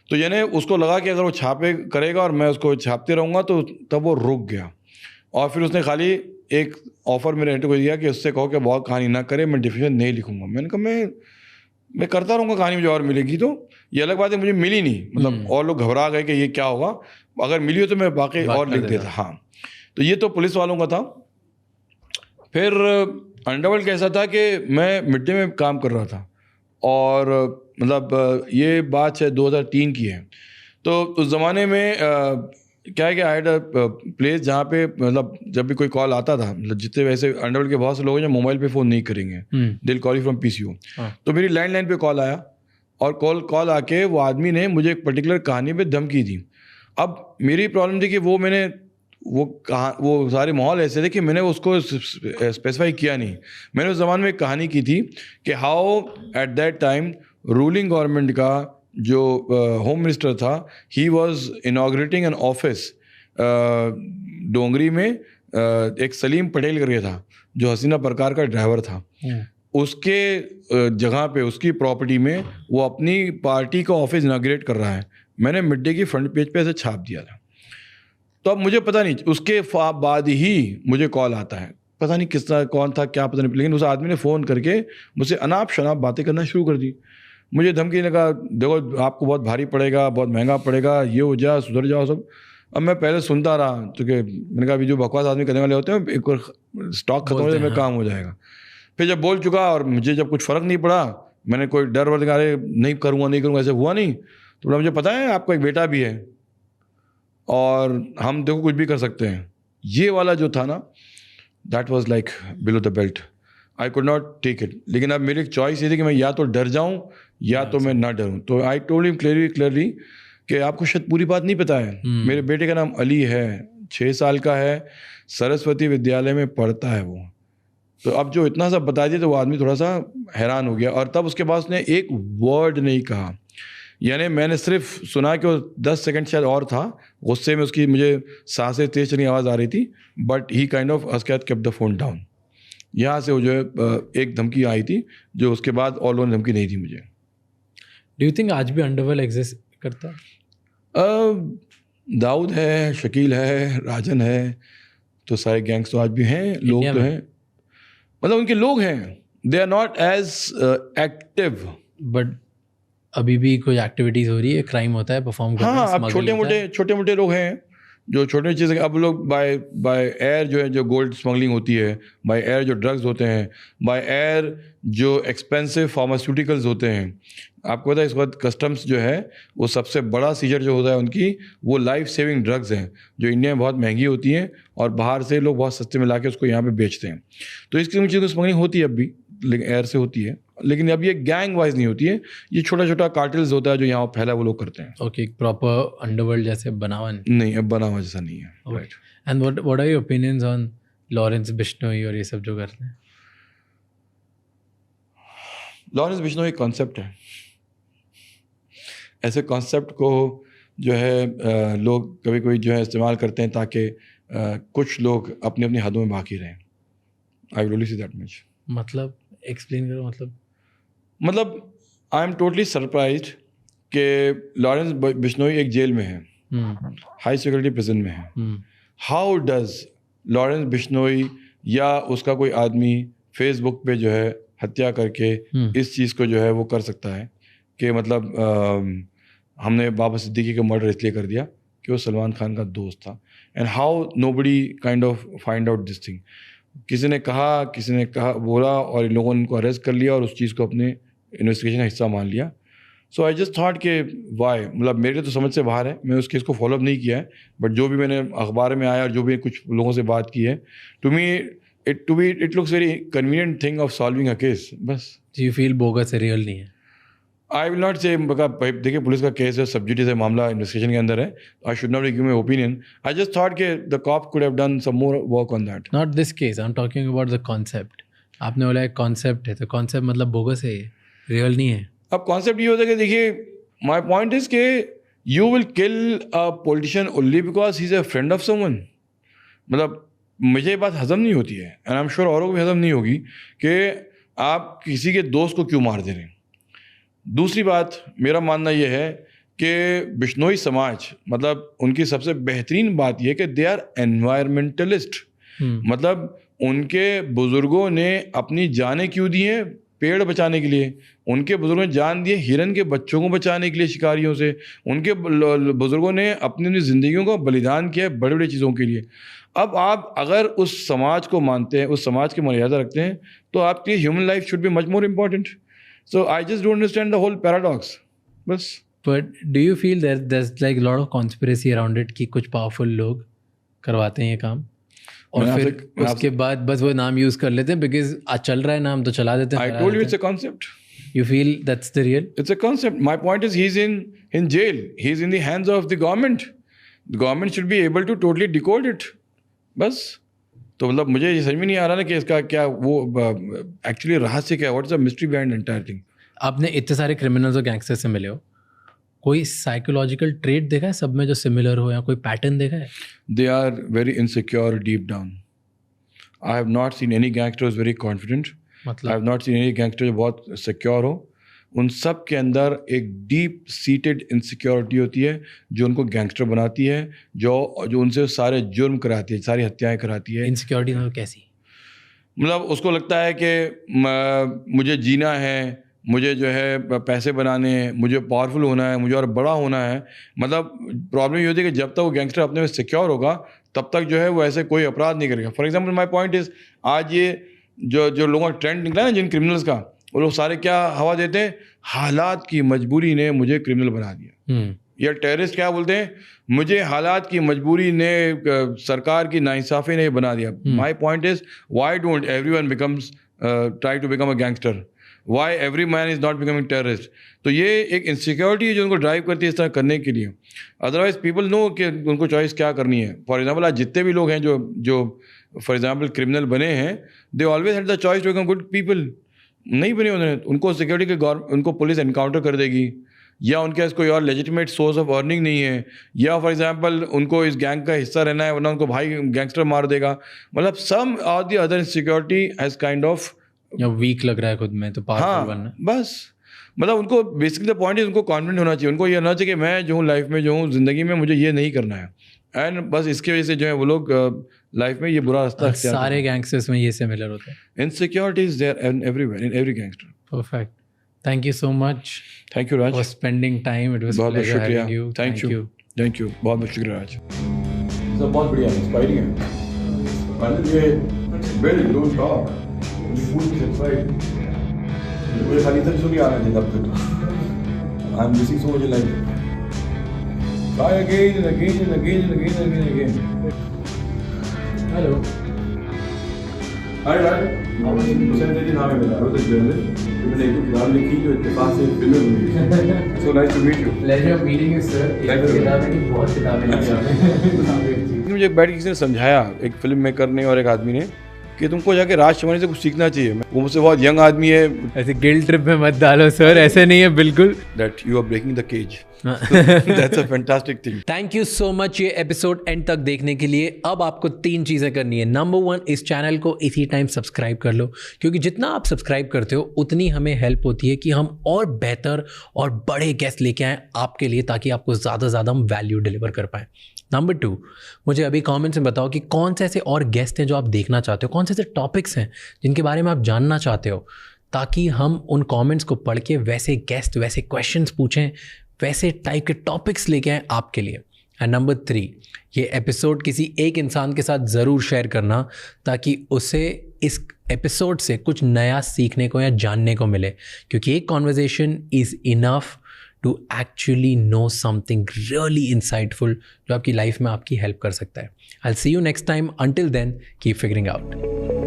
तो यानी उसको लगा कि अगर वो छापे करेगा और मैं उसको छापते रहूँगा तो तब वो रुक गया। और फिर उसने खाली एक ऑफ़र मेरे एडिटर को दिया कि उससे कहो कि बहुत कहानी ना करे, मैं डिफेमेशन नहीं लिखूंगा। मैंने कहा मैं मैं करता रहूँगा, कहानी मुझे और मिलेगी। तो ये अलग बात है मुझे मिली नहीं, मतलब और लोग घबरा गए कि ये क्या होगा, अगर मिली हो तो मैं बाकी और लिख देता। हाँ, तो ये तो पुलिस वालों का था। फिर अंडरवर्ल्ड कैसा था कि मैं मिड डे में काम कर रहा था, और मतलब ये बात है 2003 की है। तो उस ज़माने में क्या है कि आई हैड अ प्लेस जहाँ पे मतलब जब भी कोई कॉल आता था, मतलब जितने वैसे अंडरवर्ल्ड के बहुत से लोग हैं जो मोबाइल पे फ़ोन नहीं करेंगे, दिल कॉल फ्रॉम PCO। तो मेरी लैंडलाइन पे कॉल आया, और कॉल आके वो आदमी ने मुझे एक पर्टिकुलर कहानी पे धमकी दी। अब मेरी प्रॉब्लम थी कि वो सारे माहौल ऐसे थे कि मैंने उसको स्पेसिफाई किया नहीं। मैंने उस ज़माने में एक कहानी की थी कि how at that time ruling government का जो होम मिनिस्टर था, he was inaugurating an office Dongri में। एक सलीम पटेल करके था जो हसीना परकार का ड्राइवर था, उसके जगह पे उसकी प्रॉपर्टी में वो अपनी पार्टी का ऑफिस इनॉग्रेट कर रहा है। मैंने मिड डे की फ्रंट पेज पे ऐसे छाप दिया था। तो अब मुझे पता नहीं, उसके बाद ही मुझे कॉल आता है, पता नहीं किसका कौन था क्या पता नहीं, लेकिन उस आदमी ने फ़ोन करके मुझसे अनाप शनाप बातें करना शुरू कर दी। मुझे धमकी लगा, देखो आपको बहुत भारी पड़ेगा, बहुत महंगा पड़ेगा, ये हो जाए, सुधर जाओ सब। अब मैं पहले सुनता रहा, क्योंकि मैंने कहा अभी जो बकवास आदमी करने वाले होते हैं, एक और स्टॉक खत्म हो जाए, मेरा काम हो जाएगा। फिर जब बोल चुका और मुझे जब कुछ फ़र्क नहीं पड़ा, मैंने कोई डर वर दिखा, नहीं करूँगा, ऐसे हुआ नहीं। तो मुझे पता है आपका एक बेटा भी है और हम देखो कुछ भी कर सकते हैं। ये वाला जो था ना, that was like below the belt, I could not take it. लेकिन अब मेरी एक चॉइस ये थी कि मैं या तो डर जाऊं या तो मैं ना डरूं। तो आई टोल्ड हिम क्लियरली कि आपको शायद पूरी बात नहीं पता है, मेरे बेटे का नाम अली है, 6 साल का है, सरस्वती विद्यालय में पढ़ता है वो। तो अब जो इतना सा बता दिया तो वो आदमी थोड़ा सा हैरान हो गया, और तब उसके बाद उसने एक वर्ड नहीं कहा। यानी मैंने सिर्फ सुना कि वो 10 सेकंड शायद और था, गुस्से में उसकी मुझे सांसें तेज चलने की आवाज़ आ रही थी, बट ही काइंड ऑफ अस्कैद केप्ट द फोन डाउन। यहाँ से वो जो है एक धमकी आई थी, जो उसके बाद और लोगों ने धमकी नहीं दी मुझे। डू यू थिंक आज भी अंडरवर्ल्ड एग्जिस्ट करता है? दाऊद है, शकील है, राजन है, तो सारे गैंग्स तो आज भी हैं, लोग तो हैं, मतलब उनके लोग हैं, they are not as active. But अभी भी कोई एक्टिविटीज हो रही है, क्राइम होता है, परफॉर्म कर रहे हैं, हाँ, अब छोटे मोटे लोग हैं जो छोटी चीज़ें। अब लोग बाय एयर जो है, जो गोल्ड स्मगलिंग होती है, बाय एयर जो ड्रग्स होते हैं, बाय एयर जो एक्सपेंसिव फार्मास्यूटिकल्स होते हैं। आपको पता है इस वक्त कस्टम्स जो है वो सबसे बड़ा सीजर जो होता है उनकी, वो लाइफ सेविंग ड्रग्स हैं जो इंडिया में बहुत महंगी होती हैं और बाहर से लोग बहुत सस्ते में ला के उसको यहाँ पे बेचते हैं। तो इस किस्म की चीज़ों की स्मगलिंग होती है अब भी, लेकिन एयर से होती है, लेकिन अब ये गैंग वाइज नहीं होती है, ये छोटा छोटा कार्टेल्स होता है जो यहाँ फैला वो लोग करते हैं। ओके, प्रॉपर अंडरवर्ल्ड जैसे बनावा नहीं, अब बना हुआ जैसा नहीं है। Right. And what are your opinions on Lawrence Bishnoi और ये सब जो करते हैं? लॉरेंस बिश्नोई एक कॉन्सेप्ट है। ऐसे कॉन्सेप्ट को जो है लोग कभी कभी जो है इस्तेमाल करते हैं ताकि कुछ लोग अपनी अपनी हदों में बाकी रहें। I will only say that much. मतलब एक्सप्लेन करो। मतलब आई एम टोटली सरप्राइज्ड कि लॉरेंस बिश्नोई एक जेल में है, हाई सिक्योरिटी प्रिजन में है। हाउ डज लॉरेंस बिश्नोई या उसका कोई आदमी फेसबुक पे जो है हत्या करके इस चीज़ को जो है वो कर सकता है कि मतलब हमने बाबा सिद्दीकी का मर्डर इसलिए कर दिया कि वो सलमान खान का दोस्त था। And how nobody kind of find out this thing. किसी ने कहा बोला और इन लोगों ने उनको अरेस्ट कर लिया और उस चीज़ को अपने इन्वेस्टिगेशन का हिस्सा मान लिया। सो आई जस्ट थॉट कि वाई, मतलब मेरे तो समझ से बाहर है, मैं उस केस को फॉलोअप नहीं किया है, बट जो भी मैंने अखबार में आया और जो भी कुछ लोगों से बात की है, to me it looks very convenient thing of solving a case. बस यू फील बोगस है, रियल नहीं है? आई विल नॉट से, देखिए पुलिस का केस है, सब्जुडिस है, मामला इन्वेस्टिगेशन के अंदर है, I should not give my opinion. I just thought कि the cop could have done some more work on that. Not this case, I am talking about the concept. आपने बोला एक कॉन्सेप्ट है, तो कॉन्सेप्ट मतलब बोगस है, ये रियल नहीं है। अब कॉन्सेप्ट ये होता है कि देखिए, माई पॉइंट इज के you will kill a politician only because he is a friend of someone. मतलब मुझे ये बात हजम नहीं होती है, एंड आई एम श्योर औरों को भी हजम नहीं होगी कि आप किसी के दोस्त को क्यों मार दे रहे हैं। दूसरी बात, मेरा मानना यह है कि बिश्नोई समाज, मतलब उनकी सबसे बेहतरीन बात यह है कि दे आर एनवायरमेंटलिस्ट। मतलब उनके बुजुर्गों ने अपनी जानें क्यों दी हैं पेड़ बचाने के लिए, उनके बुजुर्गों ने जान दिए हिरन के बच्चों को बचाने के लिए शिकारियों से, उनके बुजुर्गों ने अपनी जिंदगियों का बलिदान किया है बड़ी बड़ी चीज़ों के लिए। अब आप अगर उस समाज को मानते हैं, उस समाज की मर्यादा रखते हैं, तो आपके human life should be much more important. So I just don't understand the whole paradox बस। But do you feel there's like lot of conspiracy around it कि कुछ पावरफुल लोग करवाते हैं ये काम और फिर उसके बाद बस वो नाम यूज़ कर लेते हैं बिकॉज आज चल रहा है नाम तो चला देते हैं। I told you it's a concept. You feel that's the real? It's a concept. My point is he's in jail. He's in the hands of the government. The government should be able to totally decode it. बस तो मतलब मुझे ये समझ में नहीं आ रहा ना कि इसका क्या वो एक्चुअली रहस्य क्या है, what is the mystery behind entire thing. आपने इतने सारे क्रिमिनल्स और गैंगस्टर्स से मिले हो, कोई साइकोलॉजिकल ट्रेट देखा है सब में जो सिमिलर हो या कोई पैटर्न देखा है? They are very insecure deep down. I have not seen any gangsters very confident. I have not seen any gangster जो बहुत सिक्योर हो। उन सब के अंदर एक डीप सीटेड इनसिक्योरिटी होती है जो उनको गैंगस्टर बनाती है, जो उनसे सारे जुर्म कराती है, सारी हत्याएं कराती है। इनसिक्योरिटी मतलब कैसी? मतलब उसको लगता है कि मुझे जीना है, मुझे जो है पैसे बनाने हैं, मुझे पावरफुल होना है, मुझे और बड़ा होना है। मतलब प्रॉब्लम ये होती है कि जब तक वो गैंगस्टर अपने में सिक्योर होगा तब तक जो है वो ऐसे कोई अपराध नहीं करेगा। For example my point is, आज ये जो लोगों का ट्रेंड निकला है जिन क्रिमिनल्स का, वो लोग सारे क्या हवा देते हैं, हालात की मजबूरी ने मुझे क्रिमिनल बना दिया। या टेररिस्ट क्या बोलते हैं, मुझे हालात की मजबूरी ने, सरकार की नाइंसाफ़ी ने बना दिया। My point is, why don't everyone becomes try to become a gangster, why every man is not becoming terrorist. तो ये एक इनसिक्योरिटी है जो उनको ड्राइव करती है इस तरह करने के लिए। अदरवाइज पीपल नो कि उनको चॉइस क्या करनी है। फॉर एग्जाम्पल आज जितने भी लोग हैं जो फॉर एग्जाम्पल क्रिमिनल बने हैं, they always had the choice to become good people. नहीं बने उन्होंने, उनको सिक्योरिटी के उनको पुलिस एनकाउंटर कर देगी, या उनके पास कोई और लेजिटिमेट सोर्स ऑफ अर्निंग नहीं है, या फॉर एग्जांपल उनको इस गैंग का हिस्सा रहना है वरना उनको भाई गैंगस्टर मार देगा। मतलब सम और the other security has kind of, या वीक लग रहा है खुद में तो पावरफुल बनना। बस मतलब उनको बेसिकली द पॉइंट इज उनको कॉन्फिडेंट होना चाहिए, उनको ये होना चाहिए कि मैं जो हूँ लाइफ में, जो हूँ ज़िंदगी में, मुझे ये नहीं करना है। एंड बस इसकी वजह से जो है वो लोग लाइफ में ये बुरा रास्ता, सारे गैंगस्टर्स में ये सिमिलर होते हैं। Insecurity is there everywhere in every gangster. Perfect, thank you so much. Thank you Raj for spending time, it was pleasure having you. Thank you बहुत बहुत शुक्रिया राज। सब बहुत बढ़िया इंस्पायरिंग है। मतलब ये बिल्ड डोंट टॉक, ये फुल सेटिस्फाइड। मुझे खाली तक सुन आ रहा है तब तक। I am missing so much life. Try again and again and again and again and again and again. Hello. Hi Raj. Hussain तेरी नाम है मेरा, रोज जर्नलिस्ट। मैंने एक किताब लिखी जो इत्तेफाक से फिल्म हुई। So nice to meet you. Pleasure meeting you sir। एक किताब है कि बहुत किताबें लिखी आपने। मुझे बैठ के किसी ने समझाया, एक फिल्म मेकर ने और एक आदमी ने, कि तुमको जाके राज शर्मा से कुछ सीखना चाहिए। वो मुझसे बहुत यंग आदमी है। ऐसे गिल्ट ट्रिप में मत डालो सर, ऐसे नहीं है बिल्कुल। That you are breaking the cage. That's a fantastic thing. Thank you so much ये एपिसोड एंड तक देखने के लिए। अब आपको 3 चीज़ें करनी है। नंबर 1, इस चैनल को इसी टाइम सब्सक्राइब कर लो, क्योंकि जितना आप सब्सक्राइब करते हो उतनी हमें हेल्प होती है कि हम और बेहतर और बड़े गेस्ट लेके आएँ आपके लिए, ताकि आपको ज़्यादा से ज़्यादा हम वैल्यू डिलीवर कर पाएँ। नंबर 2, मुझे अभी कमेंट्स में बताओ कि कौन से ऐसे और गेस्ट हैं जो आप देखना चाहते हो, कौन से ऐसे टॉपिक्स हैं जिनके बारे में आप जानना चाहते हो, ताकि हम उन कमेंट्स को पढ़ के वैसे गेस्ट, वैसे क्वेश्चंस पूछें, वैसे टाइप के टॉपिक्स लेके आएँ आपके लिए। एंड नंबर 3, ये एपिसोड किसी एक इंसान के साथ ज़रूर शेयर करना, ताकि उसे इस एपिसोड से कुछ नया सीखने को या जानने को मिले, क्योंकि एक conversation is enough to actually know something really insightful जो आपकी लाइफ में आपकी हेल्प कर सकता है। I'll see you next time. Until then, keep figuring out.